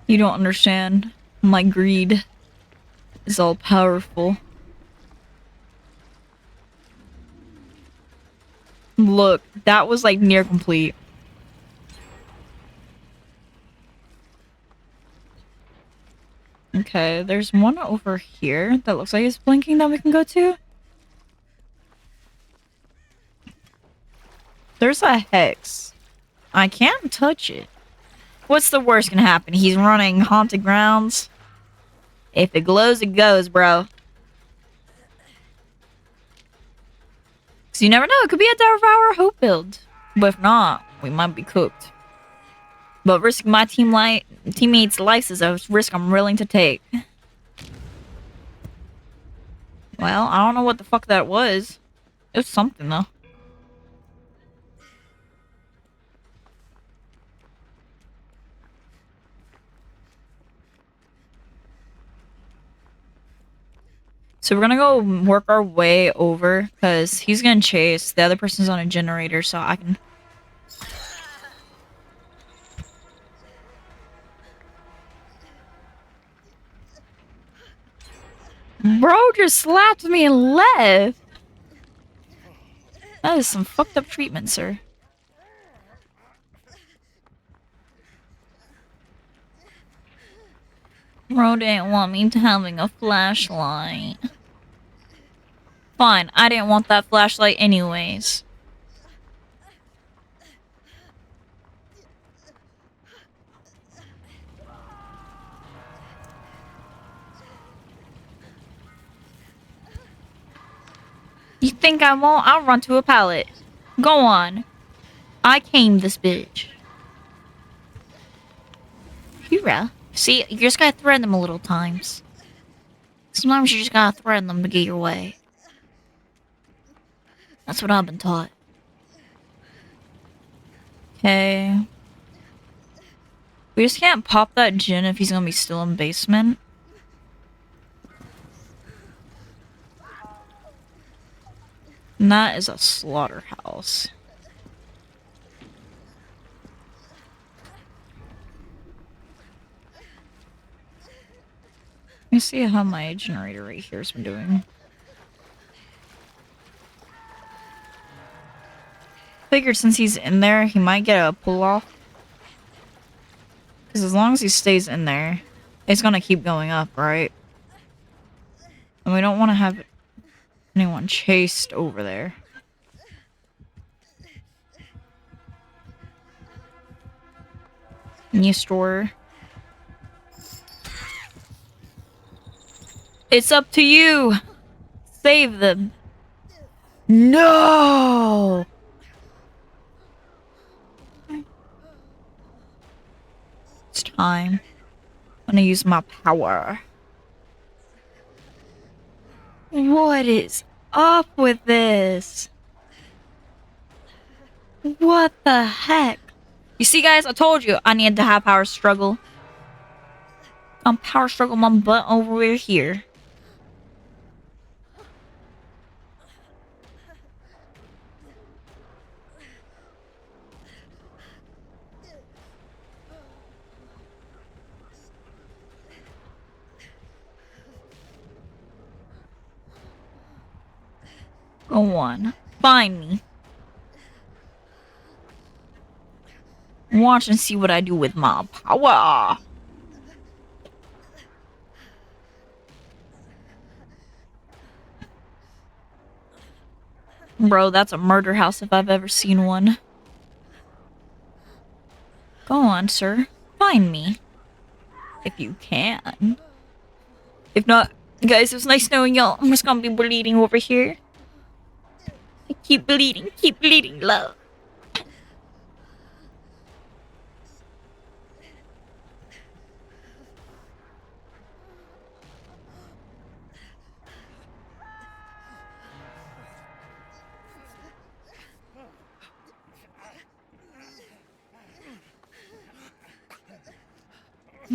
You don't understand. My greed is all powerful. Look, that was like near complete. Okay, there's one over here that looks like it's blinking that we can go to. There's a hex. I can't touch it. What's the worst gonna happen? He's running haunted grounds. If it glows, it goes, bro. So you never know. It could be a Devour Hope build. But if not, we might be cooked. But risking my teammates' lives is a risk I'm willing to take. Well, I don't know what the fuck that was. It was something, though. So we're gonna go work our way over, because he's gonna chase. The other person's on a generator, so I can... Bro just slapped me and left! That is some fucked up treatment, sir. Bro didn't want me having a flashlight. Fine, I didn't want that flashlight anyways. You think I won't? I'll run to a pallet. Go on. I came this bitch. Hurrah. See, you just gotta threaten them a little times. Sometimes you just gotta threaten them to get your way. That's what I've been taught. Okay. We just can't pop that gin if he's gonna be still in basement. And that is a slaughterhouse. Let me see how my generator right here has been doing. Figured since he's in there, he might get a pull-off. Because as long as he stays in there, it's gonna keep going up, right? And we don't want to have anyone chased over there. New store. It's up to you. Save them. No! It's time. I'm gonna use my power. What is up with this? What the heck? You see, guys, I told you I needed to have power struggle. I'm power struggle my butt over here. Go on. Find me. Watch and see what I do with my power. Bro, that's a murder house if I've ever seen one. Go on, sir. Find me. If you can. If not, guys, it was nice knowing y'all. I'm just gonna be bleeding over here. Keep bleeding, love.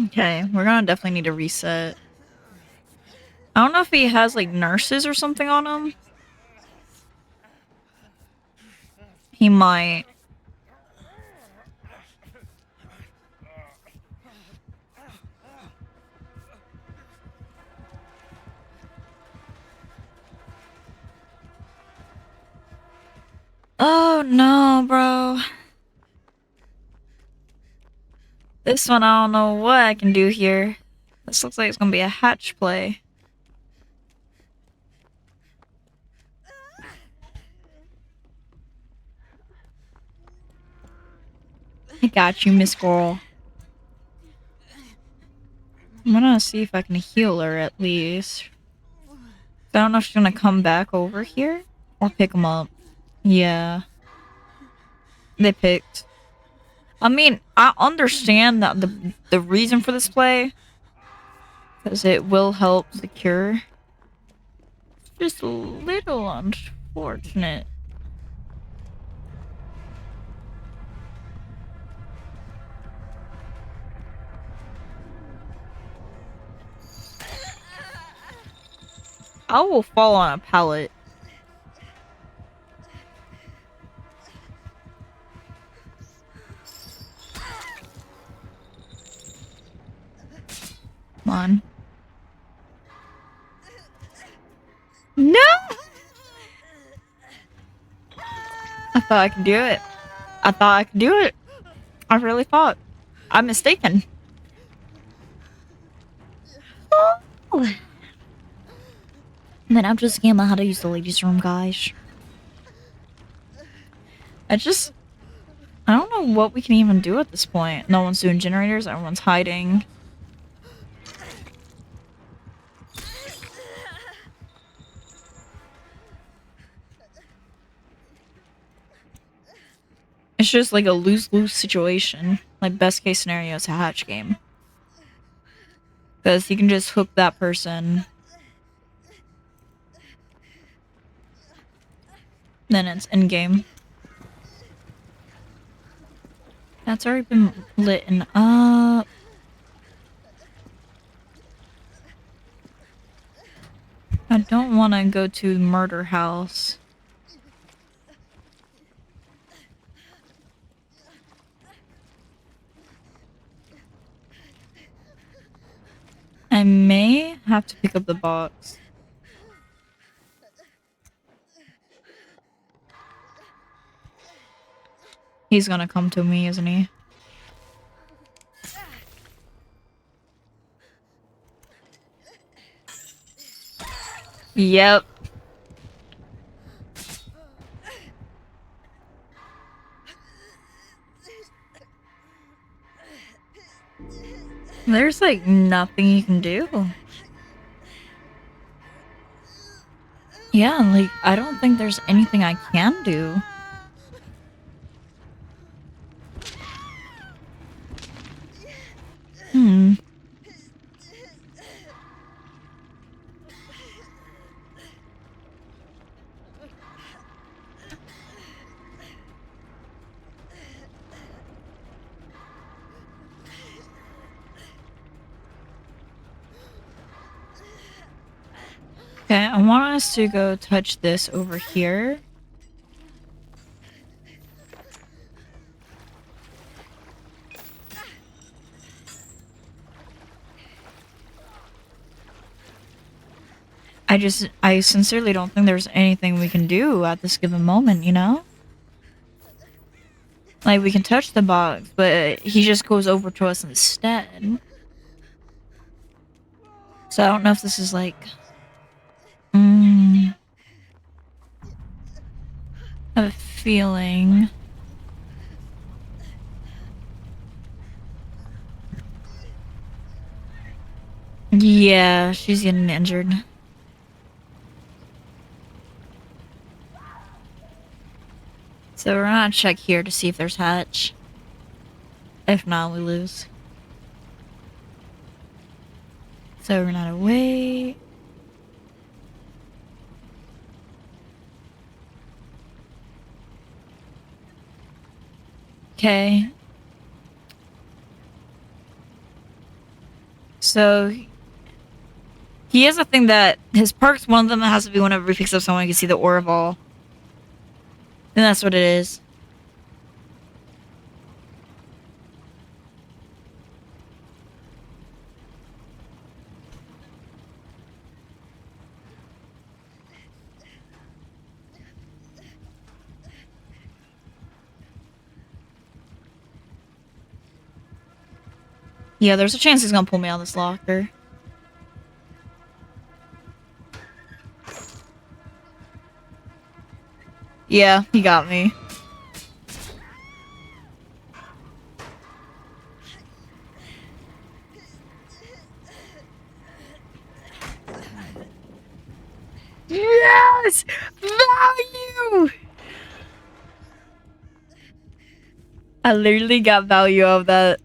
Okay, we're gonna definitely need to reset. I don't know if he has like nurses or something on him. He might. Oh no, bro. This one, I don't know what I can do here. This looks like it's gonna be a hatch play. I got you, Miss Girl. I'm gonna see if I can heal her at least. I don't know if she's gonna come back over here or pick him up. Yeah. They picked. I mean, I understand that the reason for this play, because it will help secure. It's just a little unfortunate. I will fall on a pallet. Come on. No! I thought I could do it. I thought I could do it. I really thought. I'm mistaken. Oh. And then I'm just gonna how to use the ladies' room, guys. I don't know what we can even do at this point. No one's doing generators, everyone's hiding. It's just like a lose-lose situation. Like, best case scenario is a hatch game. Because you can just hook that person. Then it's in-game. That's already been lit up. I don't want to go to murder house. I may have to pick up the box. He's gonna come to me, isn't he? Yep. There's like nothing you can do. Yeah, like I don't think there's anything I can do. Hmm. Okay, I want us to go touch this over here. I sincerely don't think there's anything we can do at this given moment, you know? Like, we can touch the box, but he just goes over to us instead. So I don't know if this is like... I have a feeling... Yeah, she's getting injured. So we're gonna check here to see if there's hatch. If not, we lose. So we're not away. Okay. So he has a thing that his perks, one of them has to be whenever he picks up someone, you can see the aura ball. And that's what it is. Yeah, there's a chance he's gonna pull me out of this locker. Yeah, he got me. Yes! Value! I literally got value of that.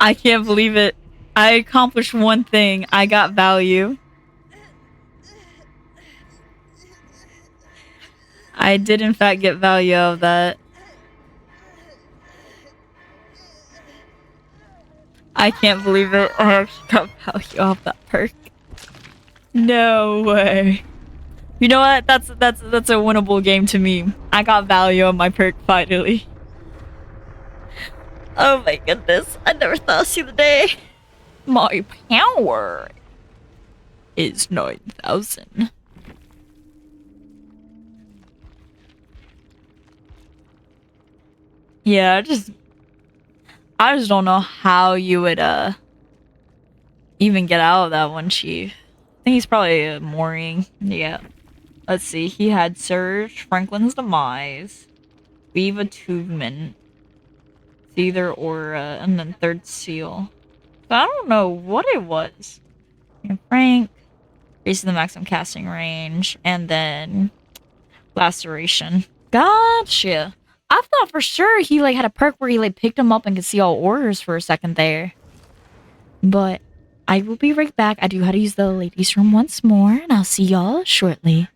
I can't believe it. I accomplished one thing. I got value. I did in fact get value of that. I can't believe it. I actually got value off that perk. No way. You know what? That's a winnable game to me. I got value on my perk finally. Oh my goodness. I never thought I'd see the day. My power is 9,000. Yeah, I just don't know how you would even get out of that one, Chief. I think he's probably mooring. Yeah. Let's see. He had Surge, Franklin's Demise, VTUBER, Either Aura, and then Third Seal. So I don't know what it was. And Frank, increasing the maximum casting range, and then Laceration. Gotcha. I thought for sure he like had a perk where he like picked him up and could see all orders for a second there. But I will be right back. I do have to use the ladies' room once more, and I'll see y'all shortly.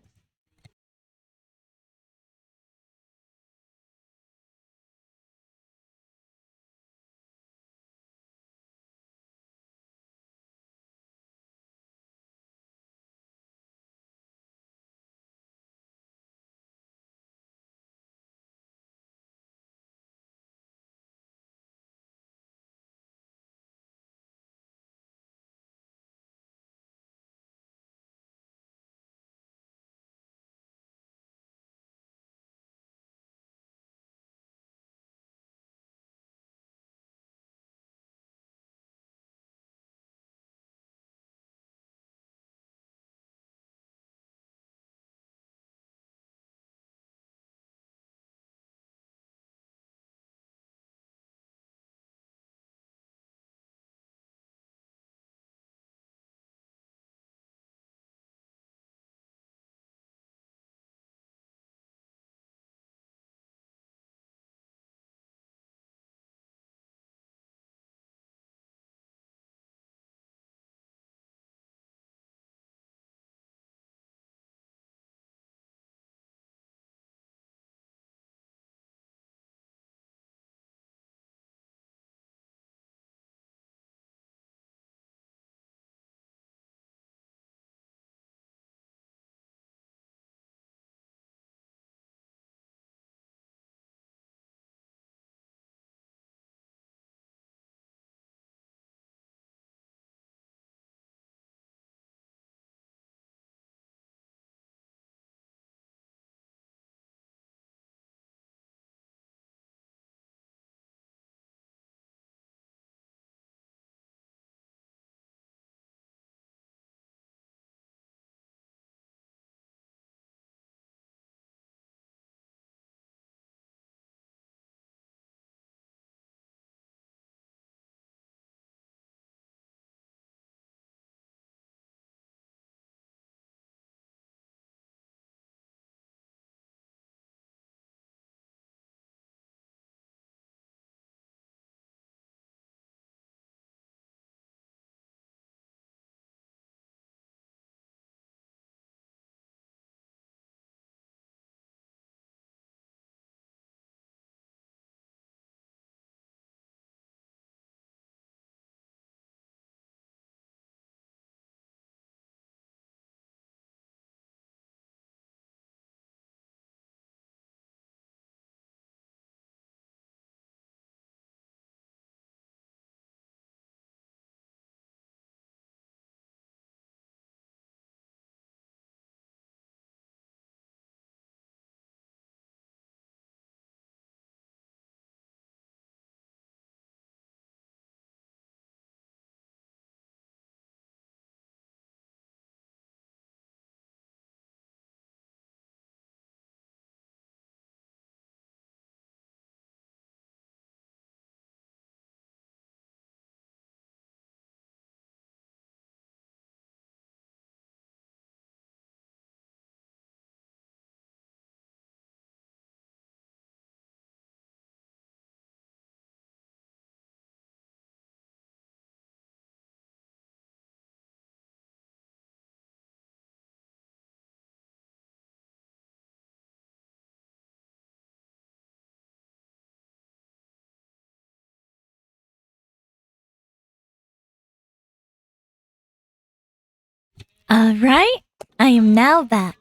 Alright, I am now back.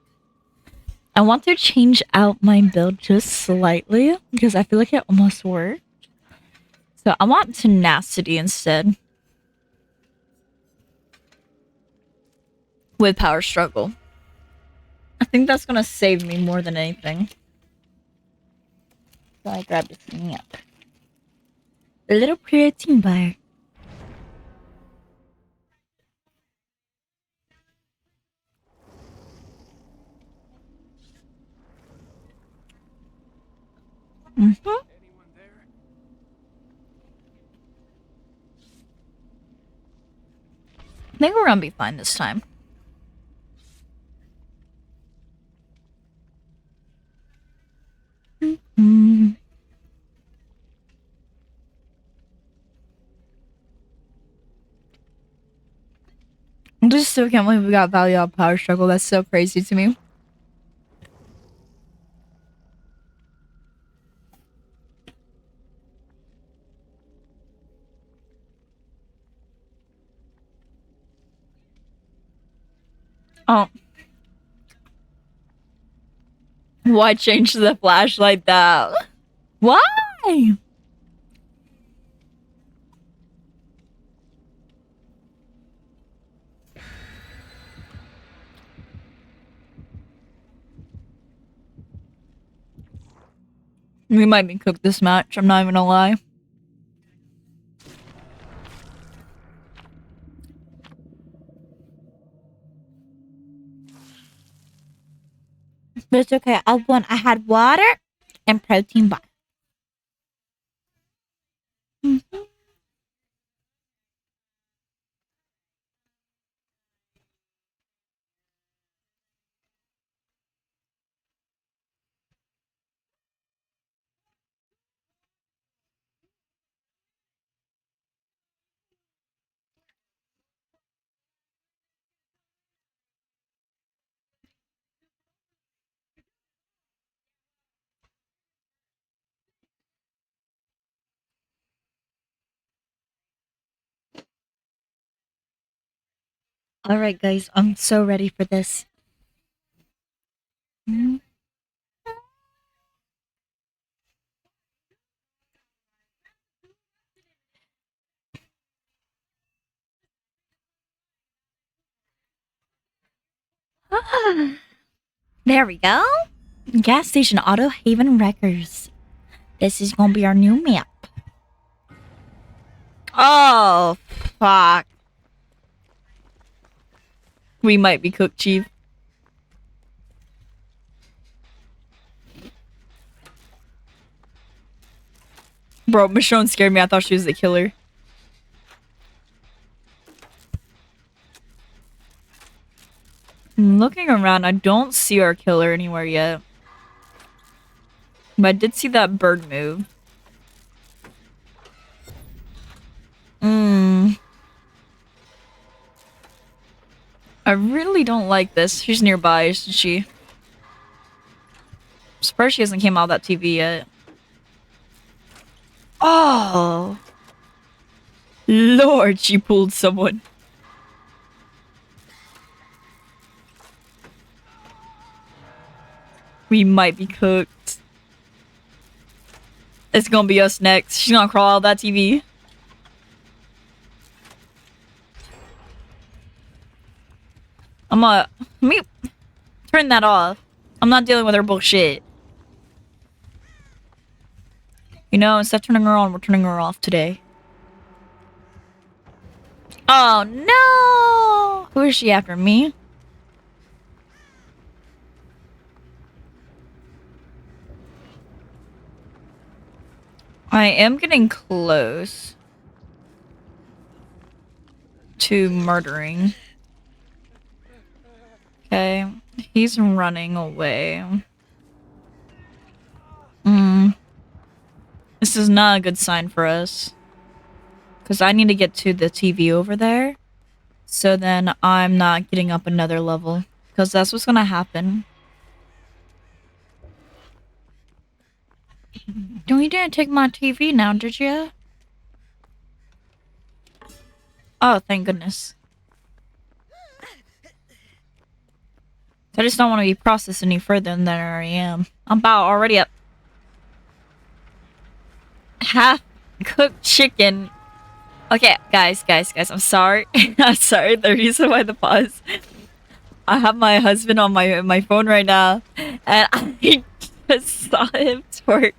I want to change out my build just slightly because I feel like it almost worked. So I want tenacity instead. With power struggle. I think that's gonna save me more than anything. So I grabbed a snack. A little protein bar. Mm-hmm. I think we're gonna be fine this time. Mm-hmm. I just still can't believe we got value out power struggle. That's so crazy to me. Oh. Why change the flashlight that? Why? We might be cooked this match, I'm not even gonna lie. But it's okay. I had water and protein bar. Mm-hmm. All right, guys, I'm so ready for this. Mm. There we go. Gas station Auto Haven Wreckers. This is gonna be our new map. Oh, fuck. We might be cooked, Chief. Bro, Michonne scared me. I thought she was the killer. Looking around, I don't see our killer anywhere yet. But I did see that bird move. I really don't like this. She's nearby, isn't she? I'm surprised she hasn't came out of that TV yet. Oh! Lord, she pulled someone. We might be cooked. It's gonna be us next. She's gonna crawl out of that TV. Let me turn that off. I'm not dealing with her bullshit. You know, instead of turning her on, we're turning her off today. Oh no! Who is she after, me? I am getting close to murdering. Okay, he's running away. This is not a good sign for us. Because I need to get to the TV over there. So then I'm not getting up another level. Because that's what's gonna happen. No, you didn't take my TV now, did you? Oh, thank goodness. I just don't want to be processed any further than I already am. I'm about already up half cooked chicken. Okay, guys, I'm sorry. I'm sorry. The reason why the pause. I have my husband on my phone right now, and I just saw him twerk.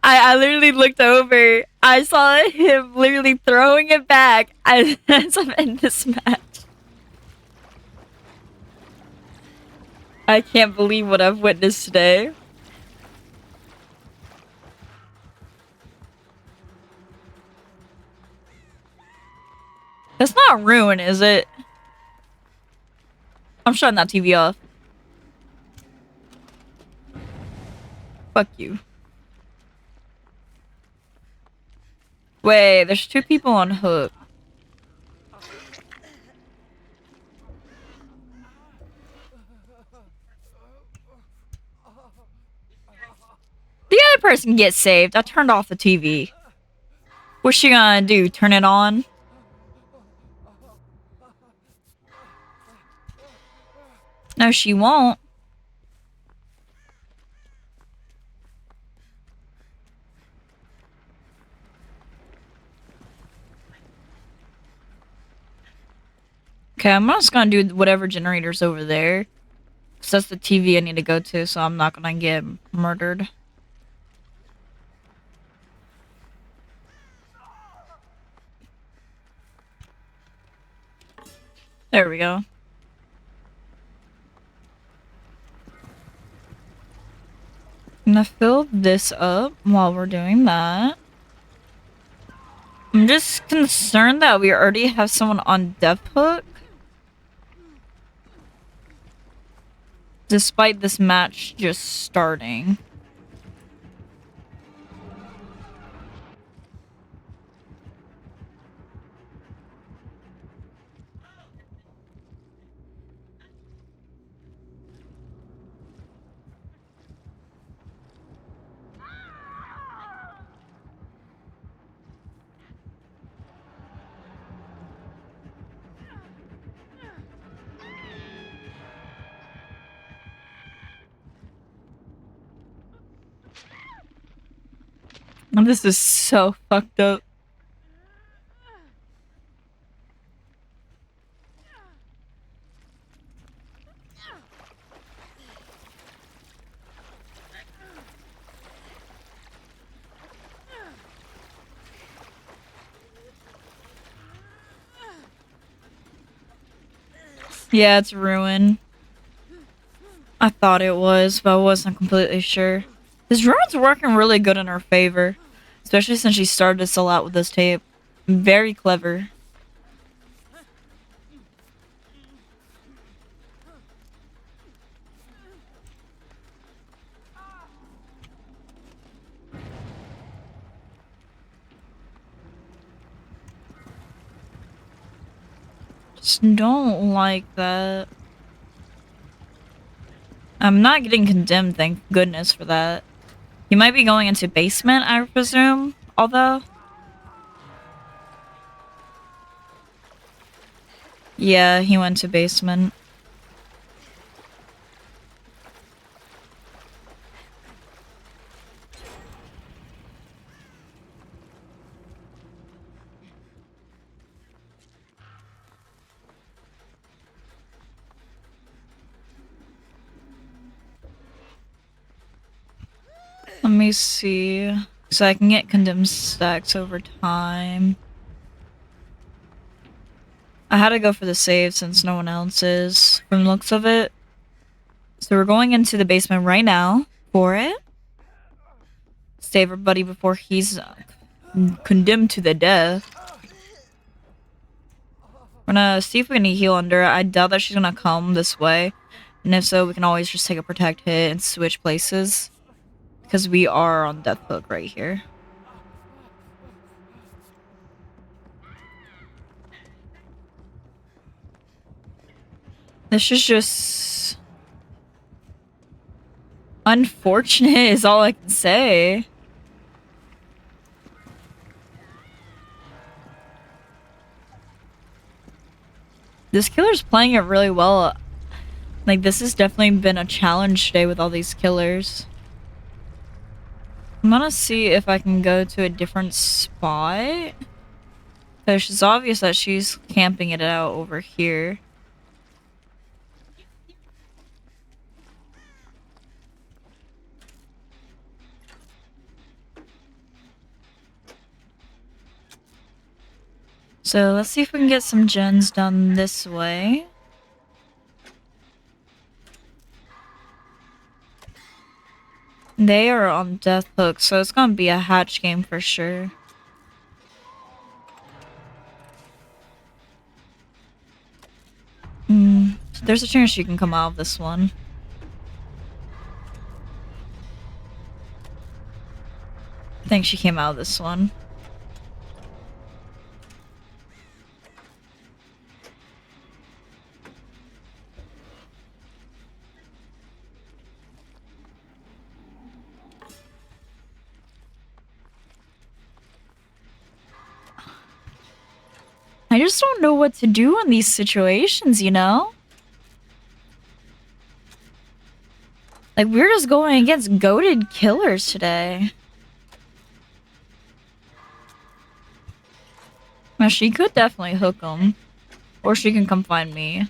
I literally looked over. I saw him literally throwing it back as I'm in this match. I can't believe what I've witnessed today. That's not ruin, is it? I'm shutting that TV off. Fuck you. Wait, there's 2 people on hook. The other person gets saved. I turned off the TV. What's she gonna do? Turn it on? No, she won't. Okay, I'm just gonna do whatever generator's over there. Cause that's the TV I need to go to, so I'm not gonna get murdered. There we go. I'm gonna fill this up while we're doing that. I'm just concerned that we already have someone on death hook. Despite this match just starting. This is so fucked up. Yeah, it's ruin. I thought it was, but I wasn't completely sure. This ruin's working really good in her favor. Especially since she started to sell out with this tape. Very clever. Just don't like that. I'm not getting condemned, thank goodness for that. He might be going into basement, I presume, although. Yeah, he went to basement. Let me see. So I can get condemned stacks over time. I had to go for the save since no one else is, from the looks of it. So we're going into the basement right now for it. Save everybody before he's condemned to the death. We're gonna see if we can heal under. I doubt that she's gonna come this way. And if so, we can always just take a protect hit and switch places. Because we are on death hook right here. This is just unfortunate is all I can say. This killer's playing it really well. Like, this has definitely been a challenge today with all these killers. I'm gonna see if I can go to a different spot. Because it's obvious that she's camping it out over here. So let's see if we can get some gens done this way. They are on death hook, so it's gonna be a hatch game for sure. There's a chance she can come out of this one. I think she came out of this one. I just don't know what to do in these situations, you know? Like, we're just going against goated killers today. Now, she could definitely hook them. Or she can come find me.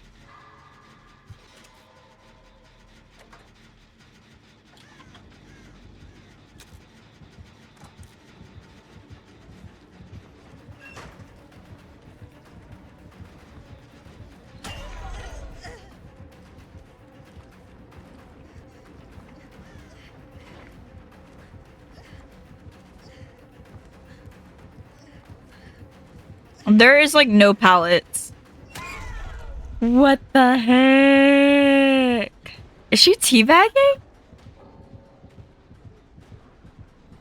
There is, like, no pallets. What the heck? Is she teabagging?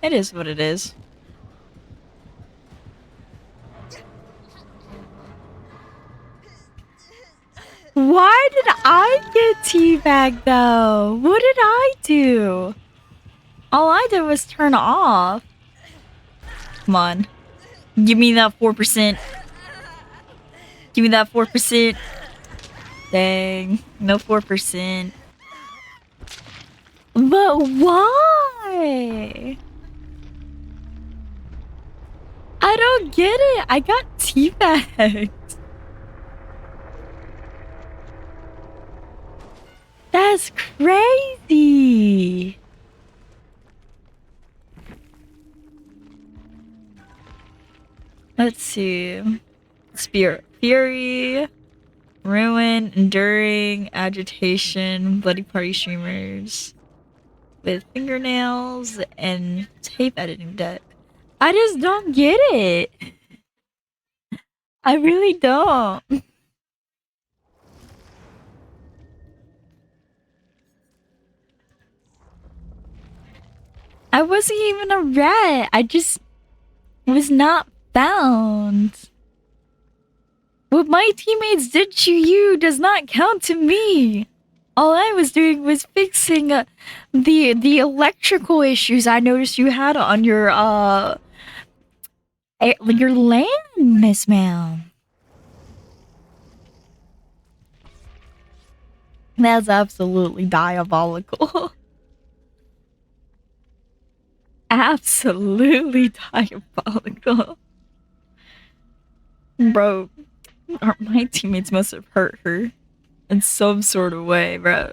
It is what it is. Why did I get teabagged though? What did I do? All I did was turn off. Come on. Give me that 4%. Give me that 4%. Dang. No 4%. But why? I don't get it. I got teabagged. That's crazy. Let's see. Spirit Fury, Ruin, Enduring, Agitation, Bloody Party Streamers with fingernails and tape editing deck. I just don't get it. I really don't. I wasn't even a rat. I just was not found. What my teammates did to you does not count to me. All I was doing was fixing the electrical issues I noticed you had on your land, Miss Ma'am. That's absolutely diabolical. Absolutely diabolical. Bro, my teammates must have hurt her in some sort of way, bro.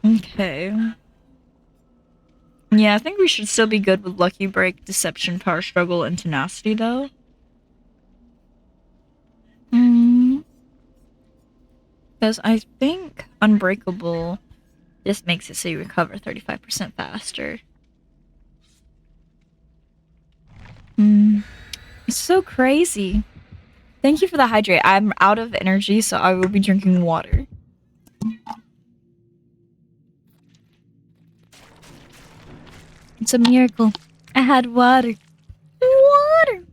Okay. Yeah, I think we should still be good with Lucky Break, Deception, Power Struggle, and Tenacity, though. Because I think Unbreakable just makes it so you recover 35% faster. It's so crazy. Thank you for the hydrate. I'm out of energy, so I will be drinking water. It's a miracle. I had water. Water!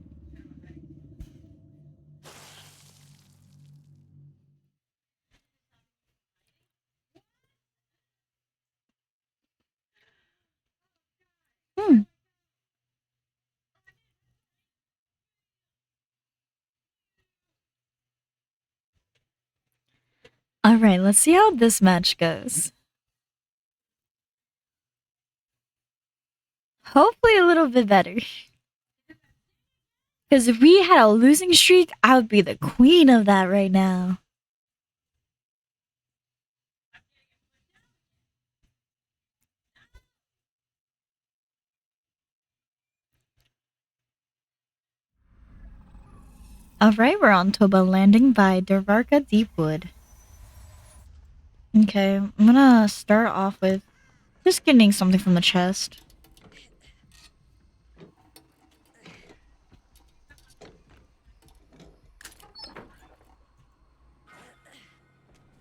Alright, let's see how this match goes. Hopefully a little bit better. Because if we had a losing streak, I would be the queen of that right now. Alright, we're on Toba Landing by Dervarka Deepwood. Okay, I'm gonna start off with just getting something from the chest.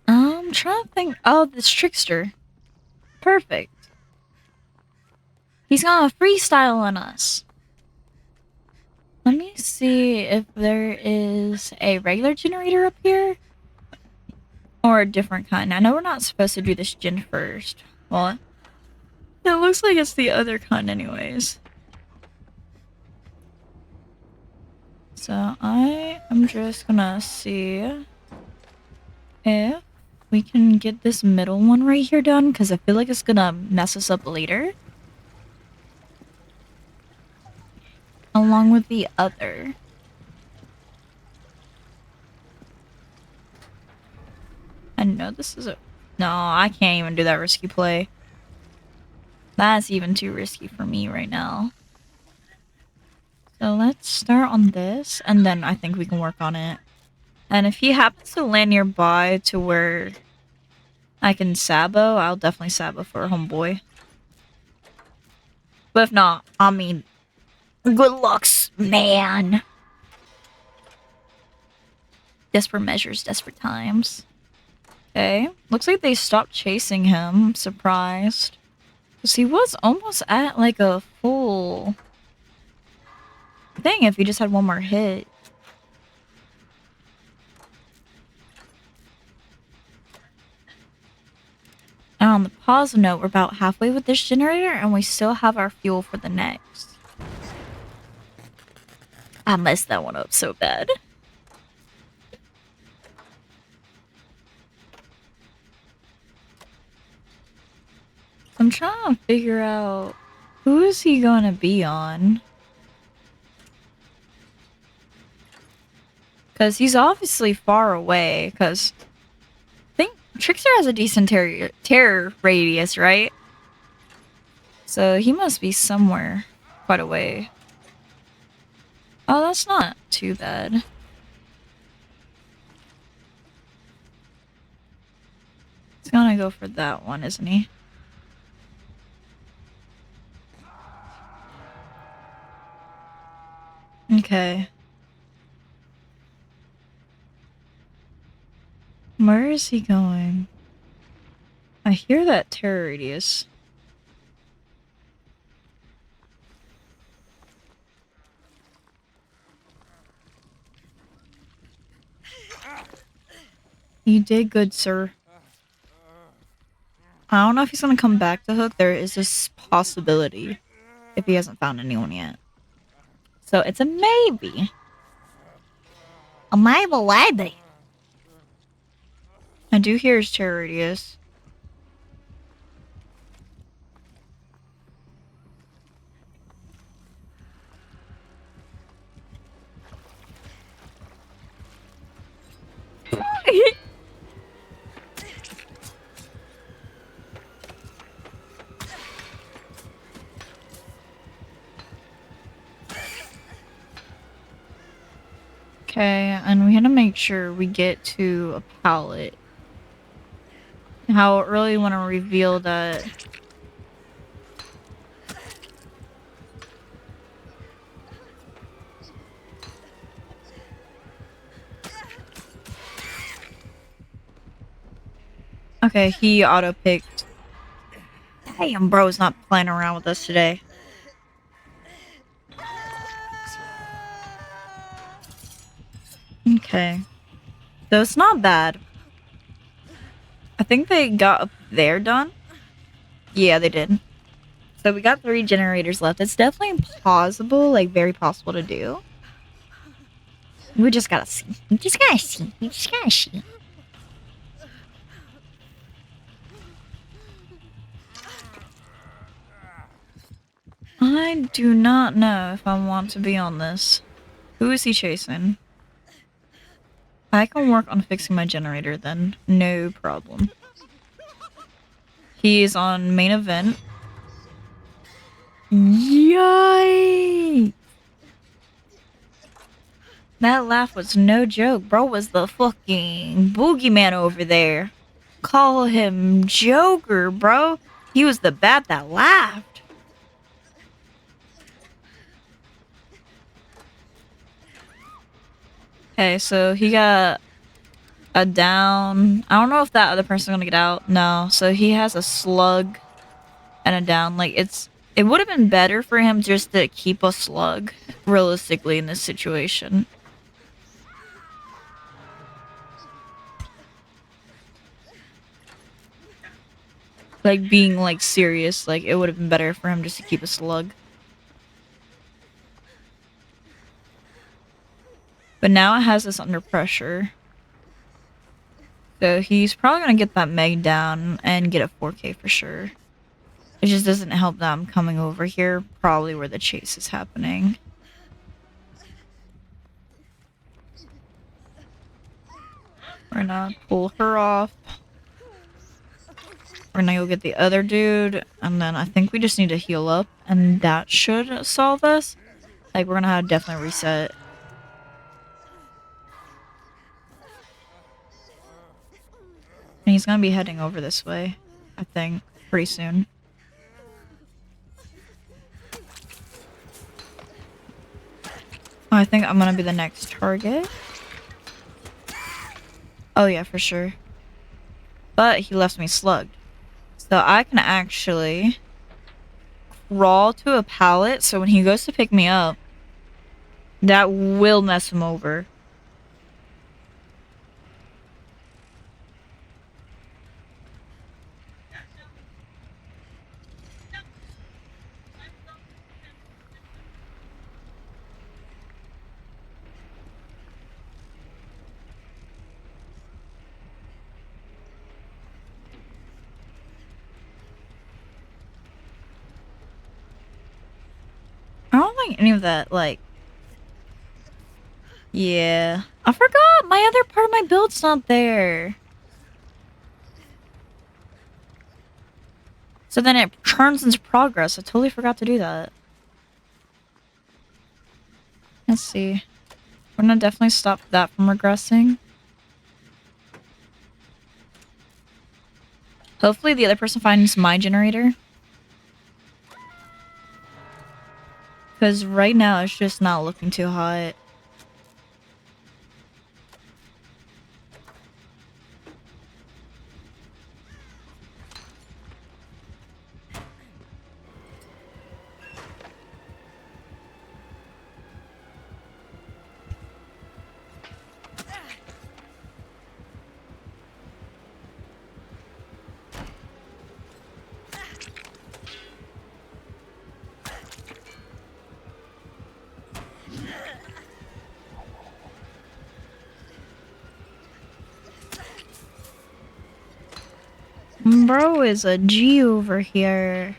I'm trying to think. Oh, this trickster. Perfect. He's gonna freestyle on us. Let me see if there is a regular generator up here. Or a different kind. I know we're not supposed to do this gen first. Well, it looks like it's the other kind anyways. So I am just gonna see if we can get this middle one right here done, because I feel like it's gonna mess us up later. Along with the other. I know this is a... No, I can't even do that risky play. That's even too risky for me right now. So let's start on this, and then I think we can work on it. And if he happens to land nearby to where I can sabo, I'll definitely sabo for a homeboy. But if not, I mean, good lucks, man. Desperate measures, desperate times. Okay, looks like they stopped chasing him. I'm surprised. Because he was almost at like a full thing if he just had one more hit. And on the positive note, we're about halfway with this generator and we still have our fuel for the next. I messed that one up so bad. I'm trying to figure out who is he gonna be on? Because he's obviously far away, because I think Trickster has a decent terror radius, right? So he must be somewhere quite away. Oh, that's not too bad. He's gonna go for that one, isn't he? Okay. Where is he going? I hear that terror radius. You did good, sir. I don't know if he's gonna come back to Hook. There is this possibility if he hasn't found anyone yet. So it's a maybe. A maybe. I do hear his terror radius. Okay, and we had to make sure we get to a pallet. How early want to reveal that. Okay, he auto-picked. Damn, bro's not playing around with us today. Okay. So it's not bad. I think they got up there done. Yeah, they did. So we got 3 generators left. It's definitely possible, like very possible to do. We just gotta see. We just gotta see. I do not know if I want to be on this. Who is he chasing? I can work on fixing my generator then. No problem. He is on main event. Yay! That laugh was no joke. Bro was the fucking boogeyman over there. Call him Joker, bro. He was the bat that laughed. Okay, so he got a down. I don't know if that other person's gonna get out. No, so he has a slug and a down. Like, it would have been better for him just to keep a slug, realistically, in this situation. Like, being, like, serious, like, it would have been better for him just to keep a slug. But now it has us under pressure. So he's probably gonna get that Meg down and get a 4K for sure. It just doesn't help that I'm coming over here, probably where the chase is happening. We're gonna pull her off. We're gonna go get the other dude, and then I think we just need to heal up, and that should solve us. Like, we're gonna have to definitely reset. And he's gonna be heading over this way, I think, pretty soon. I think I'm gonna be the next target. Oh yeah, for sure. But he left me slugged. So I can actually crawl to a pallet, so when he goes to pick me up, that will mess him over. I don't think any of that, like... Yeah. I forgot! My other part of my build's not there. So then it turns into progress. I totally forgot to do that. Let's see. We're gonna definitely stop that from regressing. Hopefully the other person finds my generator. Because right now it's just not looking too hot. Bro is a G over here.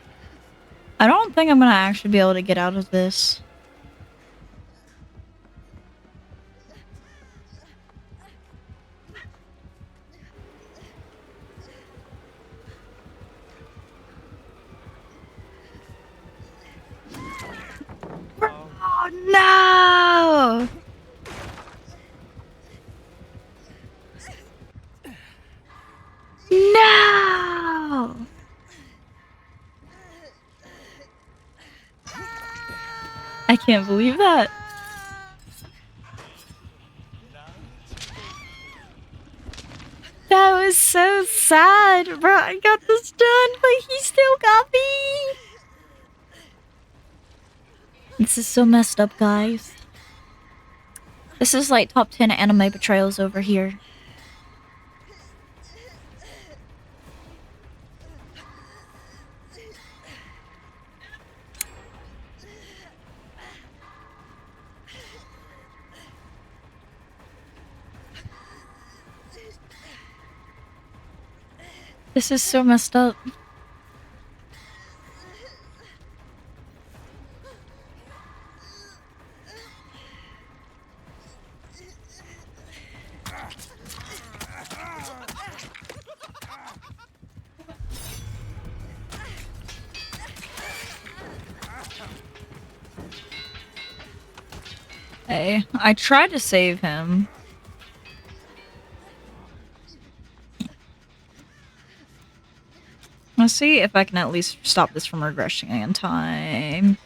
I don't think I'm gonna actually be able to get out of this. Oh no! No! I can't believe that. That was so sad, bro. I got this done, but he still got me. This is so messed up, guys. This is like top 10 anime betrayals over here. This is so messed up. Hey, I tried to save him. Let's see if I can at least stop this from regressing in time.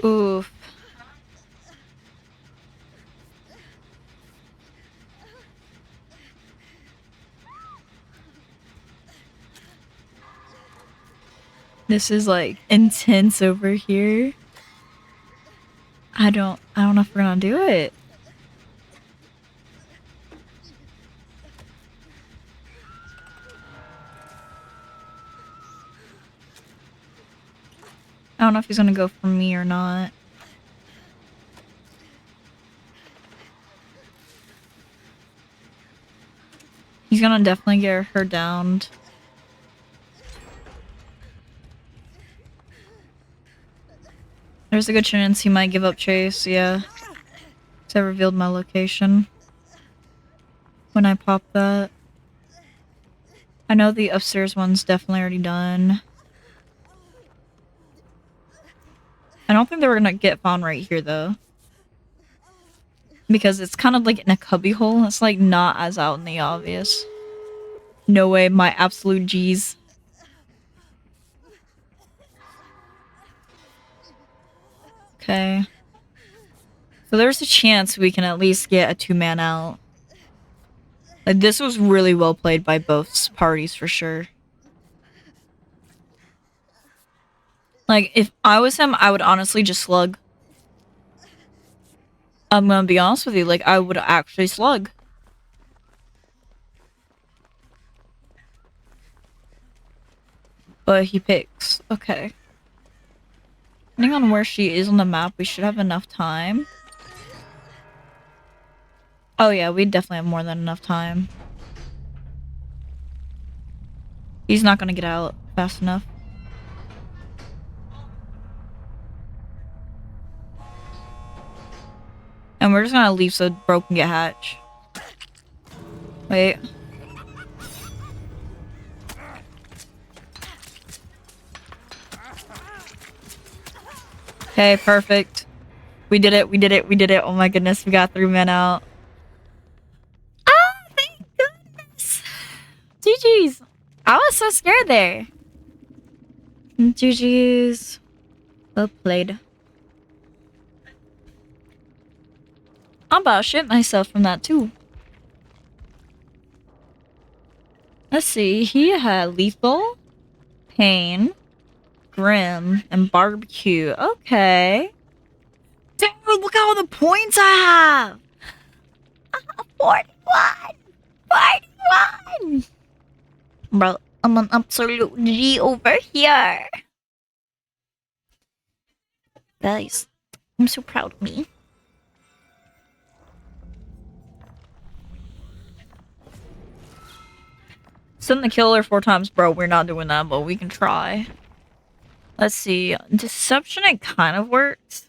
Oof. This is like intense over here. I don't know if we're gonna do it. I don't know if he's gonna go for me or not. He's gonna definitely get her downed. There's a good chance he might give up chase, yeah. Because I revealed my location when I popped that. I know the upstairs one's definitely already done. I don't think they were gonna get found right here though. Because it's kind of like in a cubby hole. It's like not as out in the obvious. No way, my absolute G's. Okay. So there's a chance we can at least get a 2-man out. Like, this was really well played by both parties for sure. Like, if I was him, I would honestly just slug. I'm gonna be honest with you, like, I would actually slug. But he picks. Okay. Depending on where she is on the map, we should have enough time. Oh yeah, we definitely have more than enough time. He's not gonna get out fast enough. And we're just gonna leave so Bro can get hatch. Wait. Okay, perfect. We did it, we did it, we did it. Oh my goodness, we got 3 men out. Oh, thank goodness. GG's. I was so scared there. GG's. Well played. I'm about to shit myself from that too. Let's see, he had lethal, pain, grim, and barbecue. Okay. Dude, look at all the points I have! 41! 41! Bro, I'm an absolute G over here. Guys, I'm so proud of me. Send the killer 4 times, bro. We're not doing that, but we can try. Let's see. Deception, it kind of works.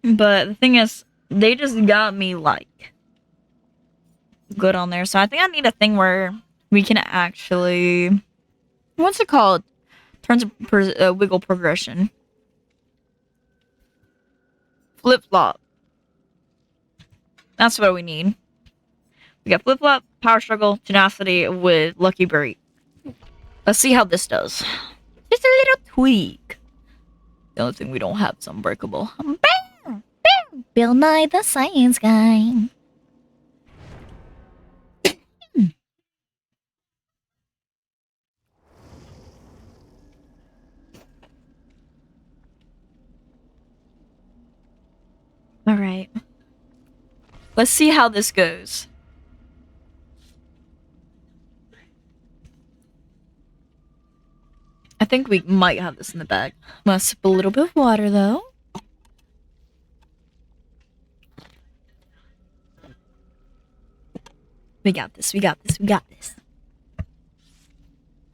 But the thing is, they just got me, like, good on there. So I think I need a thing where we can actually... What's it called? Turns a wiggle progression. Flip-flop. That's what we need. We got flip-flop, power struggle, tenacity with lucky break. Let's see how this does. Just a little tweak. The only thing we don't have is unbreakable. Bill Nye the Science Guy. Alright. Let's see how this goes. I think we might have this in the bag. I'm gonna sip a little bit of water though. We got this, we got this, we got this.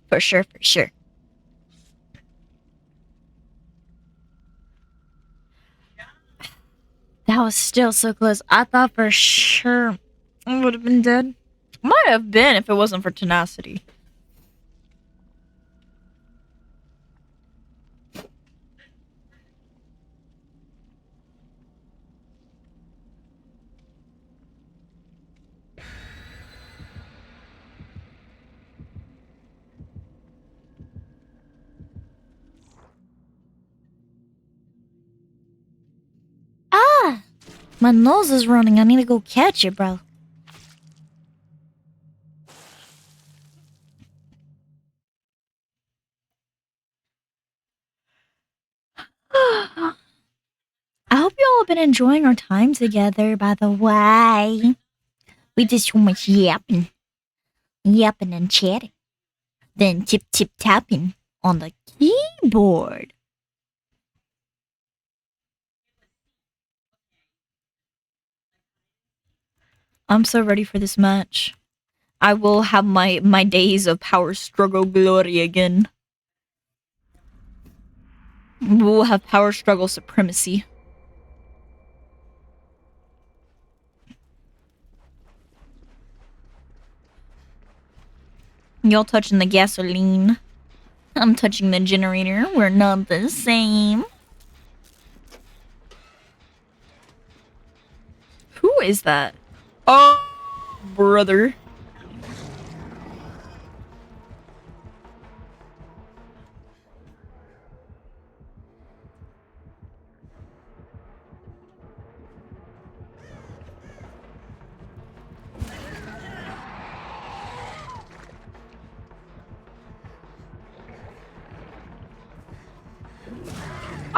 For sure, for sure. That was still so close. I thought for sure I would have been dead. Might have been if it wasn't for tenacity. My nose is running. I need to go catch it, bro. I hope you all have been enjoying our time together, by the way. We did so much yapping. Yapping and chatting. Then tip tapping on the keyboard. I'm so ready for this match. I will have my days of power struggle glory again. We will have power struggle supremacy. Y'all touching the gasoline. I'm touching the generator. We're not the same. Who is that? Oh, brother.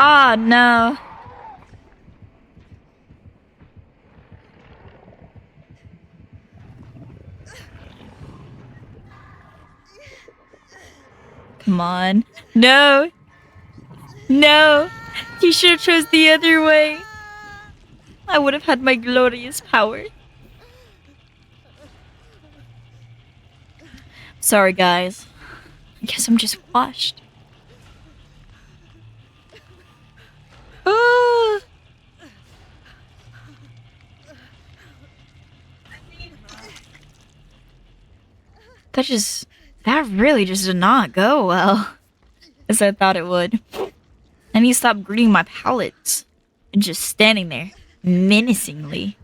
Ah, no. Come on. No. No. You should have chose the other way. I would have had my glorious power. Sorry, guys. I guess I'm just washed. Ah. That really just did not go well. As I thought it would. I need to stop greeting my pallets. And just standing there, menacingly.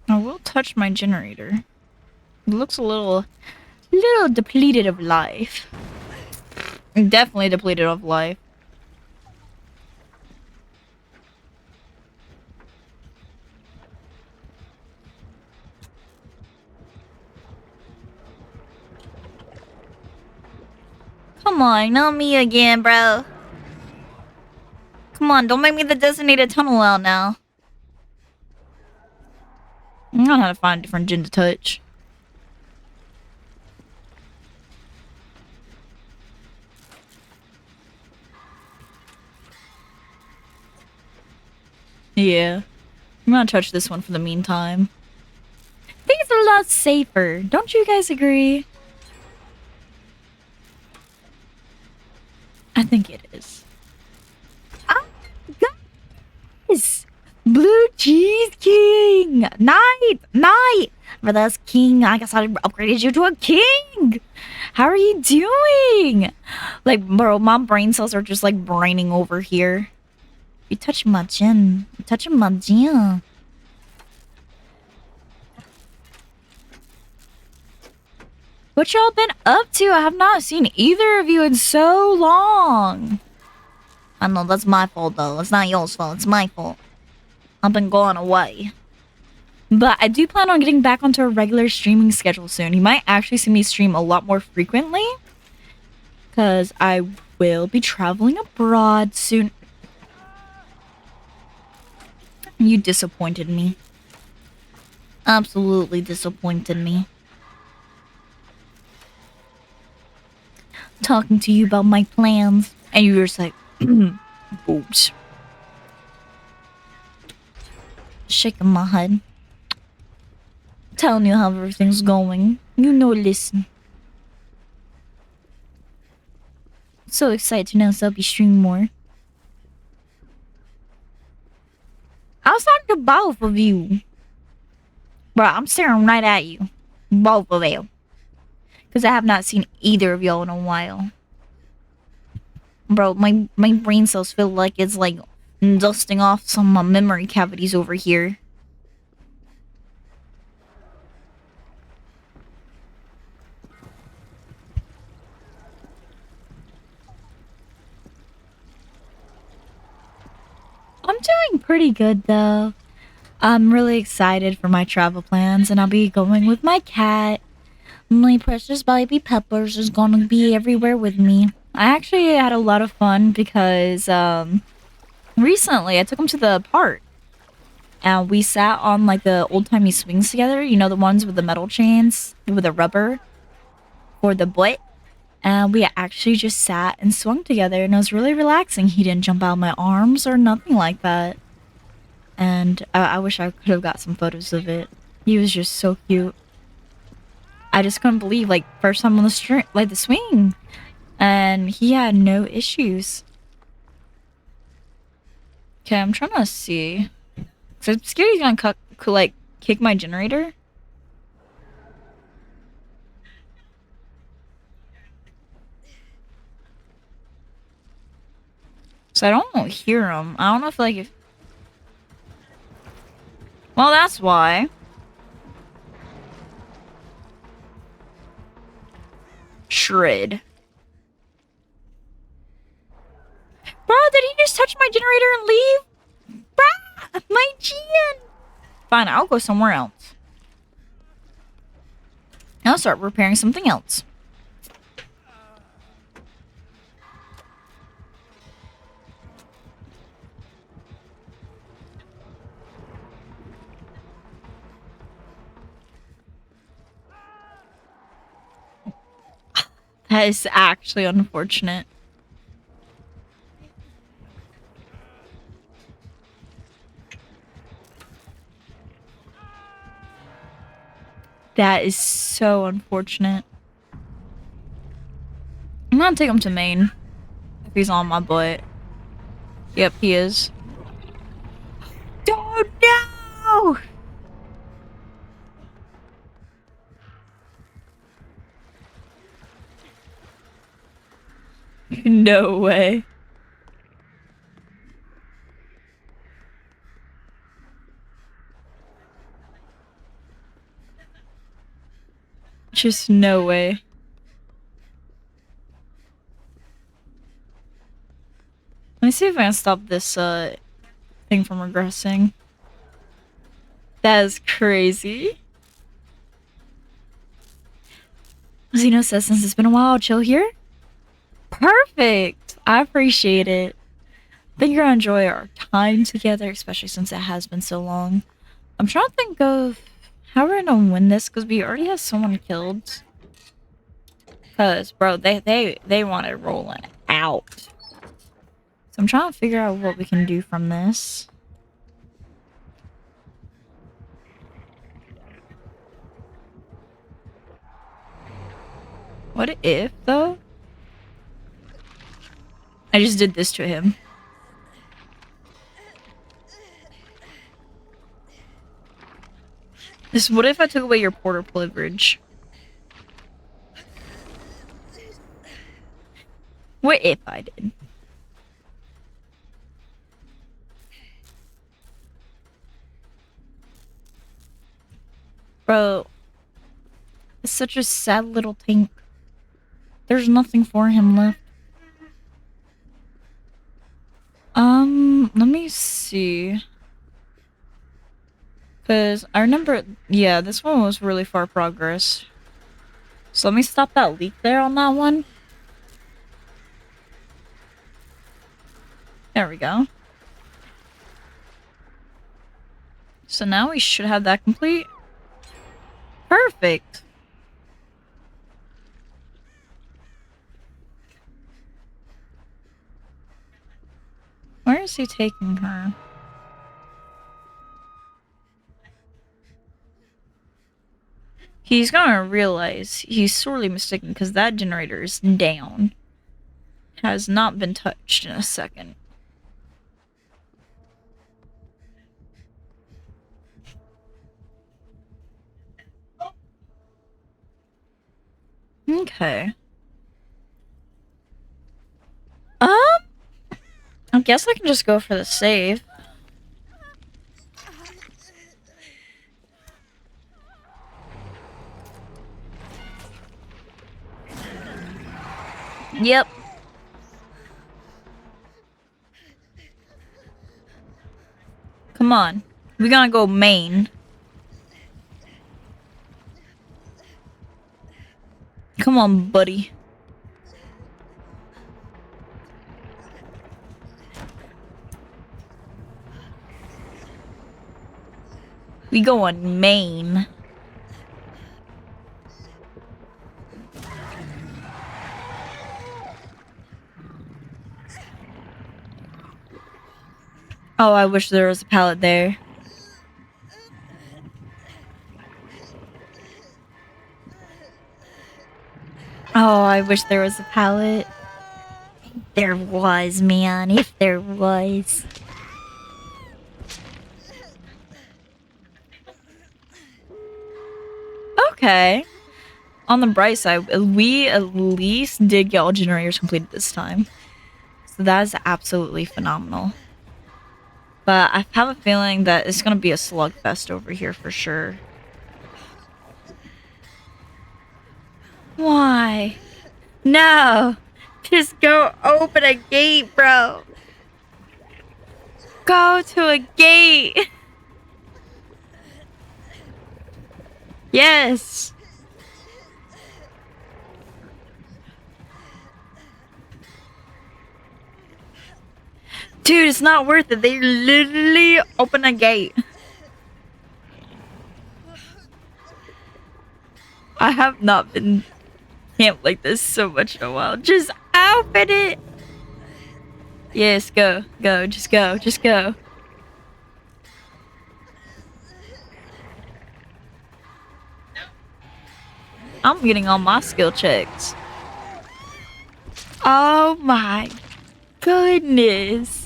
I will touch my generator. It looks a little depleted of life. Definitely depleted of life. Come on, not me again, bro. Come on, don't make me the designated tunnel out now. I don't know how to find a different gen to touch. Yeah. I'm gonna touch this one for the meantime. I think it's a lot safer. Don't you guys agree? I think it is. Ah, guys! Blue Cheese King! Night! For this king, I guess I upgraded you to a king! How are you doing? Like, bro, my brain cells are just like braining over here. You touching my chin. You're touching my chin. What y'all been up to? I have not seen either of you in so long. I know, that's my fault though. It's not y'all's fault. It's my fault. I've been going away. But I do plan on getting back onto a regular streaming schedule soon. You might actually see me stream a lot more frequently. Because I will be traveling abroad soon. You disappointed me. Absolutely disappointed me. Talking to you about my plans. And you were just like, boobs. Shaking my head. Telling you how everything's going. You know, listen. So excited to know, so I'll be streaming more. I was talking to both of you. Bro, I'm staring right at you. Both of you. Because I have not seen either of y'all in a while. Bro, my brain cells feel like it's like dusting off some of my memory cavities over here. doing pretty good though. I'm really excited for my travel plans, and I'll be going with my cat. My precious baby Peppers is gonna be everywhere with me. I actually had a lot of fun because recently I took him to the park, and we sat on like the old-timey swings together. You know, the ones with the metal chains with the rubber for the butt. And we actually just sat and swung together, and it was really relaxing. He didn't jump out of my arms or nothing like that. And I wish I could have got some photos of it. He was just so cute. I just couldn't believe, like, first time on the the swing, and he had no issues. Okay, I'm trying to see. So I'm scared he's gonna like kick my generator. So I don't hear him. I don't know if. Well, that's why. Shred. Bro, did he just touch my generator and leave? Bruh, my gen. Fine, I'll go somewhere else. I'll start repairing something else. That is actually unfortunate. That is so unfortunate. I'm gonna take him to Maine. If he's on my butt. Yep, he is. Oh no! No way. Just no way. Let me see if I can stop this thing from regressing. That is crazy. Zeno says, since it's been a while, chill here. Perfect. I appreciate it. I think you're gonna enjoy our time together, especially since it has been so long. I'm trying to think of how we're gonna win this, because we already have someone killed. Because, bro, they want to roll it out. So I'm trying to figure out what we can do from this. What if, though? I just did this to him. What if I took away your porter privilege? What if I did? Bro, it's such a sad little tank. There's nothing for him left. Let me see. Because I remember, yeah, this one was really far progress. So let me stop that leak there on that one. There we go. So now we should have that complete. Perfect. Where is he taking her? He's gonna realize he's sorely mistaken because that generator is down. Has not been touched in a second. Okay. I guess I can just go for the save. Yep. Come on. We're gonna go main. Come on, buddy. We going main. Oh, I wish there was a pallet there. Oh, I wish there was a pallet. There was, man. If there was. Okay. On the bright side, we at least did get all generators completed this time. So that is absolutely phenomenal. But I have a feeling that it's gonna be a slugfest over here for sure. Why? No! Just go open a gate, bro! Go to a gate! Yes! Dude, it's not worth it. They literally open a gate. I have not been camped like this so much in a while. Just open it! Yes, go. Go. Just go. Just go. I'm getting all my skill checks. Oh my goodness.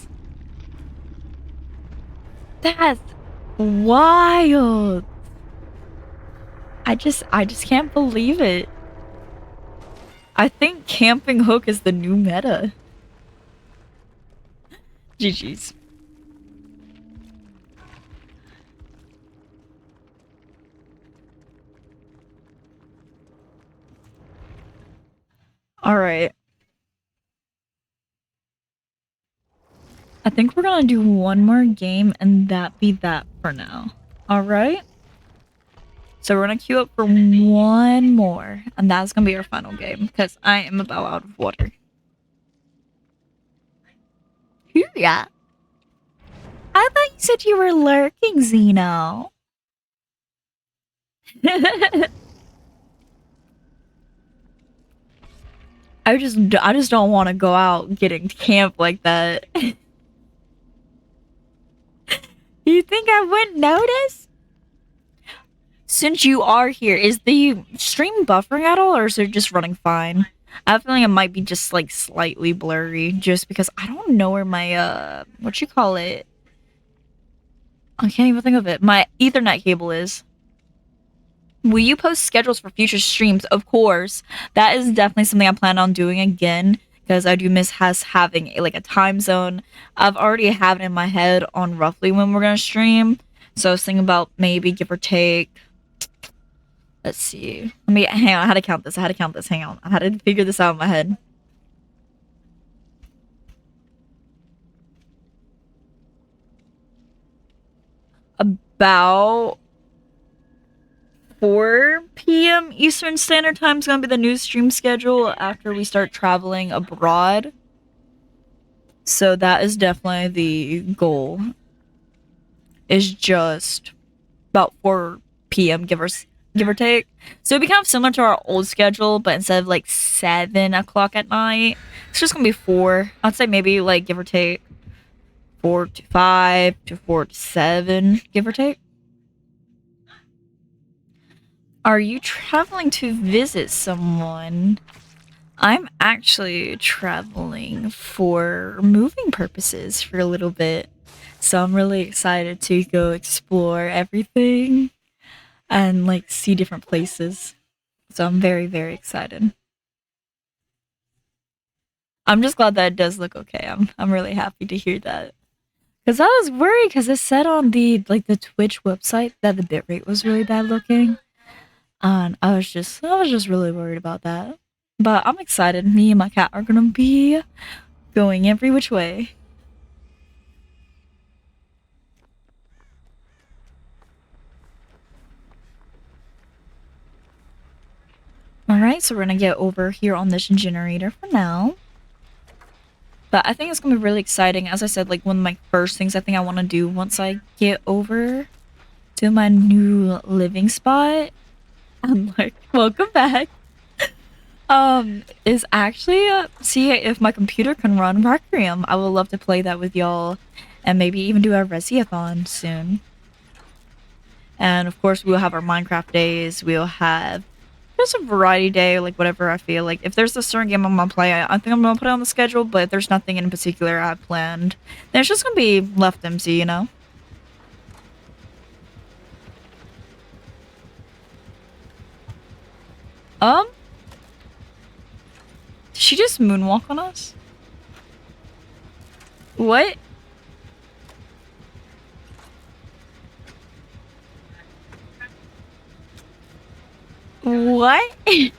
That's wild. I just can't believe it. I think camping hook is the new meta. GG's. All right. I think we're gonna do one more game and that be that for now. All right. So we're gonna queue up for one more, and that's gonna be our final game because I am about out of water. Yeah. I thought you said you were lurking, Zeno. I just don't want to go out getting camped like that. You think I wouldn't notice? Since you are here, is the stream buffering at all, or is it just running fine? I have a feeling it might be just like slightly blurry, just because I don't know where my what you call it? I can't even think of it. My Ethernet cable is. Will you post schedules for future streams? Of course. That is definitely something I plan on doing again because I do miss having like a time zone. I've already have it in my head on roughly when we're gonna stream. So I was thinking about maybe give or take. Let's see. Let me hang on. I had to count this. Hang on. I had to figure this out in my head. About 4 p.m. Eastern Standard Time is going to be the new stream schedule after we start traveling abroad. So that is definitely the goal. Is just about 4 p.m. give or take. So it'd be kind of similar to our old schedule, but instead of like 7 o'clock at night, it's just gonna be 4. I'd say maybe like give or take 4 to 5 to 4 to 7, give or take. Are you traveling to visit someone? I'm actually traveling for moving purposes for a little bit. So I'm really excited to go explore everything and like see different places. So I'm very, very excited. I'm just glad that it does look okay. I'm really happy to hear that. Cause I was worried because it said on the Twitch website that the bitrate was really bad looking. And I was just really worried about that. But I'm excited. Me and my cat are gonna be going every which way. Alright, so we're gonna get over here on this generator for now. But I think it's gonna be really exciting. As I said, like one of my first things I think I want to do once I get over to my new living spot. I'm like, welcome back. Is actually see if my computer can run Requiem. I would love to play that with y'all, and maybe even do a Resi-a-thon soon. And of course, we'll have our Minecraft days. We'll have just a variety day, like whatever I feel like. If there's a certain game I'm gonna play, I think I'm gonna put it on the schedule. But if there's nothing in particular I have planned, then it's just gonna be left empty, you know. Did she just moonwalk on us? What? What? I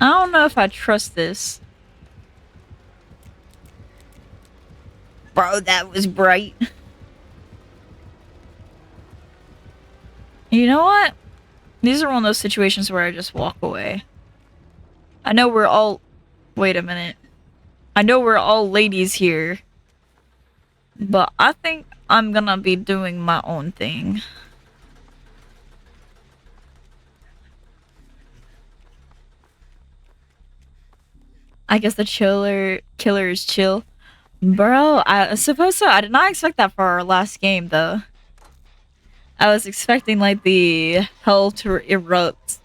don't know if I trust this. Bro, that was bright. You know what? These are one of those situations where I just walk away. I know we're all... Wait a minute. I know we're all ladies here. But I think I'm gonna be doing my own thing. I guess the killer is chill. Bro, I suppose so. I did not expect that for our last game, though. I was expecting, like, the hell to erupt.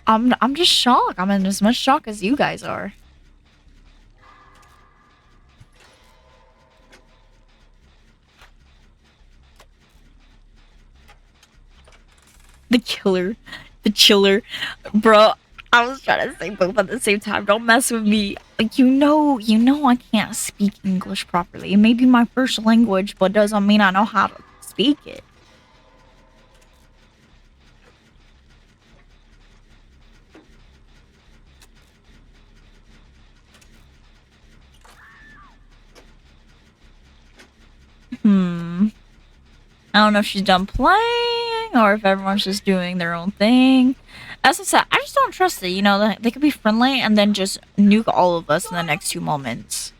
I'm just shocked. I'm in as much shock as you guys are. The killer. The chiller. Bro, I was trying to say both at the same time. Don't mess with me. Like, you know I can't speak English properly. It may be my first language, but doesn't mean I know how to speak it. I don't know if she's done playing or if everyone's just doing their own thing. As I said, I just don't trust it. You know, they could be friendly and then just nuke all of us in the next 2 moments.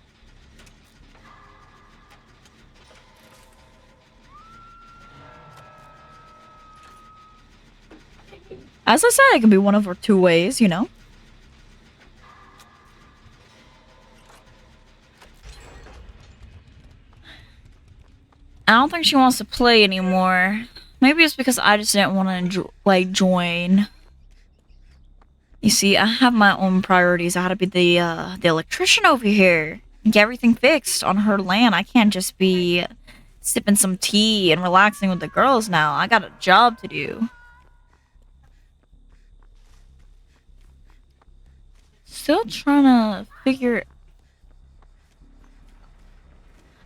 As I said, it could be one of our 2 ways, you know? I don't think she wants to play anymore. Maybe it's because I just didn't want to, like, join. You see, I have my own priorities. I had to be the electrician over here. Get everything fixed on her land. I can't just be sipping some tea and relaxing with the girls now. I got a job to do. Still trying to figure...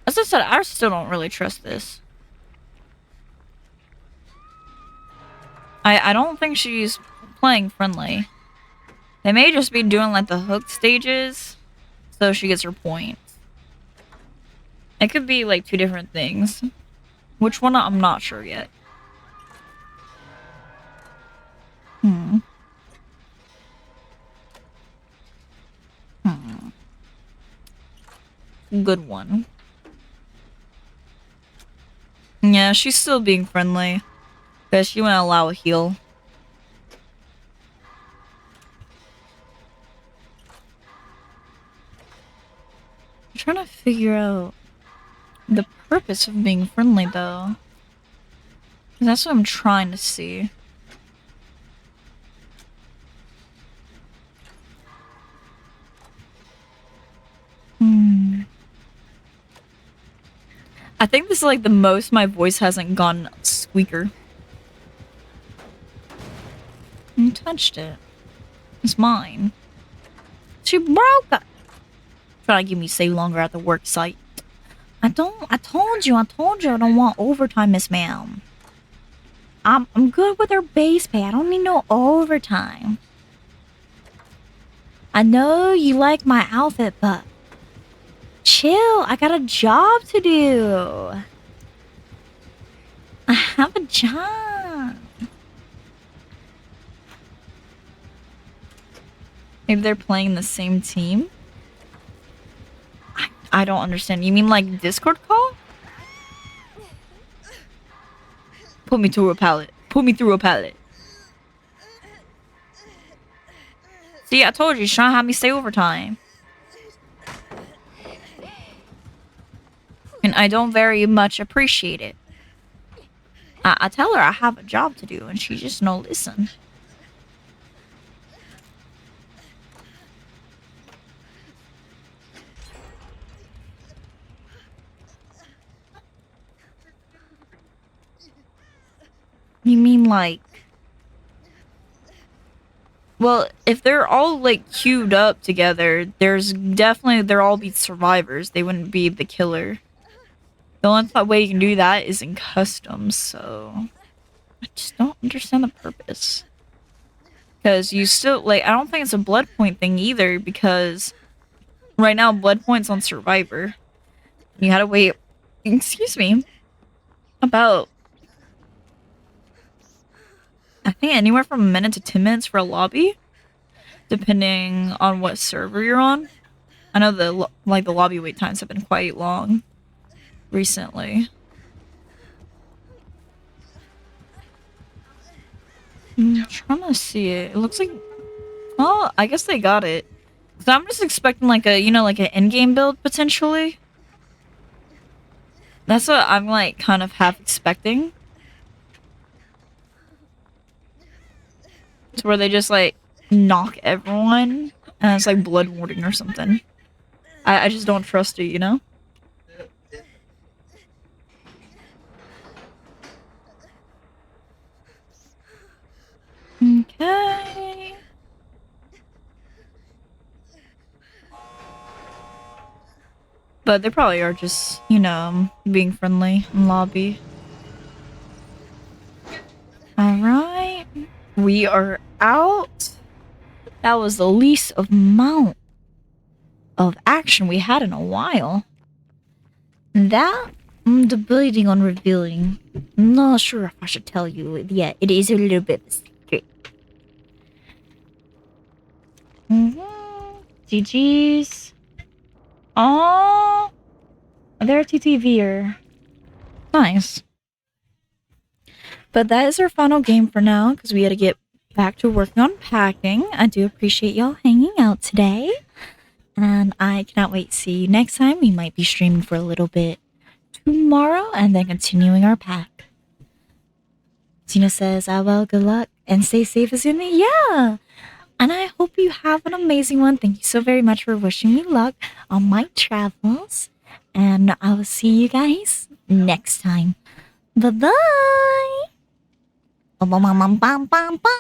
As I said, I still don't really trust this. I don't think she's playing friendly. They may just be doing like the hook stages, so she gets her points. It could be like 2 different things. Which one, I'm not sure yet. Good one. Yeah, she's still being friendly. Because she wouldn't allow a heal. I'm trying to figure out the purpose of being friendly, though. That's what I'm trying to see. I think this is like the most my voice hasn't gone squeaker. You touched it. It's mine. She broke it. Trying to give me stay longer at the work site. I told you I don't want overtime, Miss Ma'am. I'm good with her base pay. I don't need no overtime. I know you like my outfit, but chill. I got a job to do. I have a job. Maybe they're playing the same team? I don't understand. You mean like Discord call? Put me through a pallet. Put me through a pallet. See, I told you, she's trying to have me stay overtime. And I don't very much appreciate it. I tell her I have a job to do, and she just no listen. You mean like... Well, if they're all like queued up together, there's definitely they'll all be survivors. They wouldn't be the killer. The only way you can do that is in custom, so I just don't understand the purpose. Because you still like I don't think it's a blood point thing either, because right now blood point's on survivor. You had to wait, excuse me, about I think anywhere from a minute to 10 minutes for a lobby, depending on what server you're on. I know the lobby wait times have been quite long recently. I'm trying to see it. It looks like, oh, I guess they got it. So I'm just expecting like a, like an in-game build potentially. That's what I'm like kind of half expecting. It's where they just like knock everyone and it's like blood warding or something. I just don't trust it, you know? Okay. But they probably are just, being friendly in lobby. Alright. We are out. That was the least amount of action we had in a while. That, I'm debating on revealing. I'm not sure if I should tell you it yet. It is a little bit of a secret. GG's. Oh, they're a TTVer. Nice. But that is our final game for now, because we had to get back to working on packing. I do appreciate y'all hanging out today. And I cannot wait to see you next time. We might be streaming for a little bit tomorrow and then continuing our pack. Tina says, well, good luck and stay safe as in the yeah. And I hope you have an amazing one. Thank you so very much for wishing me luck on my travels. And I will see you guys next time. Bye-bye. Bum, bum, bum, bum, bum, bum.